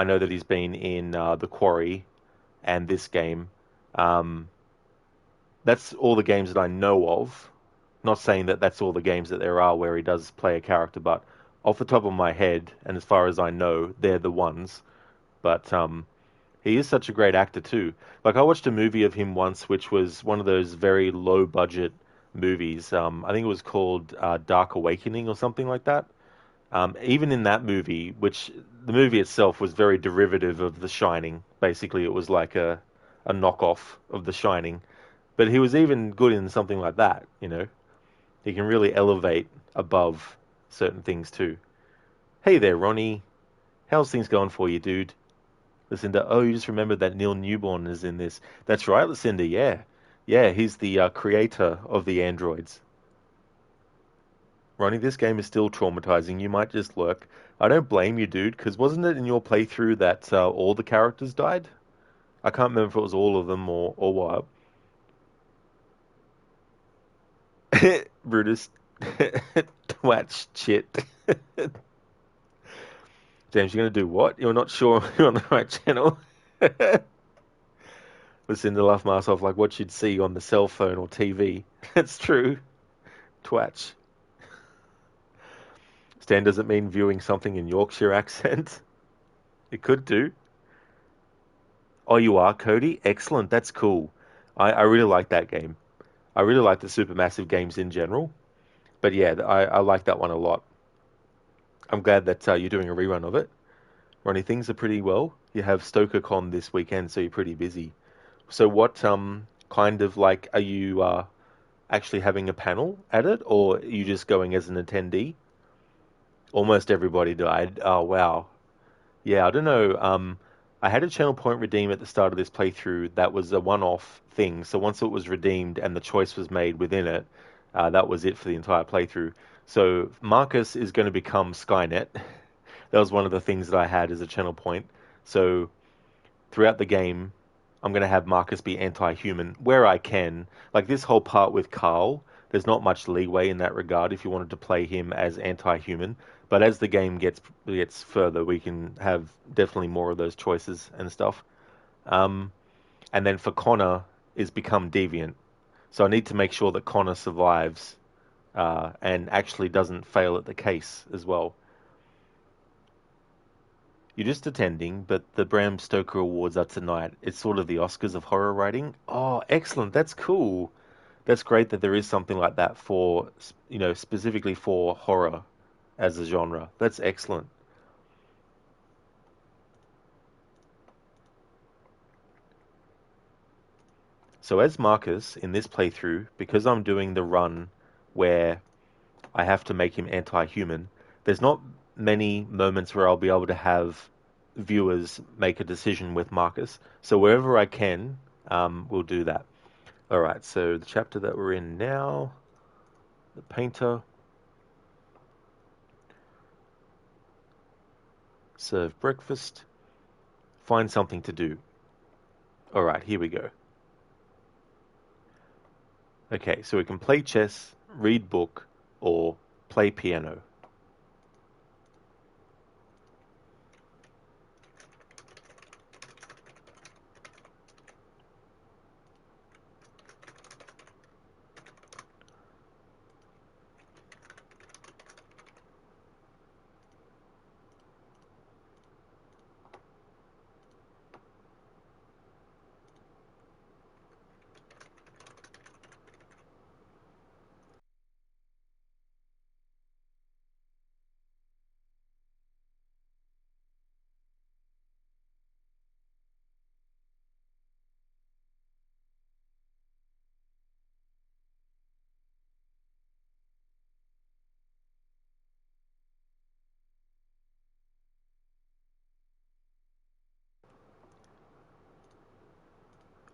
know that he's been in The Quarry and this game. That's all the games that I know of. Not saying that that's all the games that there are where he does play a character, but off the top of my head, and as far as I know, they're the ones. But he is such a great actor too. Like, I watched a movie of him once, which was one of those very low budget movies. I think it was called Dark Awakening or something like that. Even in that movie, which the movie itself was very derivative of The Shining. Basically, it was like a knockoff of The Shining. But he was even good in something like that, you know. He can really elevate above certain things too. Hey there, Ronnie. How's things going for you, dude? Lucinda, oh, you just remembered that Neil Newborn is in this. That's right, Lucinda, yeah. Yeah, he's the creator of the androids. Ronnie, this game is still traumatizing. You might just lurk. I don't blame you, dude, because wasn't it in your playthrough that all the characters died? I can't remember if it was all of them or what. Brutus. Twatch shit. James, you're going to do what? You're not sure you're on the right channel? Listen to laugh my ass off like what you'd see on the cell phone or TV. That's true. Twatch. Stan, does it mean viewing something in Yorkshire accent? It could do. Oh, you are, Cody? Excellent. That's cool. I really like that game. I really like the Supermassive games in general. But yeah, I like that one a lot. I'm glad that you're doing a rerun of it. Ronnie, things are pretty well. You have StokerCon this weekend, so you're pretty busy. So what kind of like, are you actually having a panel at it, or are you just going as an attendee? Almost everybody died. Oh, wow. Yeah, I don't know. I had a channel point redeem at the start of this playthrough that was a one-off thing. So once it was redeemed and the choice was made within it, that was it for the entire playthrough. So Marcus is going to become Skynet. That was one of the things that I had as a channel point. So throughout the game, I'm going to have Marcus be anti-human where I can. Like this whole part with Carl, there's not much leeway in that regard if you wanted to play him as anti-human. But as the game gets further, we can have definitely more of those choices and stuff. And then for Connor is become deviant. So I need to make sure that Connor survives and actually doesn't fail at the case as well. You're just attending, but the Bram Stoker Awards are tonight. It's sort of the Oscars of horror writing. Oh, excellent. That's cool. That's great that there is something like that for, you know, specifically for horror as a genre. That's excellent. So as Marcus, in this playthrough, because I'm doing the run where I have to make him anti-human, there's not many moments where I'll be able to have viewers make a decision with Marcus. So wherever I can, we'll do that. Alright, so the chapter that we're in now, the painter. Serve breakfast. Find something to do. Alright, here we go. Okay, so we can play chess, read book, or play piano.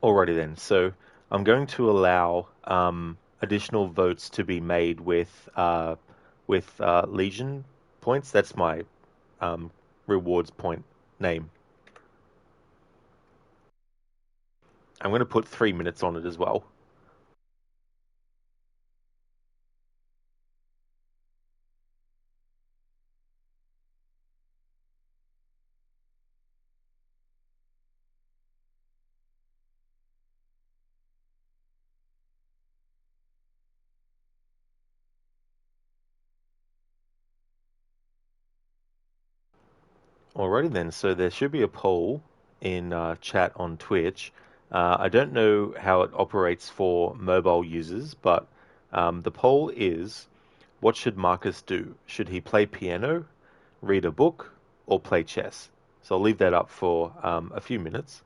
Alrighty then. So I'm going to allow additional votes to be made with Legion points. That's my rewards point name. I'm going to put 3 minutes on it as well. Alrighty then, so there should be a poll in chat on Twitch. I don't know how it operates for mobile users, but the poll is, what should Marcus do? Should he play piano, read a book, or play chess? So I'll leave that up for a few minutes.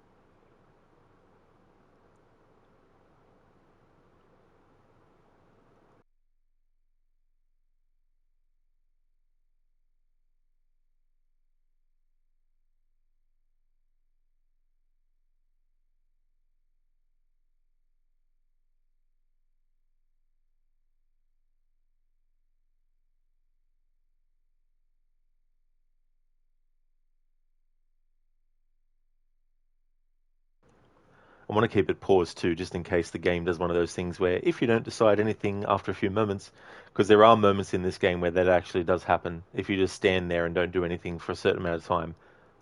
I want to keep it paused too, just in case the game does one of those things where if you don't decide anything after a few moments, because there are moments in this game where that actually does happen. If you just stand there and don't do anything for a certain amount of time,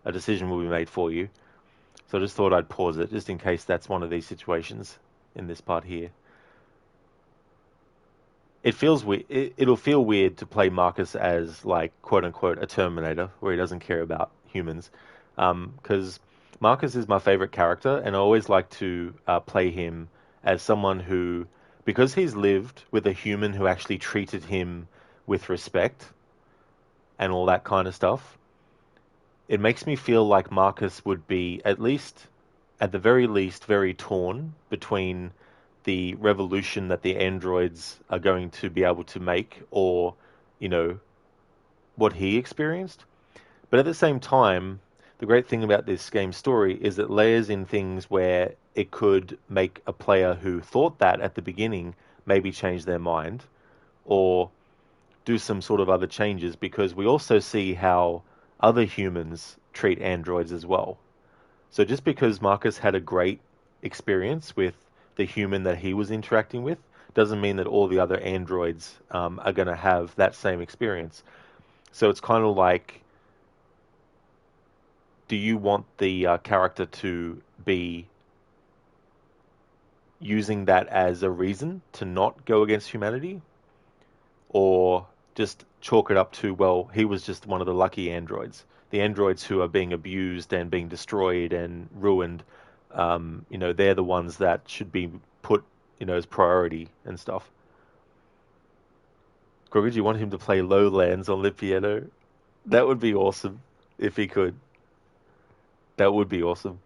a decision will be made for you. So I just thought I'd pause it, just in case that's one of these situations in this part here. It feels weird. It'll feel weird to play Marcus as, like, quote unquote a Terminator, where he doesn't care about humans, because Marcus is my favorite character, and I always like to play him as someone who, because he's lived with a human who actually treated him with respect and all that kind of stuff. It makes me feel like Marcus would be, at the very least, very torn between the revolution that the androids are going to be able to make, or, what he experienced. But at the same time, the great thing about this game's story is it layers in things where it could make a player who thought that at the beginning maybe change their mind, or do some sort of other changes, because we also see how other humans treat androids as well. So just because Marcus had a great experience with the human that he was interacting with doesn't mean that all the other androids are going to have that same experience. So it's kind of like, do you want the character to be using that as a reason to not go against humanity? Or just chalk it up to, well, he was just one of the lucky androids. The androids who are being abused and being destroyed and ruined, they're the ones that should be put, as priority and stuff. Grogu, do you want him to play Lowlands on the piano? That would be awesome if he could. That would be awesome.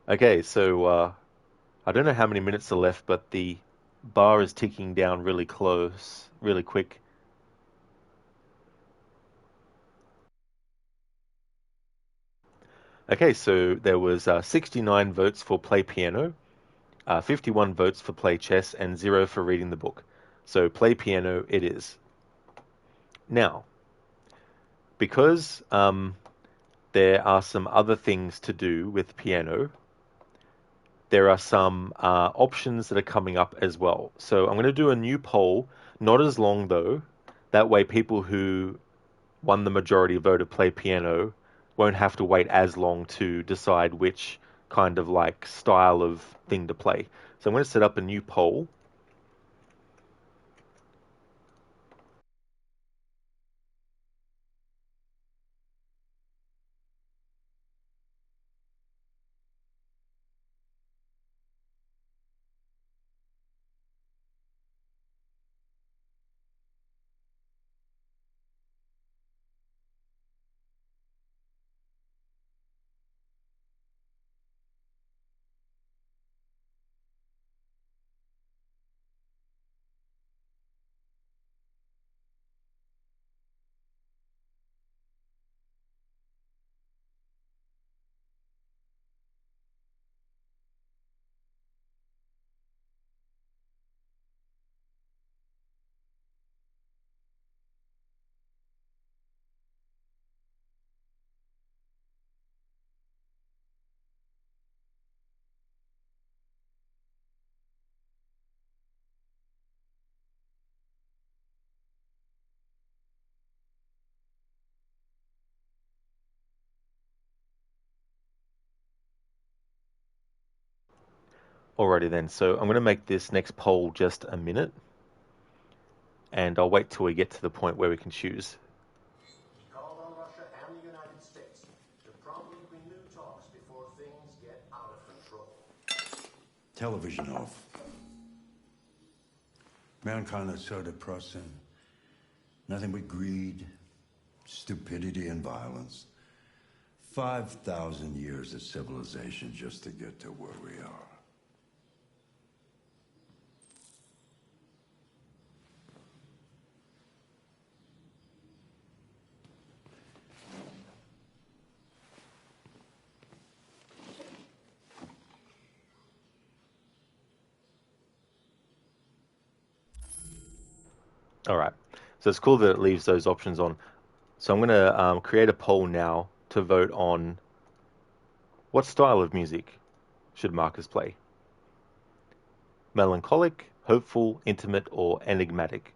Okay, so I don't know how many minutes are left, but the bar is ticking down really close, really quick. Okay, so there was 69 votes for play piano, 51 votes for play chess, and 0 for reading the book. So play piano it is. Now, because there are some other things to do with piano, there are some options that are coming up as well. So I'm going to do a new poll, not as long though. That way people who won the majority vote of play piano won't have to wait as long to decide which kind of like style of thing to play. So I'm going to set up a new poll. Alrighty then, so I'm going to make this next poll just a minute, and I'll wait till we get to the point where we can choose. He called on Russia and the United States to promptly renew talks before things get out of control. Television off. Mankind is so depressing. Nothing but greed, stupidity, and violence. 5,000 years of civilization just to get to where we are. All right, so it's cool that it leaves those options on. So I'm going to create a poll now to vote on what style of music should Marcus play. Melancholic, hopeful, intimate, or enigmatic?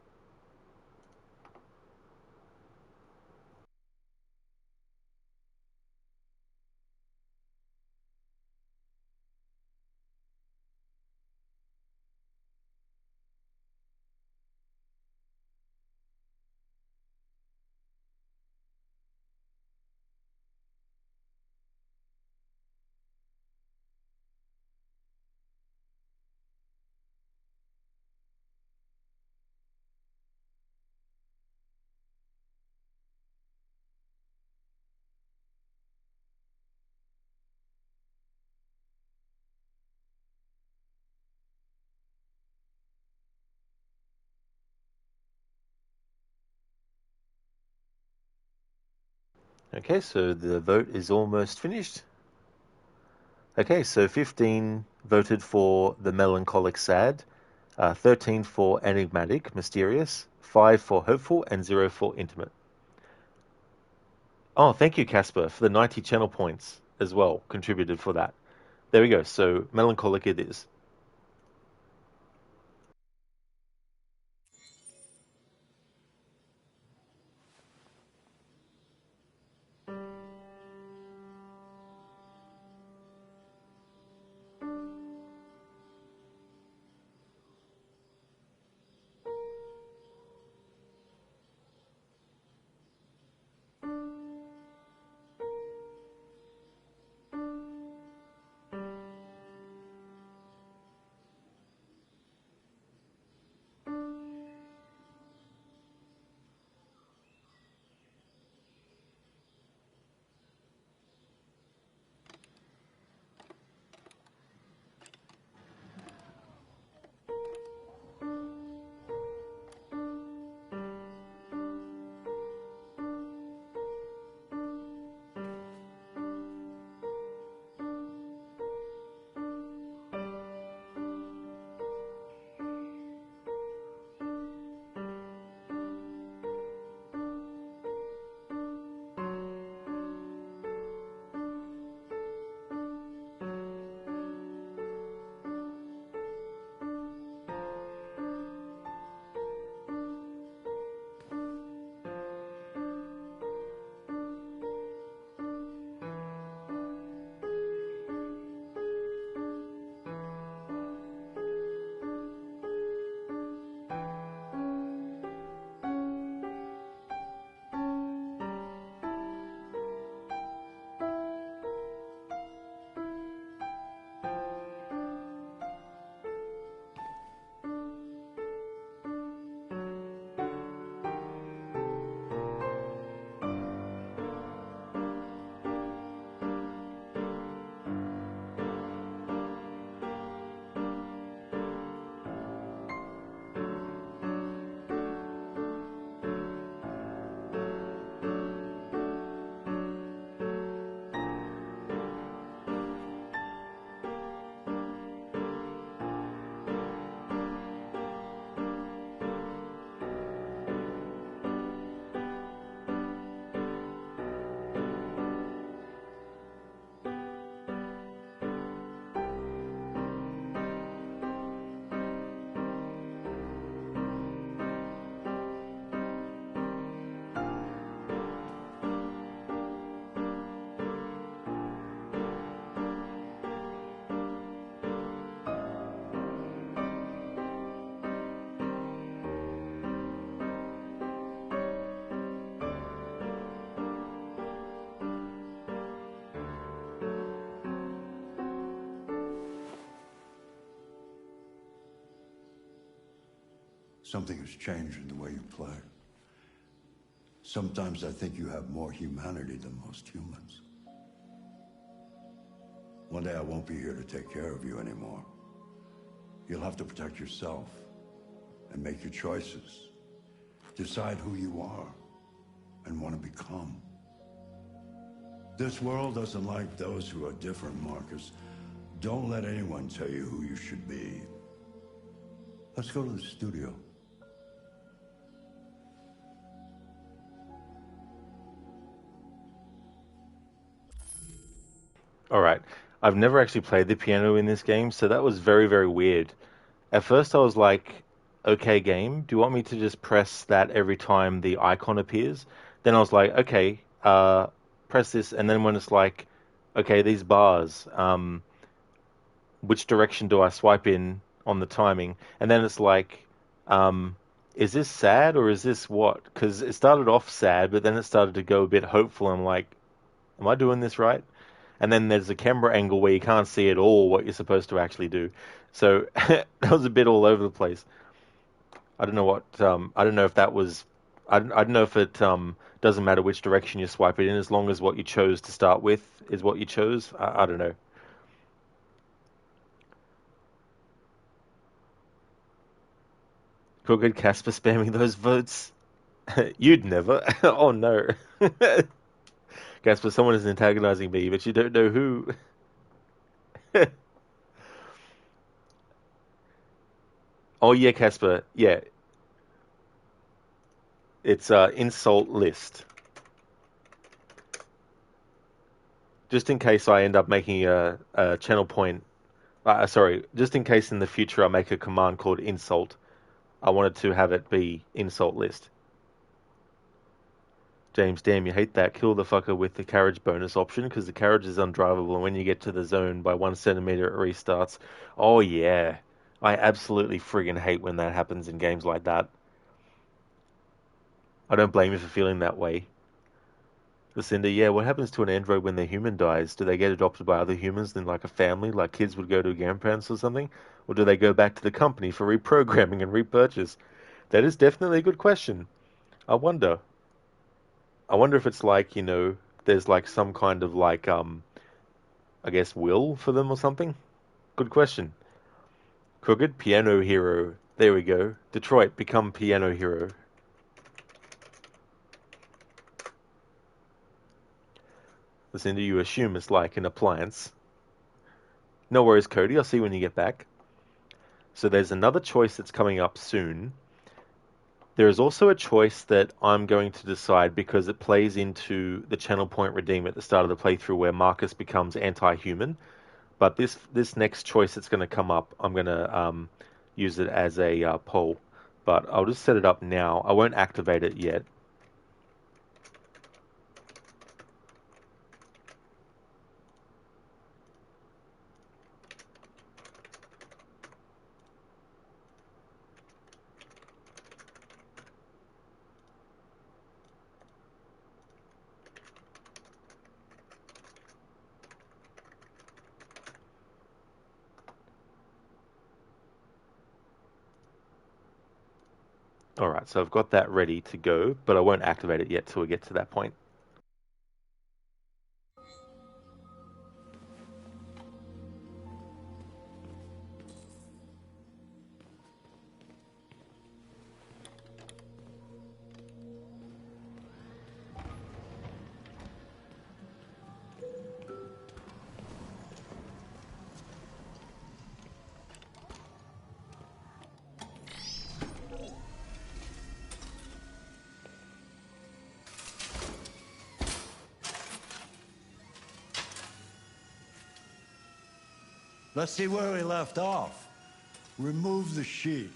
Okay, so the vote is almost finished. Okay, so 15 voted for the melancholic sad, 13 for enigmatic, mysterious, 5 for hopeful, and 0 for intimate. Oh, thank you, Casper, for the 90 channel points as well, contributed for that. There we go, so melancholic it is. Something has changed in the way you play. Sometimes I think you have more humanity than most humans. One day I won't be here to take care of you anymore. You'll have to protect yourself and make your choices. Decide who you are and want to become. This world doesn't like those who are different, Marcus. Don't let anyone tell you who you should be. Let's go to the studio. All right. I've never actually played the piano in this game, so that was very, very weird. At first I was like, okay, game, do you want me to just press that every time the icon appears? Then I was like, okay, press this, and then when it's like, okay, these bars, which direction do I swipe in on the timing? And then it's like, is this sad or is this what? Because it started off sad, but then it started to go a bit hopeful. I'm like, am I doing this right? And then there's a camera angle where you can't see at all what you're supposed to actually do. So that was a bit all over the place. I don't know what, I don't know if that was, I don't know if it doesn't matter which direction you swipe it in, as long as what you chose to start with is what you chose. I don't know. Crooked Casper spamming those votes. You'd never. Oh no. Casper, someone is antagonizing me, but you don't know who. Oh yeah, Casper. Yeah. It's insult list. Just in case I end up making a channel point. Sorry, just in case in the future I make a command called insult. I wanted to have it be insult list. James, damn, you hate that. Kill the fucker with the carriage bonus option, because the carriage is undrivable, and when you get to the zone by 1 centimeter it restarts. Oh yeah. I absolutely friggin' hate when that happens in games like that. I don't blame you for feeling that way. Lucinda, yeah, what happens to an android when their human dies? Do they get adopted by other humans in like a family, like kids would go to grandparents or something? Or do they go back to the company for reprogramming and repurchase? That is definitely a good question. I wonder if it's like, you know, there's like some kind of like, I guess will for them or something? Good question. Crooked, Piano Hero. There we go. Detroit, become Piano Hero. Lucinda, you assume it's like an appliance. No worries, Cody. I'll see you when you get back. So there's another choice that's coming up soon. There is also a choice that I'm going to decide because it plays into the channel point redeem at the start of the playthrough where Marcus becomes anti-human. But this next choice that's going to come up, I'm going to use it as a poll. But I'll just set it up now. I won't activate it yet. Alright, so I've got that ready to go, but I won't activate it yet till we get to that point. Let's see where we left off. Remove the sheet.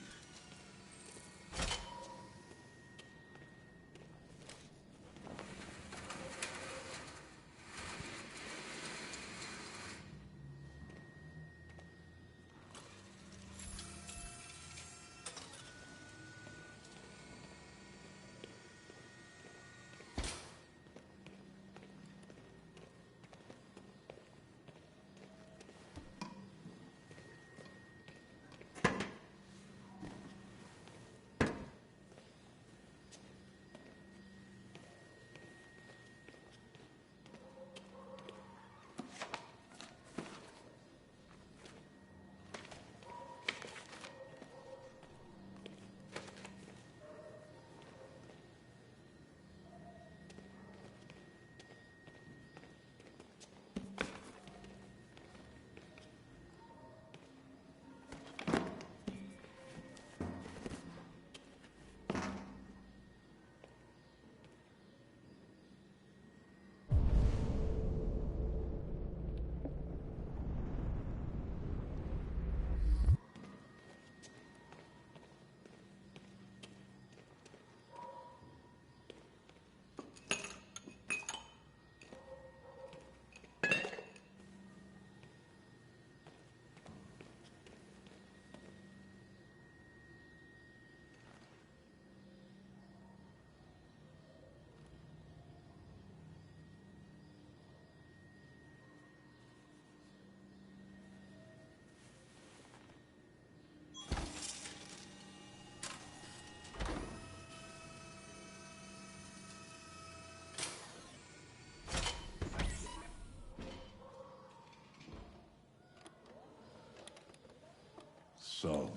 So,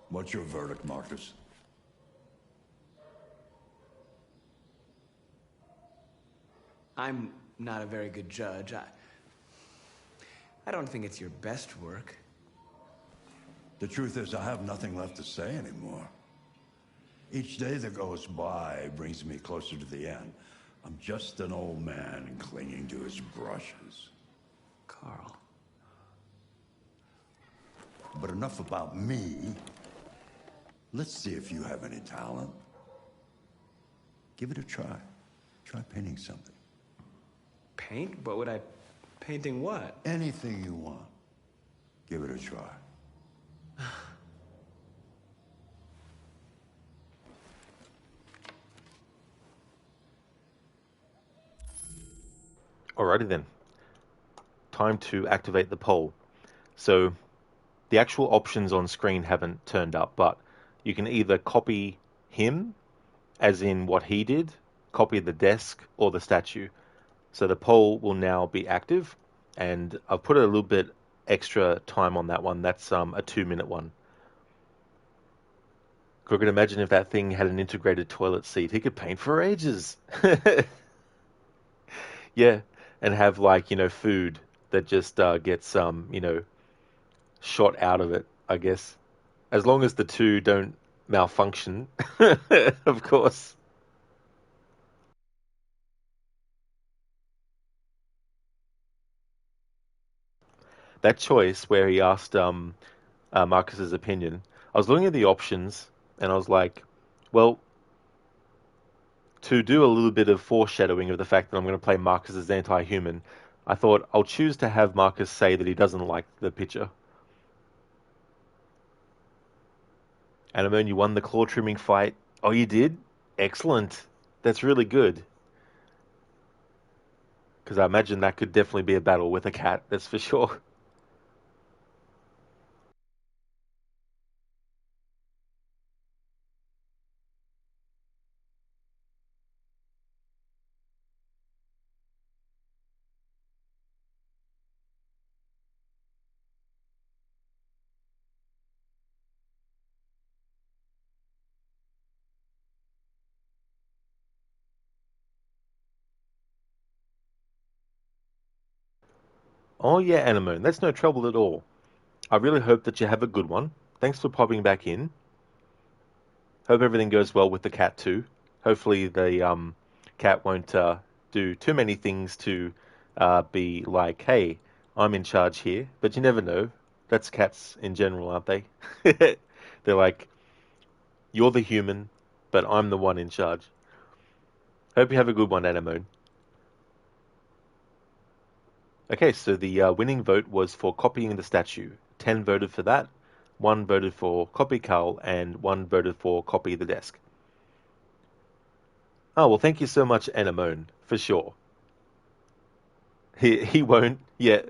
what's your verdict, Marcus? I'm not a very good judge. I don't think it's your best work. The truth is, I have nothing left to say anymore. Each day that goes by brings me closer to the end. I'm just an old man clinging to his brushes. Carl. But enough about me. Let's see if you have any talent. Give it a try. Try painting something. Paint? What would I... Painting what? Anything you want. Give it a try. Alrighty then. Time to activate the poll. So, the actual options on screen haven't turned up, but you can either copy him, as in what he did, copy the desk, or the statue. So the poll will now be active, and I've put a little bit extra time on that one. That's a 2-minute one. I could imagine if that thing had an integrated toilet seat, he could paint for ages. Yeah, and have food that just gets shot out of it, I guess. As long as the two don't malfunction, of course. That choice where he asked Marcus's opinion, I was looking at the options and I was like, well, to do a little bit of foreshadowing of the fact that I'm going to play Marcus as anti-human, I thought I'll choose to have Marcus say that he doesn't like the picture. Anemone, you won the claw trimming fight. Oh, you did? Excellent. That's really good. Because I imagine that could definitely be a battle with a cat, that's for sure. Oh yeah, Anemone, that's no trouble at all. I really hope that you have a good one. Thanks for popping back in. Hope everything goes well with the cat too. Hopefully the cat won't do too many things to be like, hey, I'm in charge here. But you never know. That's cats in general, aren't they? They're like, you're the human, but I'm the one in charge. Hope you have a good one, Anemone. Okay, so the winning vote was for copying the statue. 10 voted for that, 1 voted for copy Carl, and 1 voted for copy the desk. Oh, well, thank you so much, Anemone, for sure. He won't yet.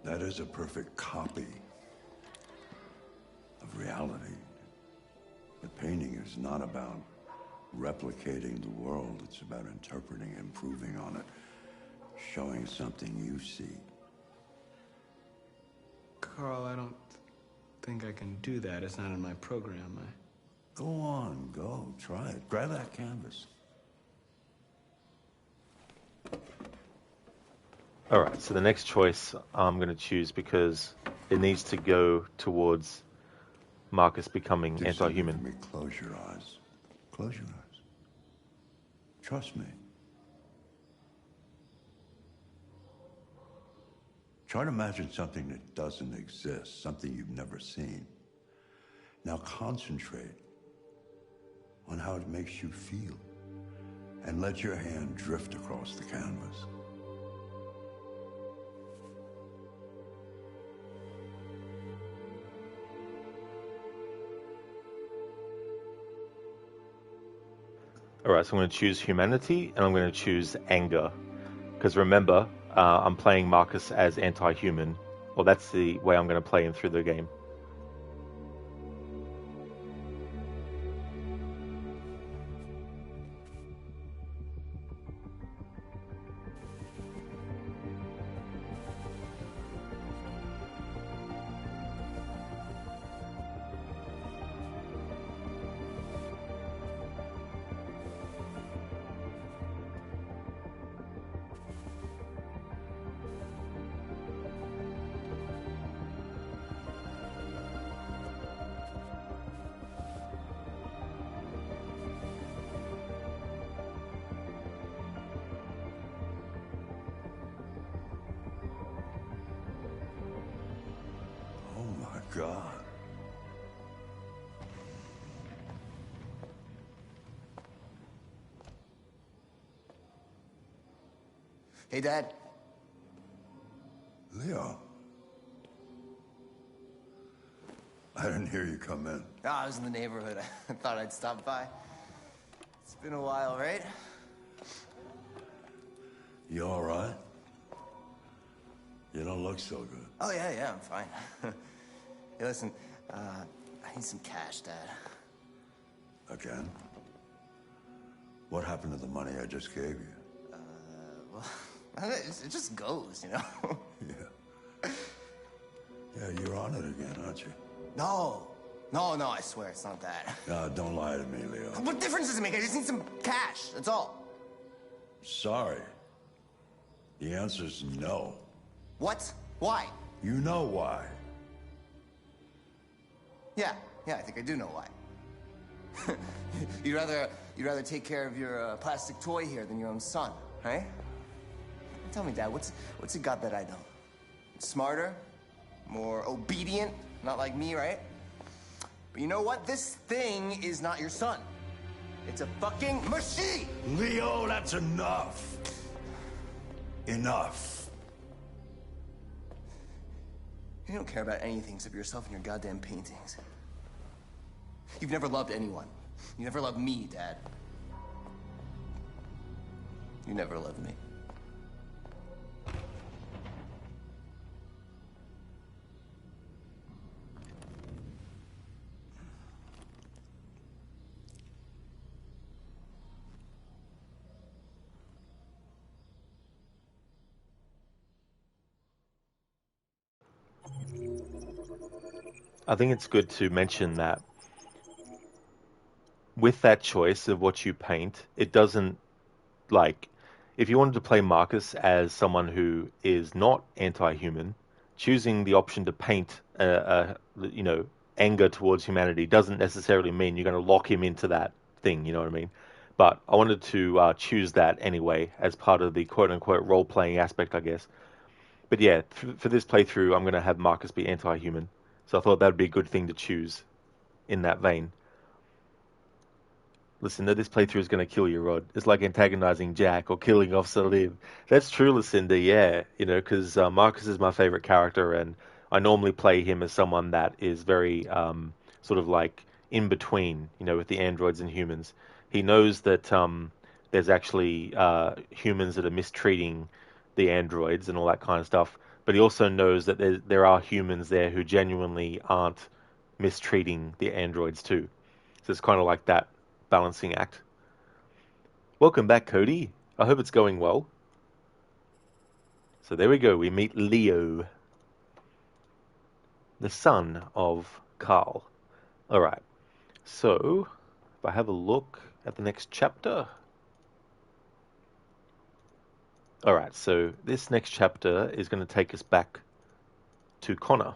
That is a perfect copy of reality. The painting is not about replicating the world. It's about interpreting, improving on it, showing something you see. Carl, I don't think I can do that. It's not in my program. Go on, go. Try it. Grab that canvas. Alright, so the next choice I'm going to choose because it needs to go towards Marcus becoming anti-human. Close your eyes. Close your eyes. Trust me. Try to imagine something that doesn't exist, something you've never seen. Now concentrate on how it makes you feel, and let your hand drift across the canvas. Alright, so I'm going to choose humanity, and I'm going to choose anger. Because remember, I'm playing Marcus as anti-human. Or that's the way I'm going to play him through the game. God. Hey, Dad. Leo. I didn't hear you come in. Oh, I was in the neighborhood. I thought I'd stop by. It's been a while, right? You all right? You don't look so good. Oh, yeah, I'm fine. Hey, listen, I need some cash, Dad. Again? What happened to the money I just gave you? Well, it just goes, you know? Yeah, you're on it again, aren't you? No, I swear it's not that. No, don't lie to me, Leo. What difference does it make? I just need some cash, that's all. Sorry. The answer's no. What? Why? You know why. Yeah, I think I do know why. you'd rather take care of your plastic toy here than your own son, right? Tell me, Dad, what's it got that I don't? Smarter? More obedient? Not like me, right? But you know what? This thing is not your son. It's a fucking machine! Leo, that's enough. Enough. You don't care about anything except yourself and your goddamn paintings. You've never loved anyone. You never loved me, Dad. You never loved me. I think it's good to mention that with that choice of what you paint, it doesn't, like, if you wanted to play Marcus as someone who is not anti-human, choosing the option to paint, anger towards humanity doesn't necessarily mean you're going to lock him into that thing, you know what I mean? But I wanted to choose that anyway as part of the quote-unquote role-playing aspect, I guess. But yeah, for this playthrough, I'm going to have Marcus be anti-human. So I thought that would be a good thing to choose in that vein. Listen, this playthrough is going to kill you, Rod. It's like antagonizing Jack or killing off Salim. That's true, Lucinda, yeah. Because Marcus is my favorite character, and I normally play him as someone that is very sort of like in between, with the androids and humans. He knows that there's actually humans that are mistreating the androids and all that kind of stuff. But he also knows that there are humans there who genuinely aren't mistreating the androids too. So it's kind of like that balancing act. Welcome back, Cody. I hope it's going well. So there we go. We meet Leo, the son of Carl. All right. So if I have a look at the next chapter. All right, so this next chapter is going to take us back to Connor.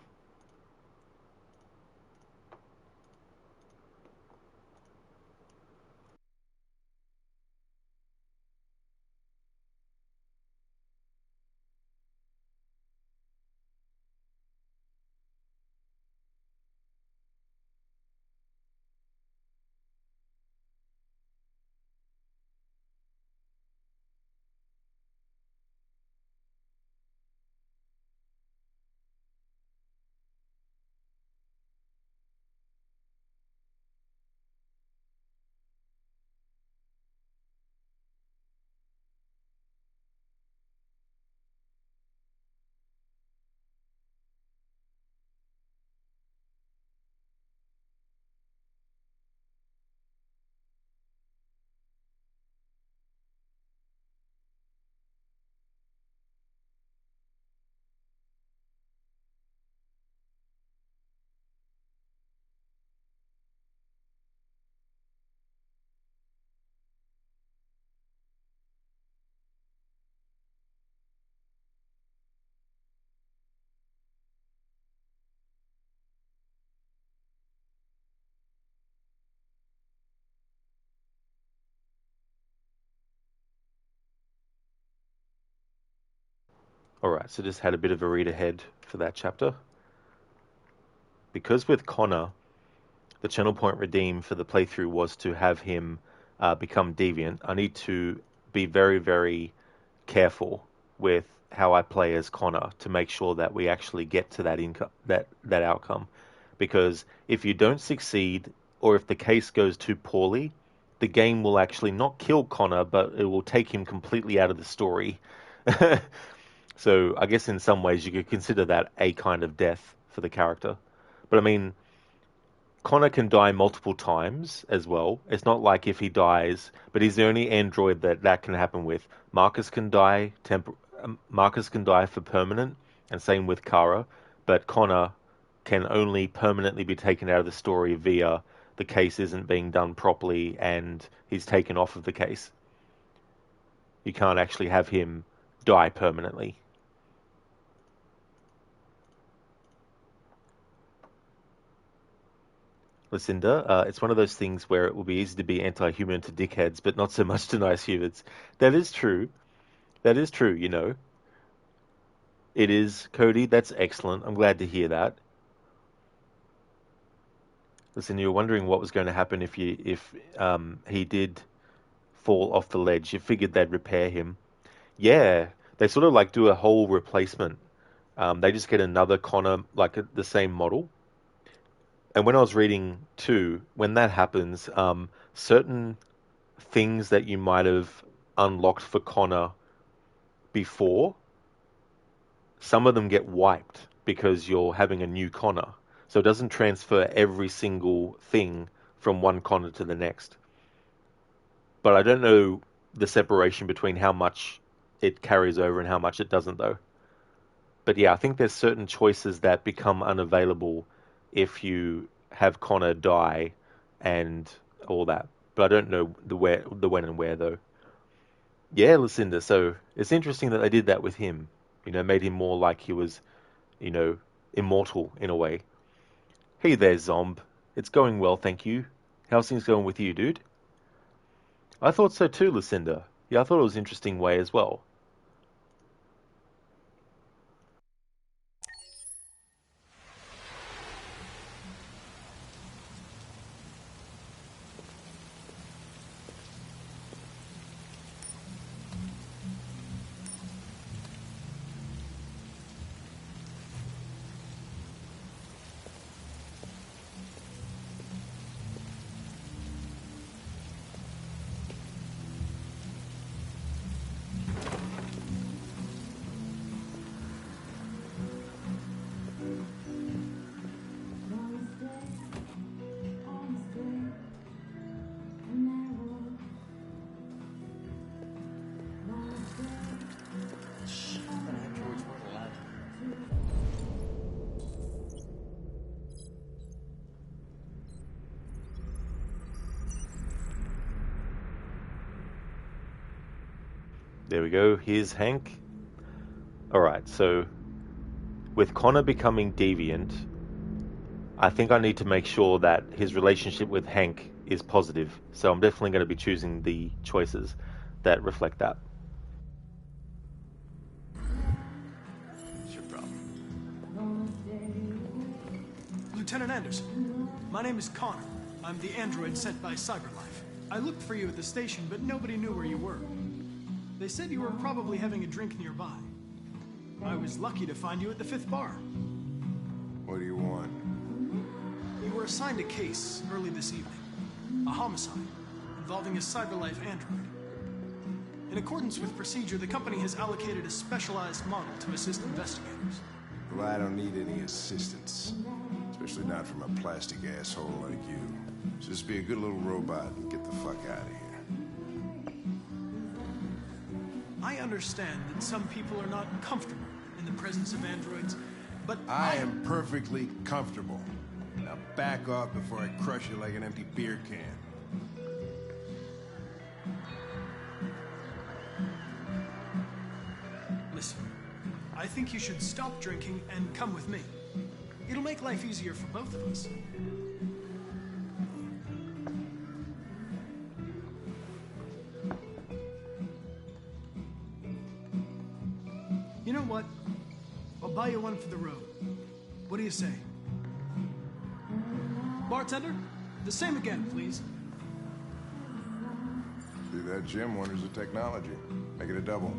Alright, so just had a bit of a read ahead for that chapter. Because with Connor, the channel point redeem for the playthrough was to have him become deviant, I need to be very, very careful with how I play as Connor to make sure that we actually get to that outcome. Because if you don't succeed, or if the case goes too poorly, the game will actually not kill Connor, but it will take him completely out of the story. So I guess in some ways you could consider that a kind of death for the character. But I mean, Connor can die multiple times as well. It's not like if he dies, but he's the only android that can happen with. Marcus can die for permanent, and same with Kara. But Connor can only permanently be taken out of the story via the case isn't being done properly and he's taken off of the case. You can't actually have him die permanently. Lucinda, it's one of those things where it will be easy to be anti-human to dickheads, but not so much to nice humans. That is true. That is true, you know. It is, Cody. That's excellent. I'm glad to hear that. Listen, you were wondering what was going to happen if he did fall off the ledge. You figured they'd repair him. Yeah, they sort of like do a whole replacement. They just get another Connor, like the same model. And when I was reading too, when that happens, certain things that you might have unlocked for Connor before, some of them get wiped because you're having a new Connor. So it doesn't transfer every single thing from one Connor to the next. But I don't know the separation between how much it carries over and how much it doesn't, though. But yeah, I think there's certain choices that become unavailable if you have Connor die and all that. But I don't know the when and where, though. Yeah, Lucinda, so it's interesting that they did that with him. You know, made him more like he was, you know, immortal in a way. Hey there, Zomb. It's going well, thank you. How's things going with you, dude? I thought so too, Lucinda. Yeah, I thought it was an interesting way as well. There we go. Here's Hank. Alright, so with Connor becoming deviant, I think I need to make sure that his relationship with Hank is positive. So I'm definitely going to be choosing the choices that reflect that. It's your problem. Lieutenant Anderson, my name is Connor. I'm the android sent by CyberLife. I looked for you at the station, but nobody knew where you were. They said you were probably having a drink nearby. I was lucky to find you at the 5th bar. What do you want? You were assigned a case early this evening. A homicide involving a CyberLife android. In accordance with procedure, the company has allocated a specialized model to assist investigators. Well, I don't need any assistance. Especially not from a plastic asshole like you. Just be a good little robot and get the fuck out of here. I understand that some people are not comfortable in the presence of androids, but I am perfectly comfortable. Now back off before I crush you like an empty beer can. Listen, I think you should stop drinking and come with me. It'll make life easier for both of us. You know what? buy you one for the road. What do you say? Bartender, the same again, please. See, that Jim wonders the technology. Make it a double.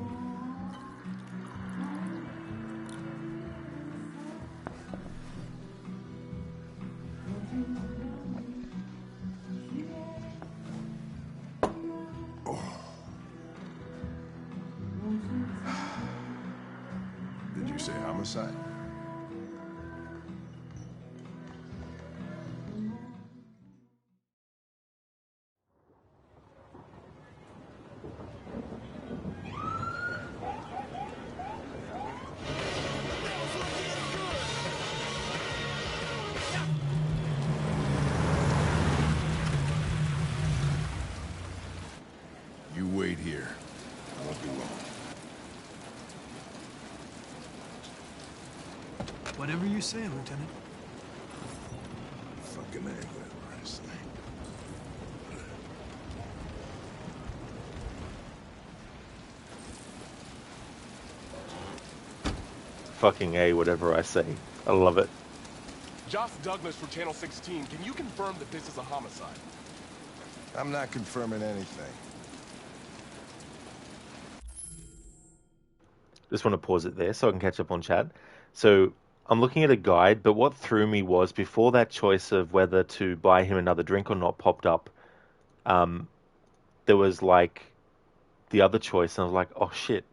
Did you say homicide? You wait here. I won't be long. Whatever you say, Lieutenant. Fucking A, whatever I say. Fucking A, whatever I say. I love it. Josh Douglas from Channel 16. Can you confirm that this is a homicide? I'm not confirming anything. Just want to pause it there so I can catch up on chat. So I'm looking at a guide, but what threw me was before that choice of whether to buy him another drink or not popped up, there was like the other choice, and I was like, oh shit.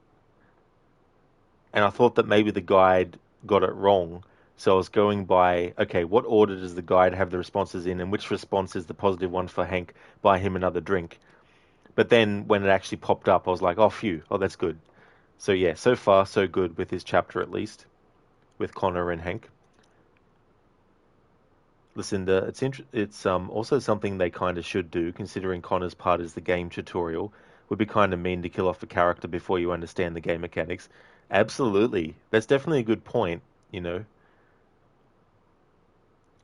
And I thought that maybe the guide got it wrong. So I was going by, okay, what order does the guide have the responses in, and which response is the positive one for Hank, buy him another drink? But then when it actually popped up, I was like, oh, phew, oh, that's good. So yeah, so far so good with this chapter at least, with Connor and Hank. Lucinda, it's also something they kind of should do, considering Connor's part is the game tutorial. Would be kind of mean to kill off a character before you understand the game mechanics. Absolutely, that's definitely a good point, you know.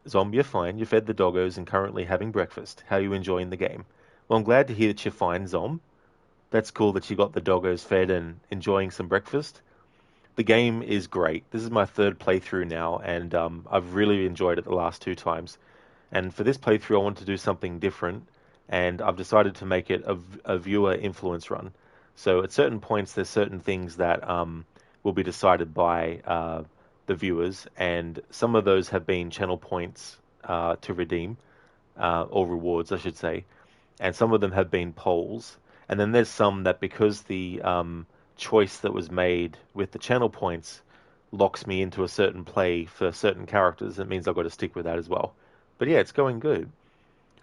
Zom, you're fine. You fed the doggos and currently having breakfast. How are you enjoying the game? Well, I'm glad to hear that you're fine, Zom. That's cool that you got the doggos fed and enjoying some breakfast. The game is great. This is my third playthrough now, and I've really enjoyed it the last 2 times. And for this playthrough, I want to do something different, and I've decided to make it a viewer influence run. So at certain points, there's certain things that will be decided by the viewers, and some of those have been channel points to redeem, or rewards, I should say, and some of them have been polls. And then there's some that, because the choice that was made with the channel points locks me into a certain play for certain characters, it means I've got to stick with that as well. But yeah, it's going good.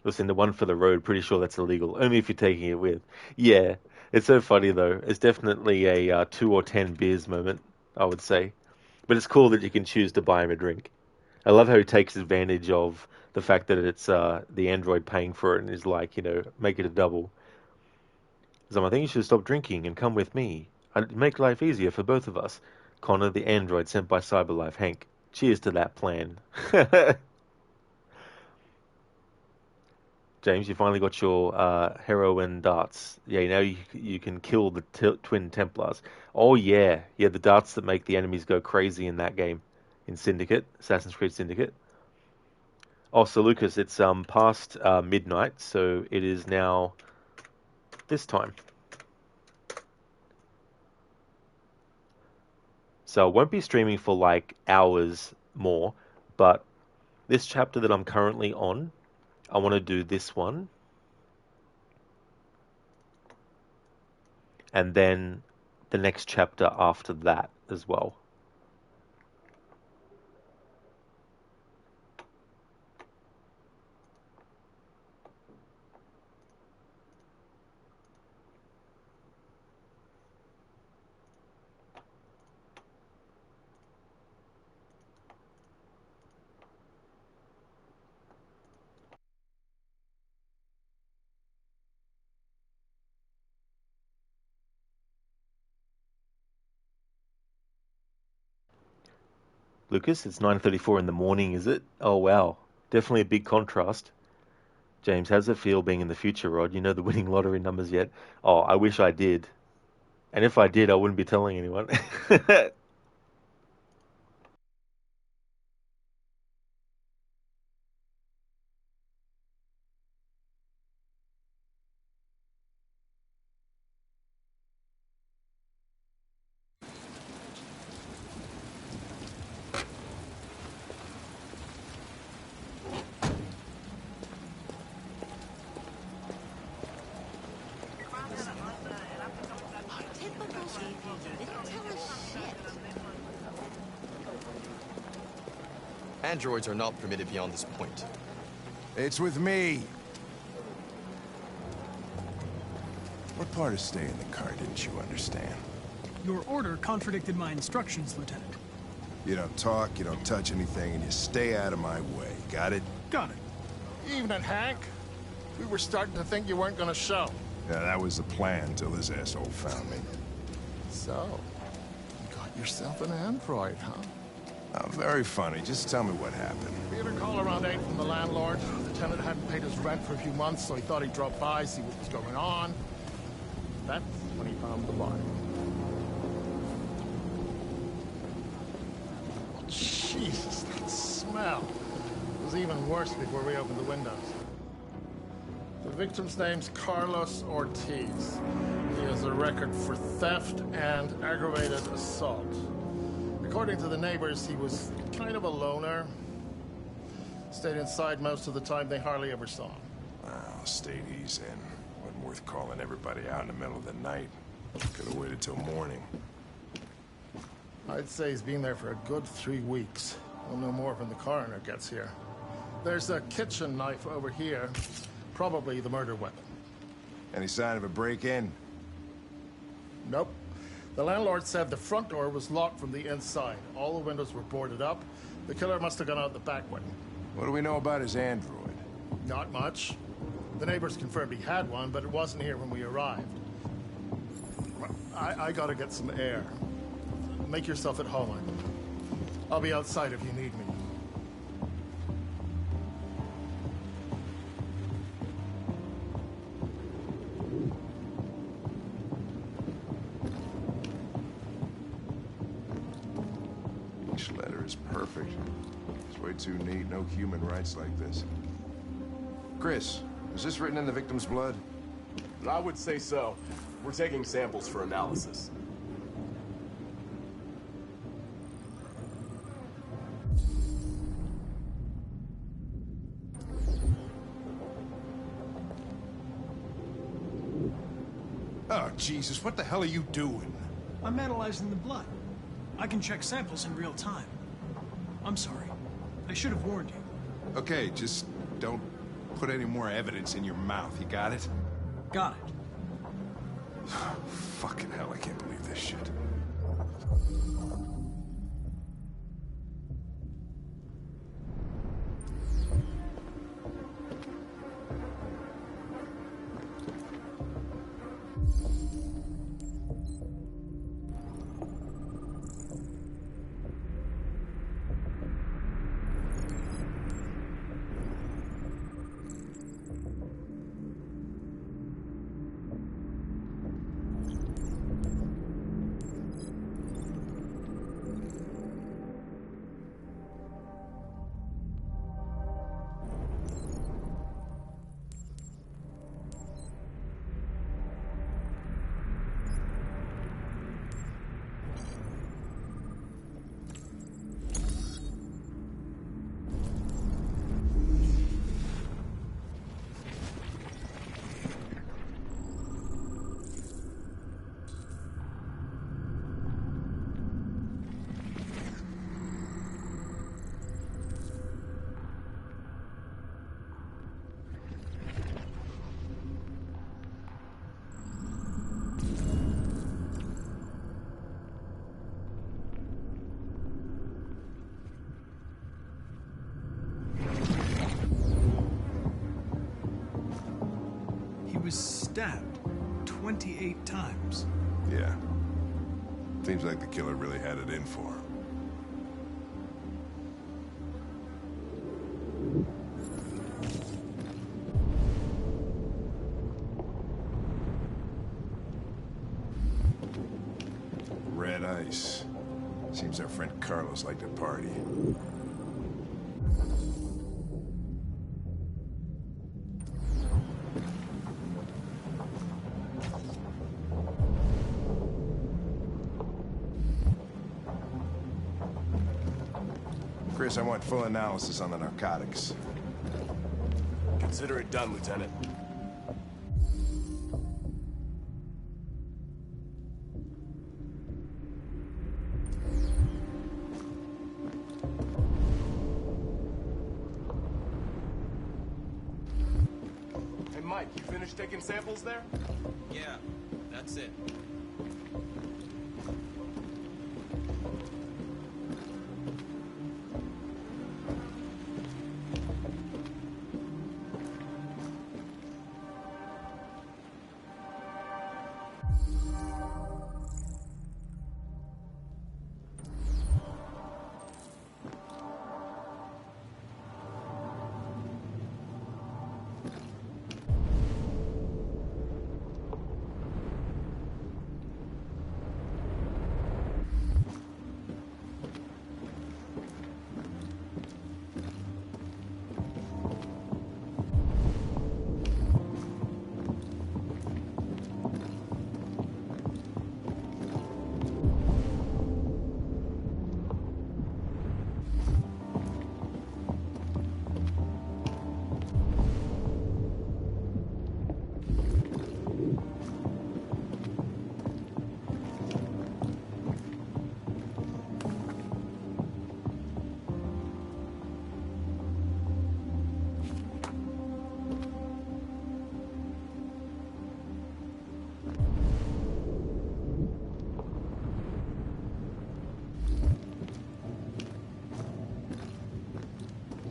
Listen, the one for the road, pretty sure that's illegal, only if you're taking it with. Yeah, it's so funny though. It's definitely a 2 or 10 beers moment, I would say. But it's cool that you can choose to buy him a drink. I love how he takes advantage of the fact that it's the android paying for it and is like, you know, make it a double. So I think you should stop drinking and come with me. I'd make life easier for both of us. Connor, the android sent by CyberLife. Hank, cheers to that plan. James, you finally got your heroin darts. Yeah, now you can kill the twin Templars. Oh yeah, yeah, the darts that make the enemies go crazy in that game, in Syndicate, Assassin's Creed Syndicate. Oh, so Lucas, it's past midnight, so it is now this time. So I won't be streaming for like hours more, but this chapter that I'm currently on, I want to do this one, and then the next chapter after that as well. Lucas, it's 9:34 in the morning, is it? Oh, wow. Definitely a big contrast. James, how's it feel being in the future, Rod? You know the winning lottery numbers yet? Oh, I wish I did. And if I did, I wouldn't be telling anyone. Androids are not permitted beyond this point. It's with me. What part of staying in the car didn't you understand? Your order contradicted my instructions, Lieutenant. You don't talk, you don't touch anything, and you stay out of my way. Got it? Got it. Evening, Hank. We were starting to think you weren't gonna show. Yeah, that was the plan till this asshole found me. So, you got yourself an android, huh? Oh, very funny. Just tell me what happened. We had a call around 8 from the landlord. The tenant hadn't paid his rent for a few months, so he thought he'd drop by, see what was going on. That's when he found the body. Jesus, that smell. It was even worse before we opened the windows. The victim's name's Carlos Ortiz. He has a record for theft and aggravated assault. According to the neighbors, he was kind of a loner. Stayed inside most of the time. They hardly ever saw him. Well, stayed easy and wasn't worth calling everybody out in the middle of the night. Could have waited till morning. I'd say he's been there for a good 3 weeks. We'll know more when the coroner gets here. There's a kitchen knife over here. Probably the murder weapon. Any sign of a break-in? Nope. The landlord said the front door was locked from the inside. All the windows were boarded up. The killer must have gone out the back way. What do we know about his android? Not much. The neighbors confirmed he had one, but it wasn't here when we arrived. I gotta get some air. Make yourself at home. I'll be outside if you need me. Each letter is perfect. It's way too neat. No human writes like this. Chris, is this written in the victim's blood? I would say so. We're taking samples for analysis. Oh, Jesus, what the hell are you doing? I'm analyzing the blood. I can check samples in real time. I'm sorry. I should have warned you. Okay, just don't put any more evidence in your mouth. You got it? Got it. Fucking hell, I can't believe this shit. Was stabbed 28 times. Yeah. Seems like the killer really had it in for him. Red ice. Seems our friend Carlos liked to party. Chris, I want full analysis on the narcotics. Consider it done, Lieutenant. Mike, you finished taking samples there? Yeah, that's it.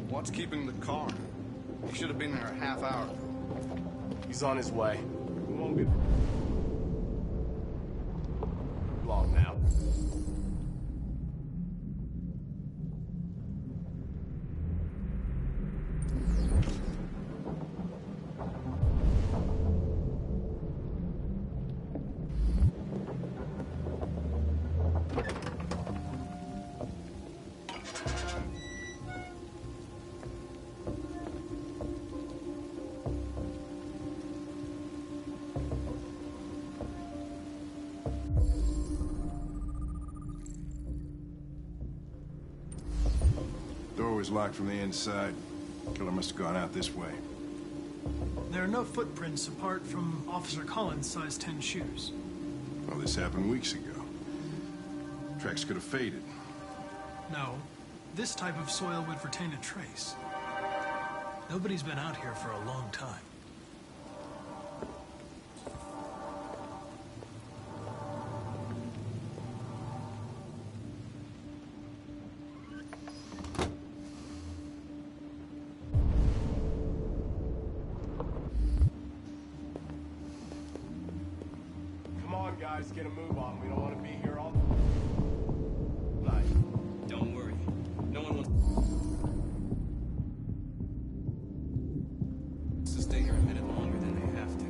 What's keeping the car? He should have been there a half hour. He's on his way. We won't be long now. Door was locked from the inside. Killer must have gone out this way. There are no footprints apart from Officer Collins' size 10 shoes. Well, this happened weeks ago. Tracks could have faded. No, this type of soil would retain a trace. Nobody's been out here for a long time. Come on, guys, get a move on. We don't want to be here all night. Don't worry. No one wants to stay here a minute longer than they have to.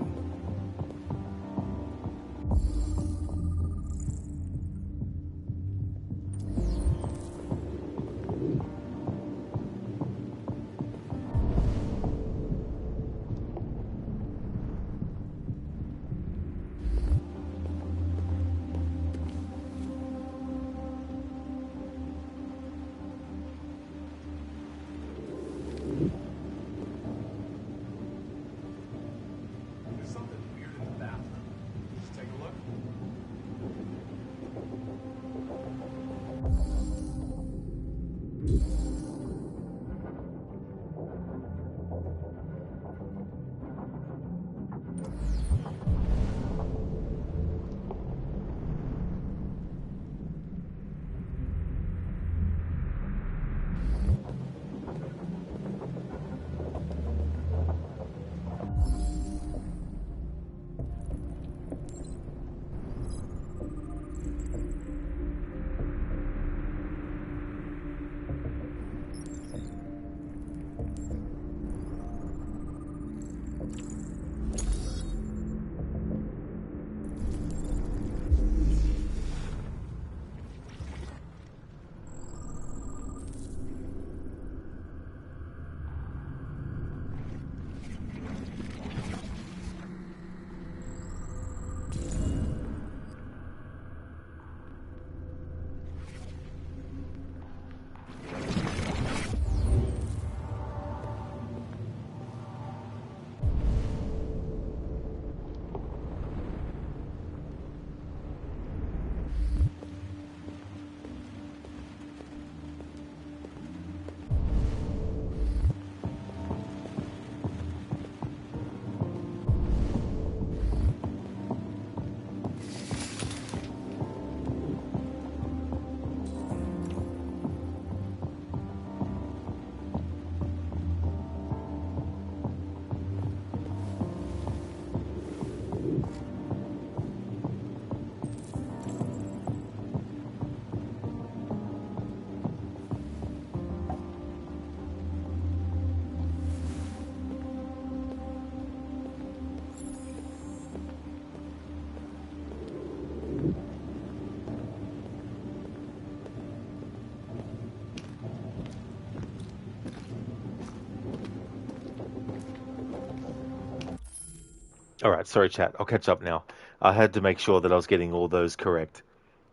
All right, sorry, chat. I'll catch up now. I had to make sure that I was getting all those correct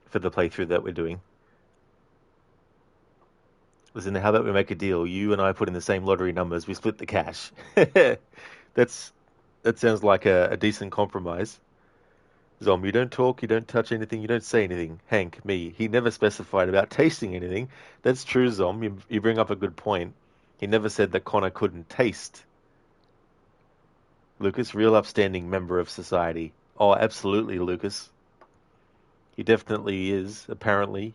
for the playthrough that we're doing. Listen, how about we make a deal? You and I put in the same lottery numbers. We split the cash. That sounds like a decent compromise. Zom, you don't talk, you don't touch anything, you don't say anything. Hank, me, he never specified about tasting anything. That's true, Zom. You bring up a good point. He never said that Connor couldn't taste. Lucas, real upstanding member of society. Oh, absolutely, Lucas. He definitely is, apparently.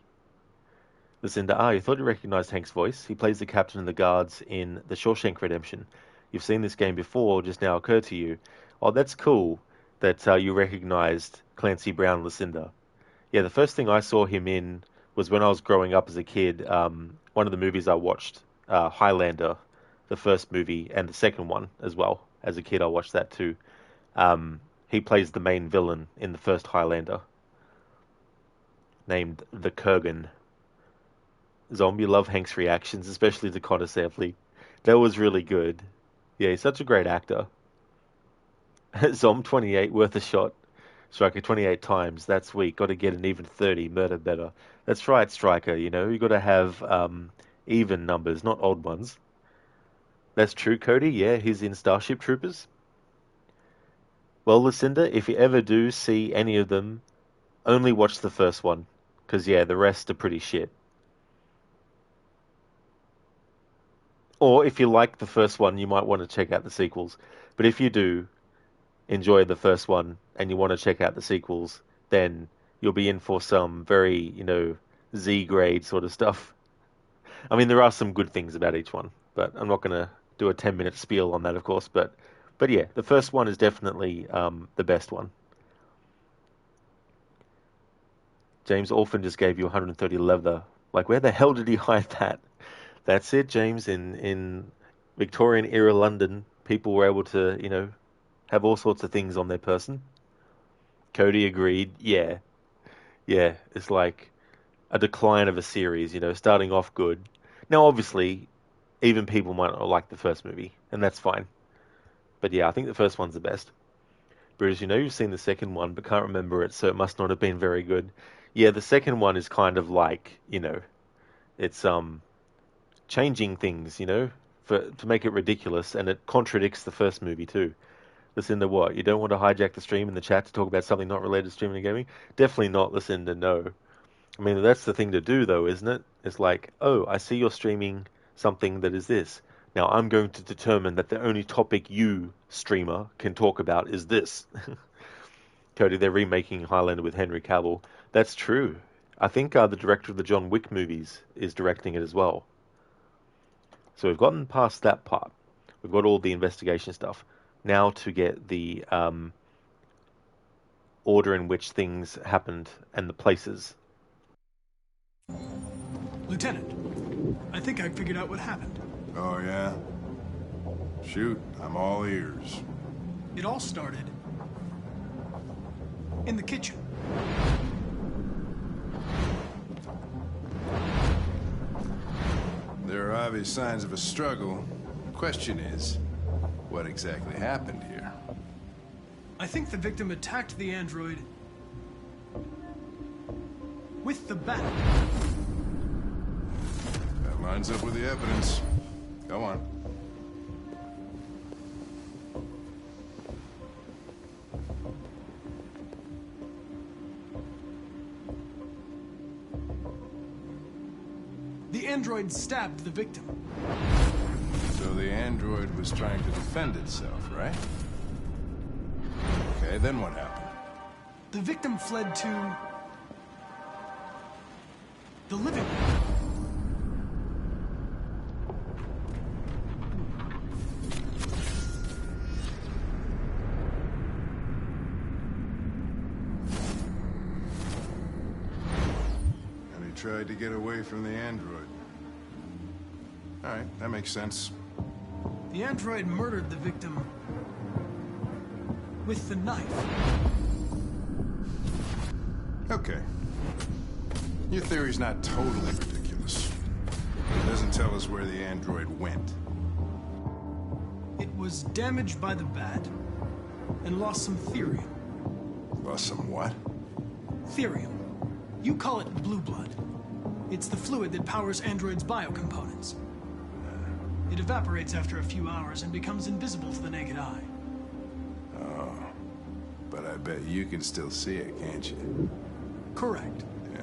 Lucinda, you thought you recognized Hank's voice. He plays the captain of the guards in The Shawshank Redemption. You've seen this game before, just now occurred to you. Oh, that's cool that you recognized Clancy Brown, Lucinda. Yeah, the first thing I saw him in was when I was growing up as a kid. One of the movies I watched, Highlander, the first movie, and the second one as well. As a kid, I watched that too. He plays the main villain in the first Highlander, named the Kurgan. Zombie, love Hank's reactions, especially to Connor Safely. That was really good. Yeah, he's such a great actor. Zom 28, worth a shot. Striker 28 times. That's weak. Got to get an even 30. Murder better. That's right, Striker. You know, you got to have even numbers, not odd ones. That's true, Cody. Yeah, he's in Starship Troopers. Well, Lucinda, if you ever do see any of them, only watch the first one. Because, yeah, the rest are pretty shit. Or if you like the first one, you might want to check out the sequels. But if you do enjoy the first one and you want to check out the sequels, then you'll be in for some very, Z-grade sort of stuff. I mean, there are some good things about each one, but I'm not going to do a 10-minute spiel on that, of course. But yeah, the first one is definitely the best one. James Orphan just gave you 130 leather. Like, where the hell did he hide that? That's it, James. In Victorian-era London, people were able to, have all sorts of things on their person. Cody agreed. Yeah. It's like a decline of a series, starting off good. Now, obviously, even people might not like the first movie, and that's fine. But yeah, I think the first one's the best. Brutus, you've seen the second one, but can't remember it, so it must not have been very good. Yeah, the second one is kind of like, it's changing things, to make it ridiculous, and it contradicts the first movie too. Lucinda, what? You don't want to hijack the stream in the chat to talk about something not related to streaming and gaming? Definitely not, Lucinda, no. I mean, that's the thing to do, though, isn't it? It's like, oh, I see you're streaming something that is this. Now, I'm going to determine that the only topic you, streamer, can talk about is this. Cody, they're remaking Highlander with Henry Cavill. That's true. I think the director of the John Wick movies is directing it as well. So we've gotten past that part. We've got all the investigation stuff. Now to get the order in which things happened and the places. Lieutenant, I think I figured out what happened. Oh, yeah? Shoot, I'm all ears. It all started in the kitchen. There are obvious signs of a struggle. The question is, what exactly happened here? I think the victim attacked the android with the bat. That lines up with the evidence. Go on. The android stabbed the victim. So the android was trying to defend itself, right? Okay, then what happened? The victim fled to the living room. And he tried to get away from the android. All right, that makes sense. The android murdered the victim with the knife. Okay. Your theory's not totally ridiculous. It doesn't tell us where the android went. It was damaged by the bat and lost some therium. Lost some what? Therium. You call it blue blood. It's the fluid that powers androids' biocomponents. It evaporates after a few hours and becomes invisible to the naked eye. Oh. But I bet you can still see it, can't you? Correct. Yeah.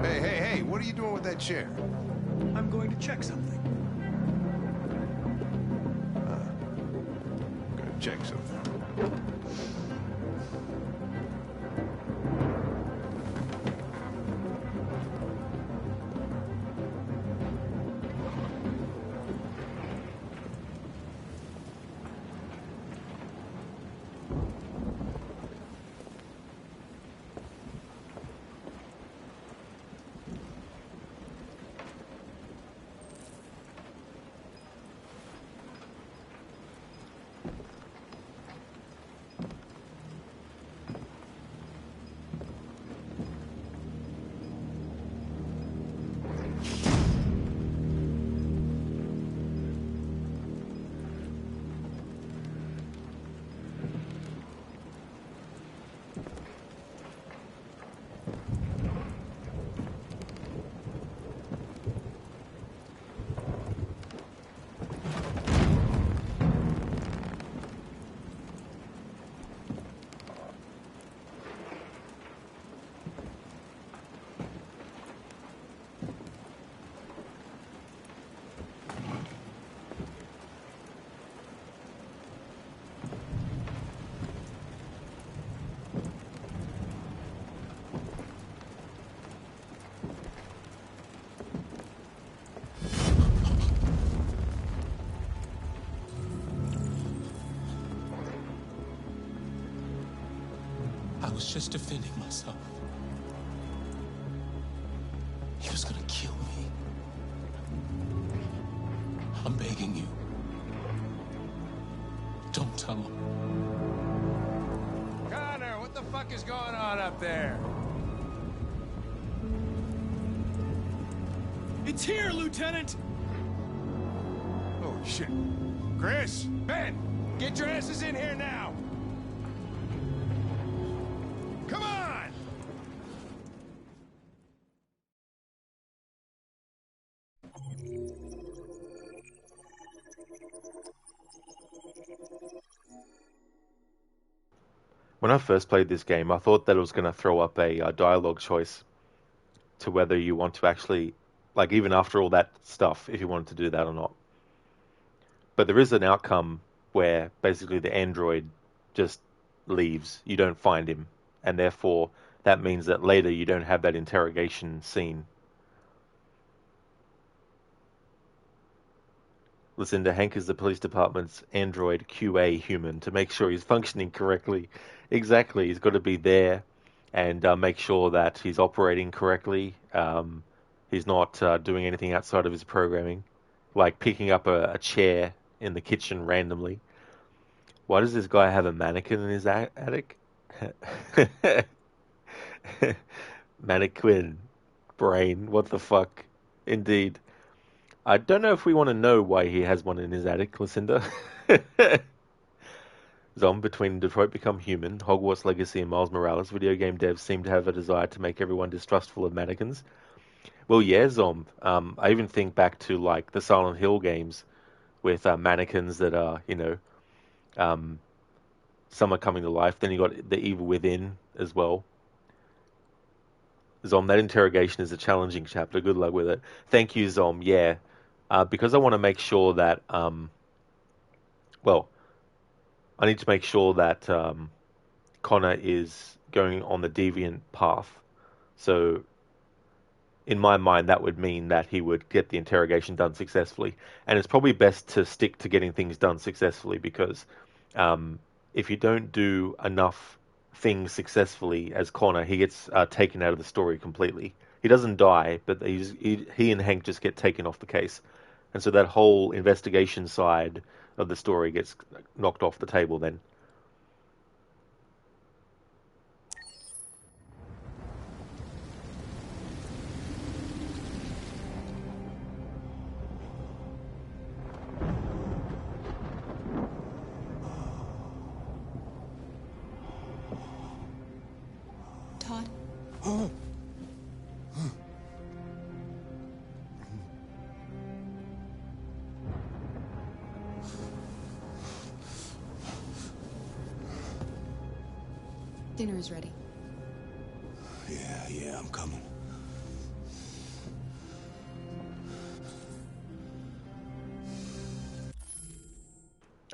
Hey, what are you doing with that chair? I'm going to check something. Gonna check something. I was just defending myself. He was gonna kill me. I'm begging you. Don't tell him. Connor, what the fuck is going on up there? It's here, Lieutenant! Oh, shit. Chris, Ben, get your asses in here now! Come on! When I first played this game, I thought that it was going to throw up a dialogue choice to whether you want to actually, like, even after all that stuff, if you wanted to do that or not. But there is an outcome where basically the android just leaves. You don't find him. And therefore, that means that later you don't have that interrogation scene. Lucinda, Hank is the police department's android QA human to make sure he's functioning correctly. Exactly, he's got to be there and make sure that he's operating correctly. He's not doing anything outside of his programming, like picking up a chair in the kitchen randomly. Why does this guy have a mannequin in his attic? Mannequin. Brain. What the fuck? Indeed. I don't know if we want to know why he has one in his attic, Lucinda. Zom, between Detroit Become Human, Hogwarts Legacy, and Miles Morales, video game devs seem to have a desire to make everyone distrustful of mannequins. Well, yeah, Zom. I even think back to like the Silent Hill games with mannequins that are, some are coming to life. Then you got the Evil Within as well. Zom, that interrogation is a challenging chapter. Good luck with it. Thank you, Zom. Yeah, because I want to make sure that, well, I need to make sure that Connor is going on the deviant path. So, in my mind, that would mean that he would get the interrogation done successfully. And it's probably best to stick to getting things done successfully because if you don't do enough things successfully as Connor, he gets taken out of the story completely. He doesn't die, but he and Hank just get taken off the case. And so that whole investigation side of the story gets knocked off the table then. Todd? Dinner is ready. Yeah, I'm coming.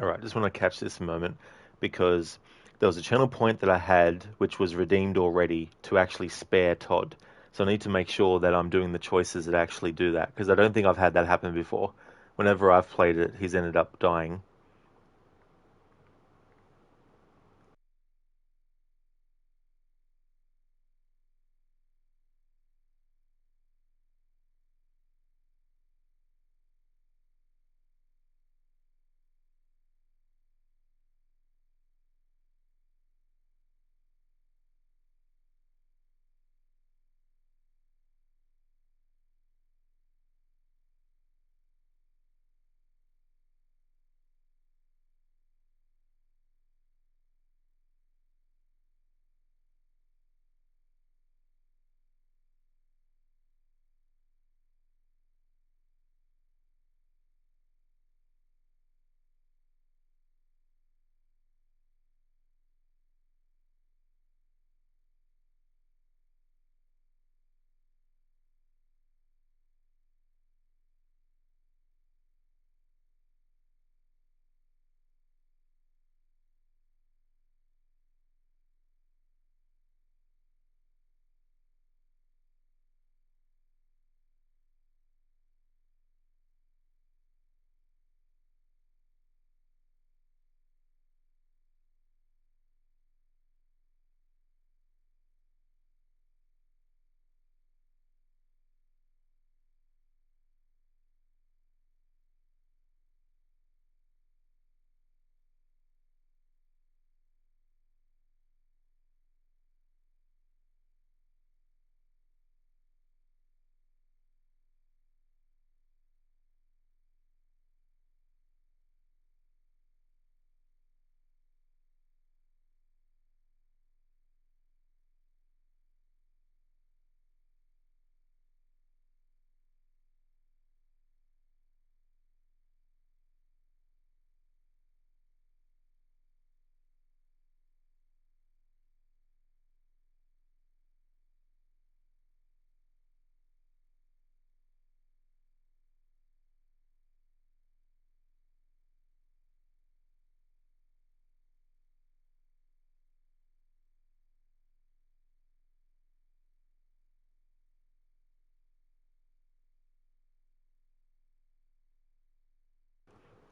All right, just want to catch this a moment because there was a channel point that I had which was redeemed already to actually spare Todd. So I need to make sure that I'm doing the choices that actually do that because I don't think I've had that happen before. Whenever I've played it, he's ended up dying.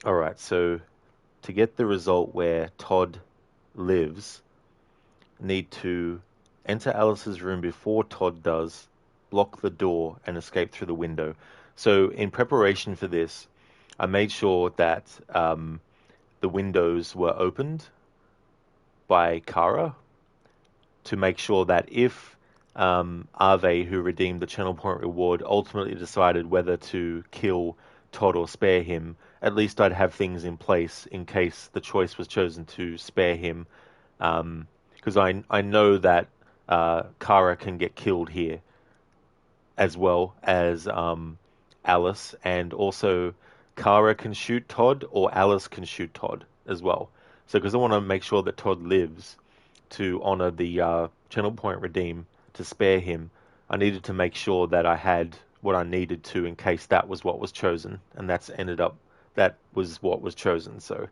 All right, so to get the result where Todd lives, need to enter Alice's room before Todd does, block the door, and escape through the window. So in preparation for this, I made sure that the windows were opened by Kara to make sure that if Ave, who redeemed the channel point reward, ultimately decided whether to kill Todd or spare him, at least I'd have things in place in case the choice was chosen to spare him. Because I know that Kara can get killed here, as well as Alice, and also Kara can shoot Todd, or Alice can shoot Todd as well. So because I want to make sure that Todd lives to honor the Channel Point Redeem, to spare him, I needed to make sure that I had what I needed to in case that was what was chosen, and that was what was chosen. So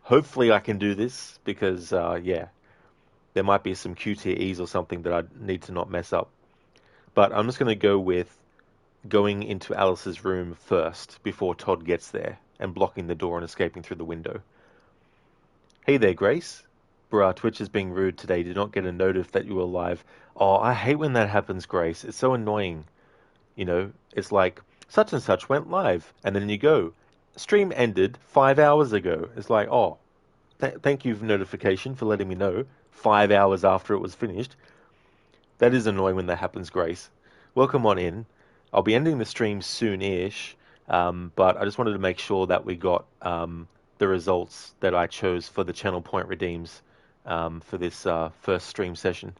hopefully I can do this, because yeah, there might be some QTEs or something that I need to not mess up. But I'm just going to go with going into Alice's room first before Todd gets there, and blocking the door and escaping through the window. Hey there, Grace. Bruh, Twitch is being rude today. Did not get a notif that you were live. Oh, I hate when that happens, Grace. It's so annoying. You know, it's like, such and such went live, and then you go, stream ended 5 hours ago. It's like, oh, thank you for notification for letting me know 5 hours after it was finished. That is annoying when that happens, Grace. Welcome on in. I'll be ending the stream soon-ish, but I just wanted to make sure that we got the results that I chose for the Channel Point Redeems for this first stream session.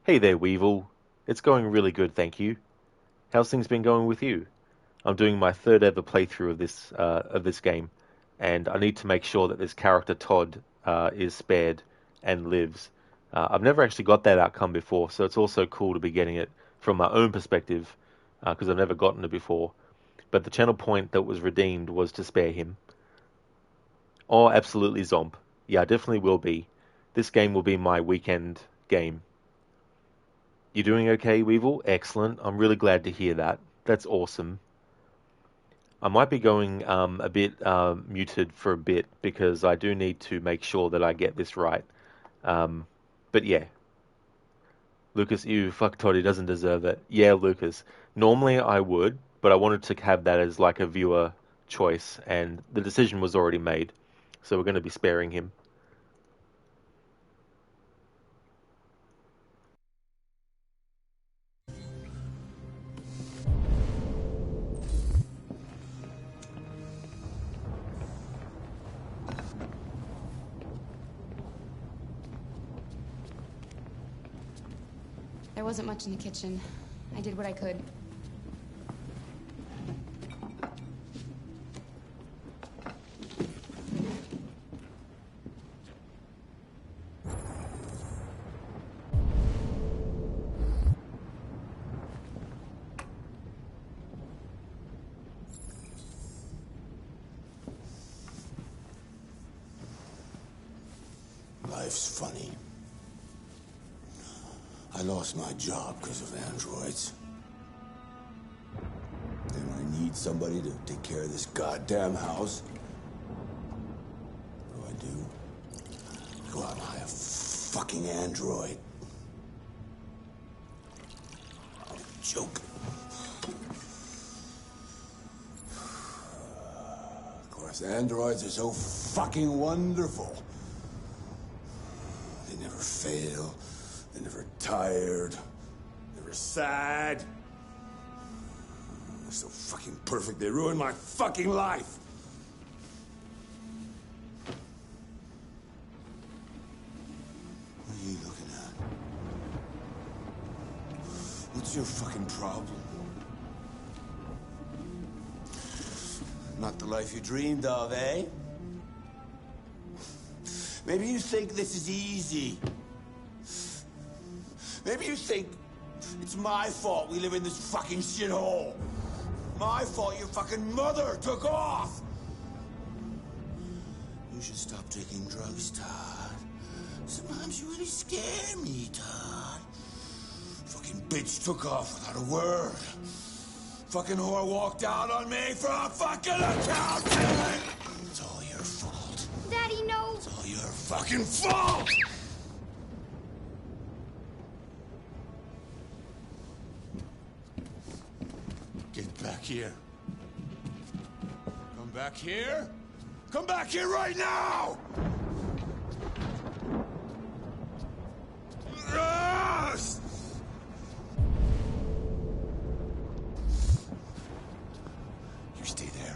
Hey there, Weevil. It's going really good, thank you. How's things been going with you? I'm doing my third ever playthrough of this game, and I need to make sure that this character Todd is spared and lives. I've never actually got that outcome before, so it's also cool to be getting it from my own perspective, because I've never gotten it before. But the channel point that was redeemed was to spare him. Oh, absolutely, Zomp. Yeah, definitely will be. This game will be my weekend game. You doing okay, Weevil? Excellent. I'm really glad to hear that. That's awesome. I might be going a bit muted for a bit, because I do need to make sure that I get this right. But yeah. Lucas, fuck Todd, he doesn't deserve it. Yeah, Lucas. Normally I would, but I wanted to have that as like a viewer choice, and the decision was already made. So we're going to be sparing him. There wasn't much in the kitchen. I did what I could. Life's funny. I lost my job because of androids. And I need somebody to take care of this goddamn house. What do? Go out and hire a fucking android. I'm joking. Of course, androids are so fucking wonderful. They never fail. They're never tired, never sad. They're so fucking perfect, they ruined my fucking life. What are you looking at? What's your fucking problem? Not the life you dreamed of, eh? Maybe you think this is easy. Maybe you think it's my fault we live in this fucking shithole. My fault your fucking mother took off. You should stop taking drugs, Todd. Sometimes you really scare me, Todd. Fucking bitch took off without a word. Fucking whore walked out on me for a fucking accountant. It's all your fault. Daddy, no. It's all your fucking fault. Get back here. Come back here. Come back here right now! Yes! You stay there.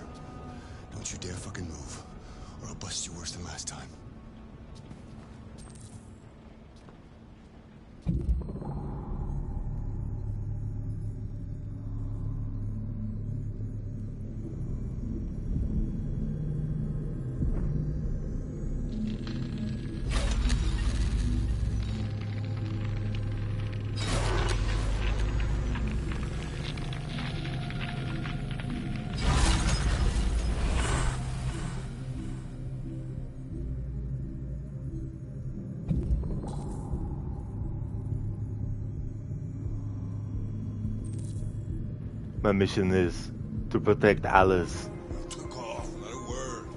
My mission is to protect Alice. Took off, not a word.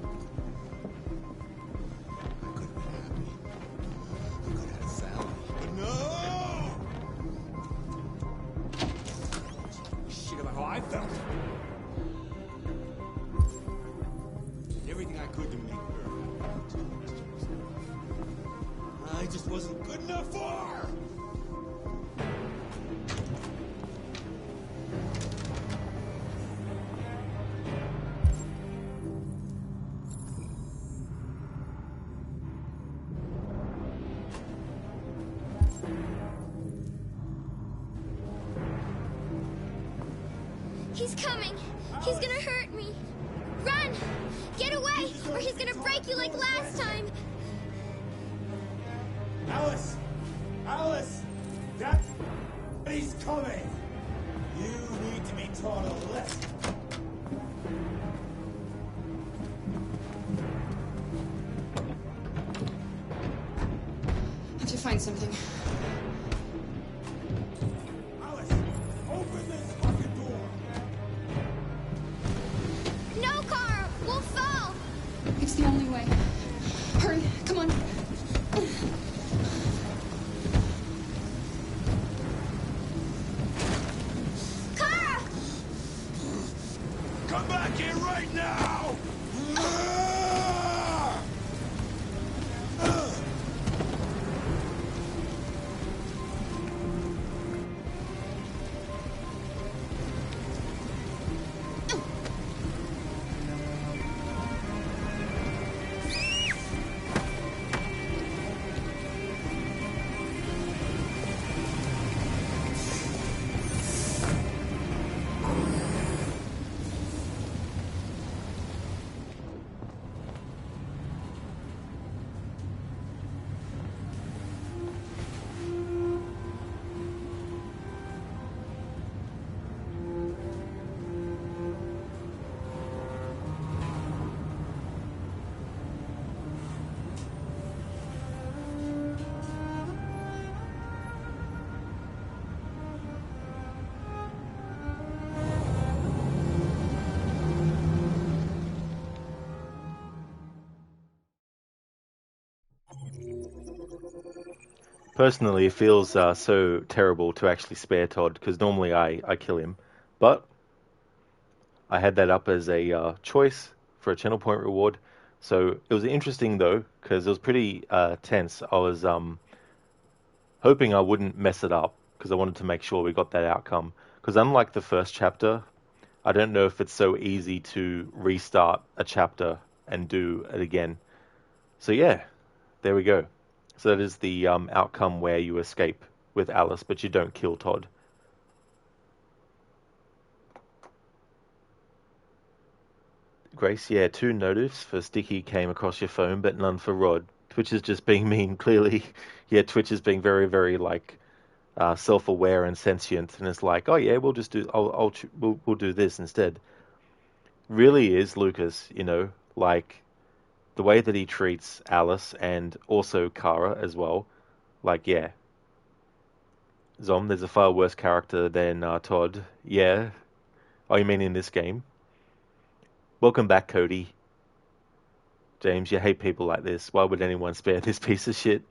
I could have been happy. I could have had a family. But no! Shit about how I felt. Did everything I could to make her happy. I just wasn't good enough for her. He's coming. He's gonna hurt me. Run! Get away, or he's gonna break you like last time. Alice! Alice! He's coming! You need to be taught a lesson. I have to find something. Alice! Open this fucking door! No, Carl! We'll fall! It's the only way. Hurry, come on. Carl! Come back here right now! Personally, it feels so terrible to actually spare Todd, because normally I kill him. But I had that up as a choice for a channel point reward. So it was interesting, though, because it was pretty tense. I was hoping I wouldn't mess it up, because I wanted to make sure we got that outcome. Because unlike the first chapter, I don't know if it's so easy to restart a chapter and do it again. So yeah, there we go. So that is the outcome where you escape with Alice, but you don't kill Todd. Grace, yeah, 2 notifs for Sticky came across your phone, but none for Rod. Twitch is just being mean, clearly. Yeah, Twitch is being very, very, like, self-aware and sentient, and it's like, oh yeah, we'll just do, we'll do this instead. Really is, Lucas, you know, like, the way that he treats Alice and also Kara as well, like, yeah. Zom, there's a far worse character than Todd. Yeah. Oh, you mean in this game? Welcome back, Cody. James, you hate people like this. Why would anyone spare this piece of shit?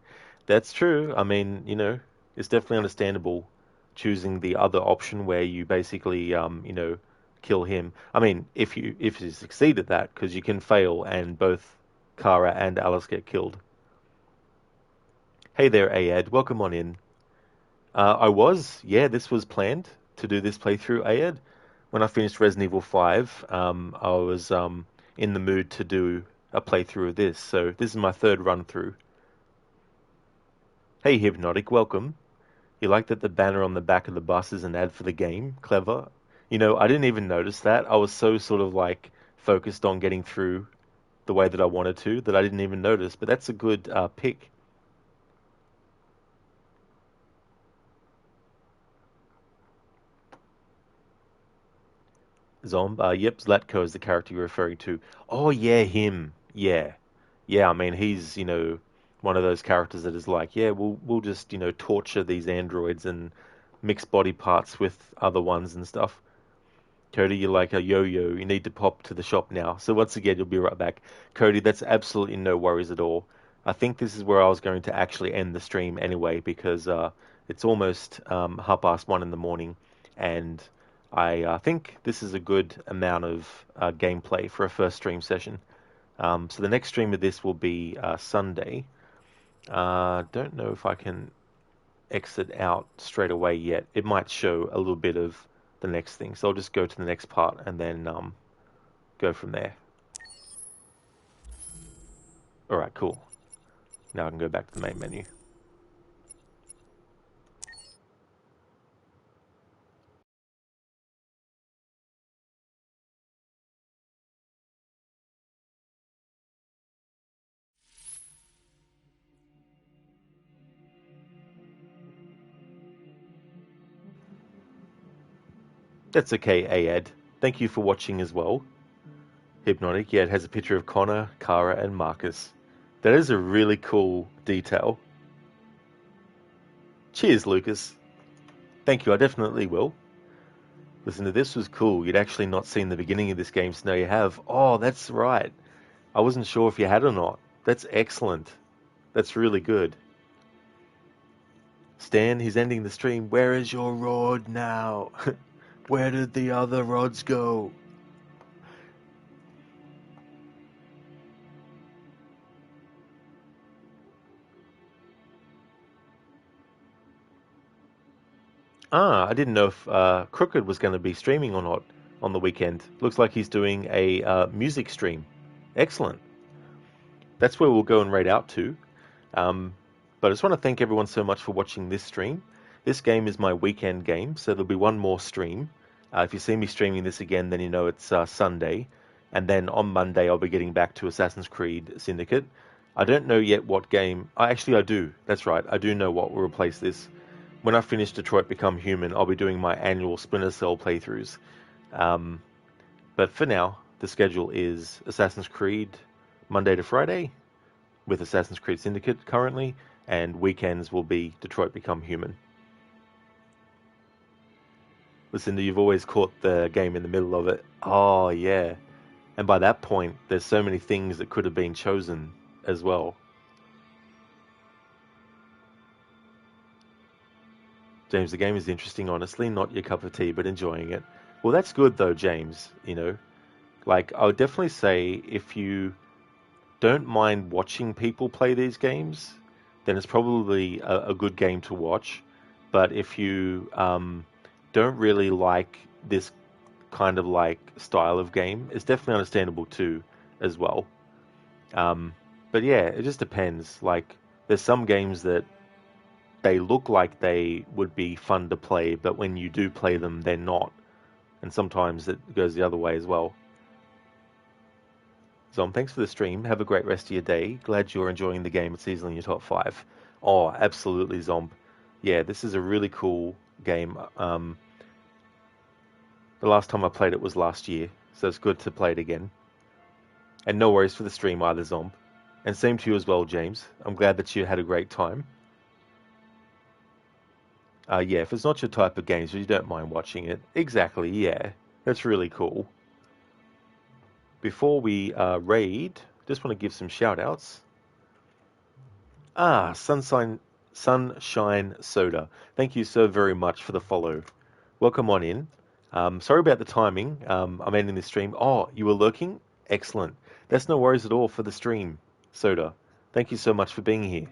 That's true. I mean, you know, it's definitely understandable choosing the other option where you basically, you know, kill him. I mean, if you succeed at that, because you can fail and both Kara and Alice get killed. Hey there, Ayad. Welcome on in. This was planned to do this playthrough, Ayad. When I finished Resident Evil 5, I was in the mood to do a playthrough of this. So this is my 3rd run through. Hey, Hypnotic. Welcome. You like that the banner on the back of the bus is an ad for the game? Clever. You know, I didn't even notice that. I was so sort of like focused on getting through the way that I wanted to, that I didn't even notice, but that's a good pick. Zomb, yep, Zlatko is the character you're referring to. Oh yeah, him. Yeah. I mean, he's, you know, one of those characters that is like, yeah, we'll just, you know, torture these androids and mix body parts with other ones and stuff. Cody, you're like a yo-yo. You need to pop to the shop now. So once again, you'll be right back. Cody, that's absolutely no worries at all. I think this is where I was going to actually end the stream anyway, because it's almost 1:30 in the morning, and I think this is a good amount of gameplay for a first stream session. So the next stream of this will be Sunday. Don't know if I can exit out straight away yet. It might show a little bit of the next thing. So I'll just go to the next part and then go from there. Alright, cool. Now I can go back to the main menu. That's okay, Ayad. Thank you for watching as well. Hypnotic, yeah, it has a picture of Connor, Kara, and Marcus. That is a really cool detail. Cheers, Lucas. Thank you, I definitely will. Listen, to this was cool. You'd actually not seen the beginning of this game, so now you have. Oh, that's right. I wasn't sure if you had or not. That's excellent. That's really good. Stan, he's ending the stream. Where is your rod now? Where did the other rods go? I didn't know if Crooked was going to be streaming or not on the weekend. Looks like he's doing a music stream. Excellent. That's where we'll go and raid out to. But I just want to thank everyone so much for watching this stream. This game is my weekend game, so there'll be one more stream. If you see me streaming this again, then you know it's Sunday. And then on Monday, I'll be getting back to Assassin's Creed Syndicate. I don't know yet what game... Actually, I do. That's right. I do know what will replace this. When I finish Detroit Become Human, I'll be doing my annual Splinter Cell playthroughs. But for now, the schedule is Assassin's Creed Monday to Friday, with Assassin's Creed Syndicate currently, and weekends will be Detroit Become Human. Listen, you've always caught the game in the middle of it. Oh, yeah. And by that point, there's so many things that could have been chosen as well. James, the game is interesting, honestly. Not your cup of tea, but enjoying it. Well, that's good, though, James. You know, like, I would definitely say if you don't mind watching people play these games, then it's probably a good game to watch. But if you don't really like this kind of like style of game, it's definitely understandable too, as well. But yeah, it just depends. Like, there's some games that they look like they would be fun to play, but when you do play them, they're not. And sometimes it goes the other way as well. Zom, thanks for the stream. Have a great rest of your day. Glad you're enjoying the game. It's easily in your top 5. Oh, absolutely, Zom. Yeah, this is a really cool game. The last time I played it was last year, so it's good to play it again. And no worries for the stream either, Zom. And same to you as well, James. I'm glad that you had a great time. Yeah, if it's not your type of games, but you don't mind watching it. Exactly, yeah. That's really cool. Before we raid, just want to give some shout-outs. Sunshine Soda. Thank you so very much for the follow. Welcome on in. Sorry about the timing. I'm ending the stream. Oh, you were lurking? Excellent. That's no worries at all for the stream, Soda. Thank you so much for being here.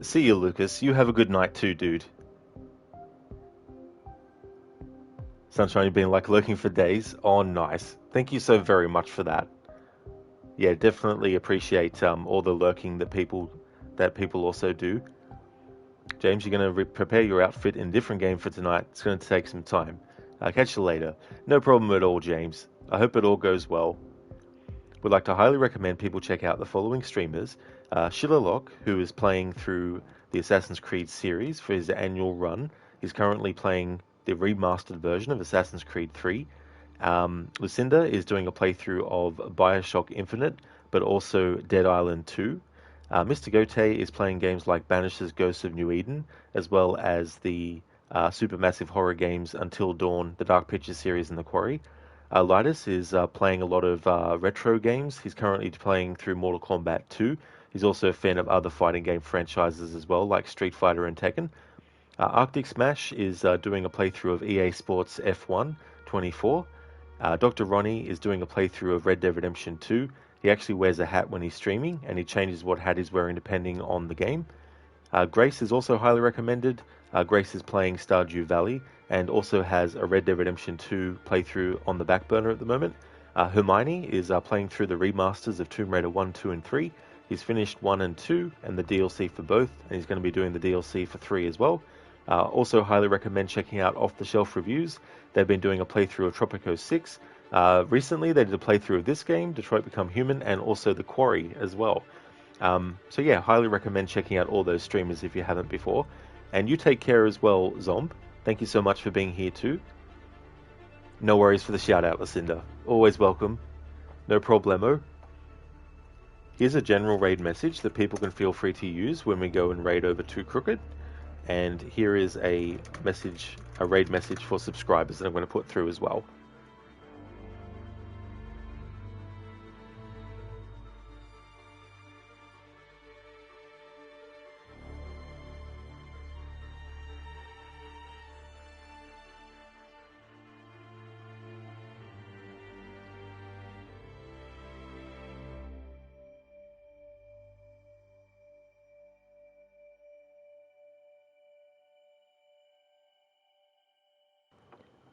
See you, Lucas. You have a good night too, dude. Sunshine, you've been like lurking for days. Oh, nice. Thank you so very much for that. Yeah, definitely appreciate all the lurking that people also do. James, you're going to prepare your outfit in a different game for tonight. It's going to take some time. I'll catch you later. No problem at all, James. I hope it all goes well. Would like to highly recommend people check out the following streamers. Shillerlock, who is playing through the Assassin's Creed series for his annual run. He's currently playing the remastered version of Assassin's Creed 3. Lucinda is doing a playthrough of Bioshock Infinite, but also Dead Island 2. Mr. Gote is playing games like Banish's Ghosts of New Eden, as well as the supermassive horror games Until Dawn, the Dark Pictures series, and The Quarry. Lidus is playing a lot of retro games. He's currently playing through Mortal Kombat 2. He's also a fan of other fighting game franchises as well, like Street Fighter and Tekken. Arctic Smash is doing a playthrough of EA Sports F1 24. Dr. Ronnie is doing a playthrough of Red Dead Redemption 2. He actually wears a hat when he's streaming, and he changes what hat he's wearing depending on the game. Grace is also highly recommended. Grace is playing Stardew Valley, and also has a Red Dead Redemption 2 playthrough on the back burner at the moment. Hermione is playing through the remasters of Tomb Raider 1, 2, and 3. He's finished 1 and 2, and the DLC for both, and he's going to be doing the DLC for 3 as well. Also highly recommend checking out Off the Shelf Reviews. They've been doing a playthrough of Tropico 6. Recently, they did a playthrough of this game, Detroit Become Human, and also The Quarry as well. So yeah, highly recommend checking out all those streamers if you haven't before. And you take care as well, Zomb. Thank you so much for being here too. No worries for the shout out, Lucinda. Always welcome. No problemo. Here's a general raid message that people can feel free to use when we go and raid over to Crooked. And here is a raid message for subscribers that I'm going to put through as well.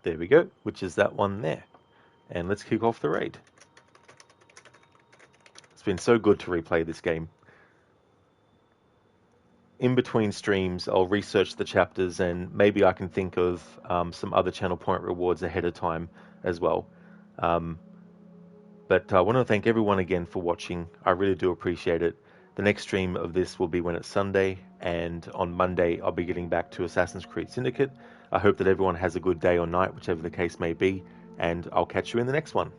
There we go, which is that one there. And let's kick off the raid. It's been so good to replay this game. In between streams, I'll research the chapters and maybe I can think of some other channel point rewards ahead of time as well. But I want to thank everyone again for watching. I really do appreciate it. The next stream of this will be when it's Sunday, and on Monday I'll be getting back to Assassin's Creed Syndicate. I hope that everyone has a good day or night, whichever the case may be, and I'll catch you in the next one.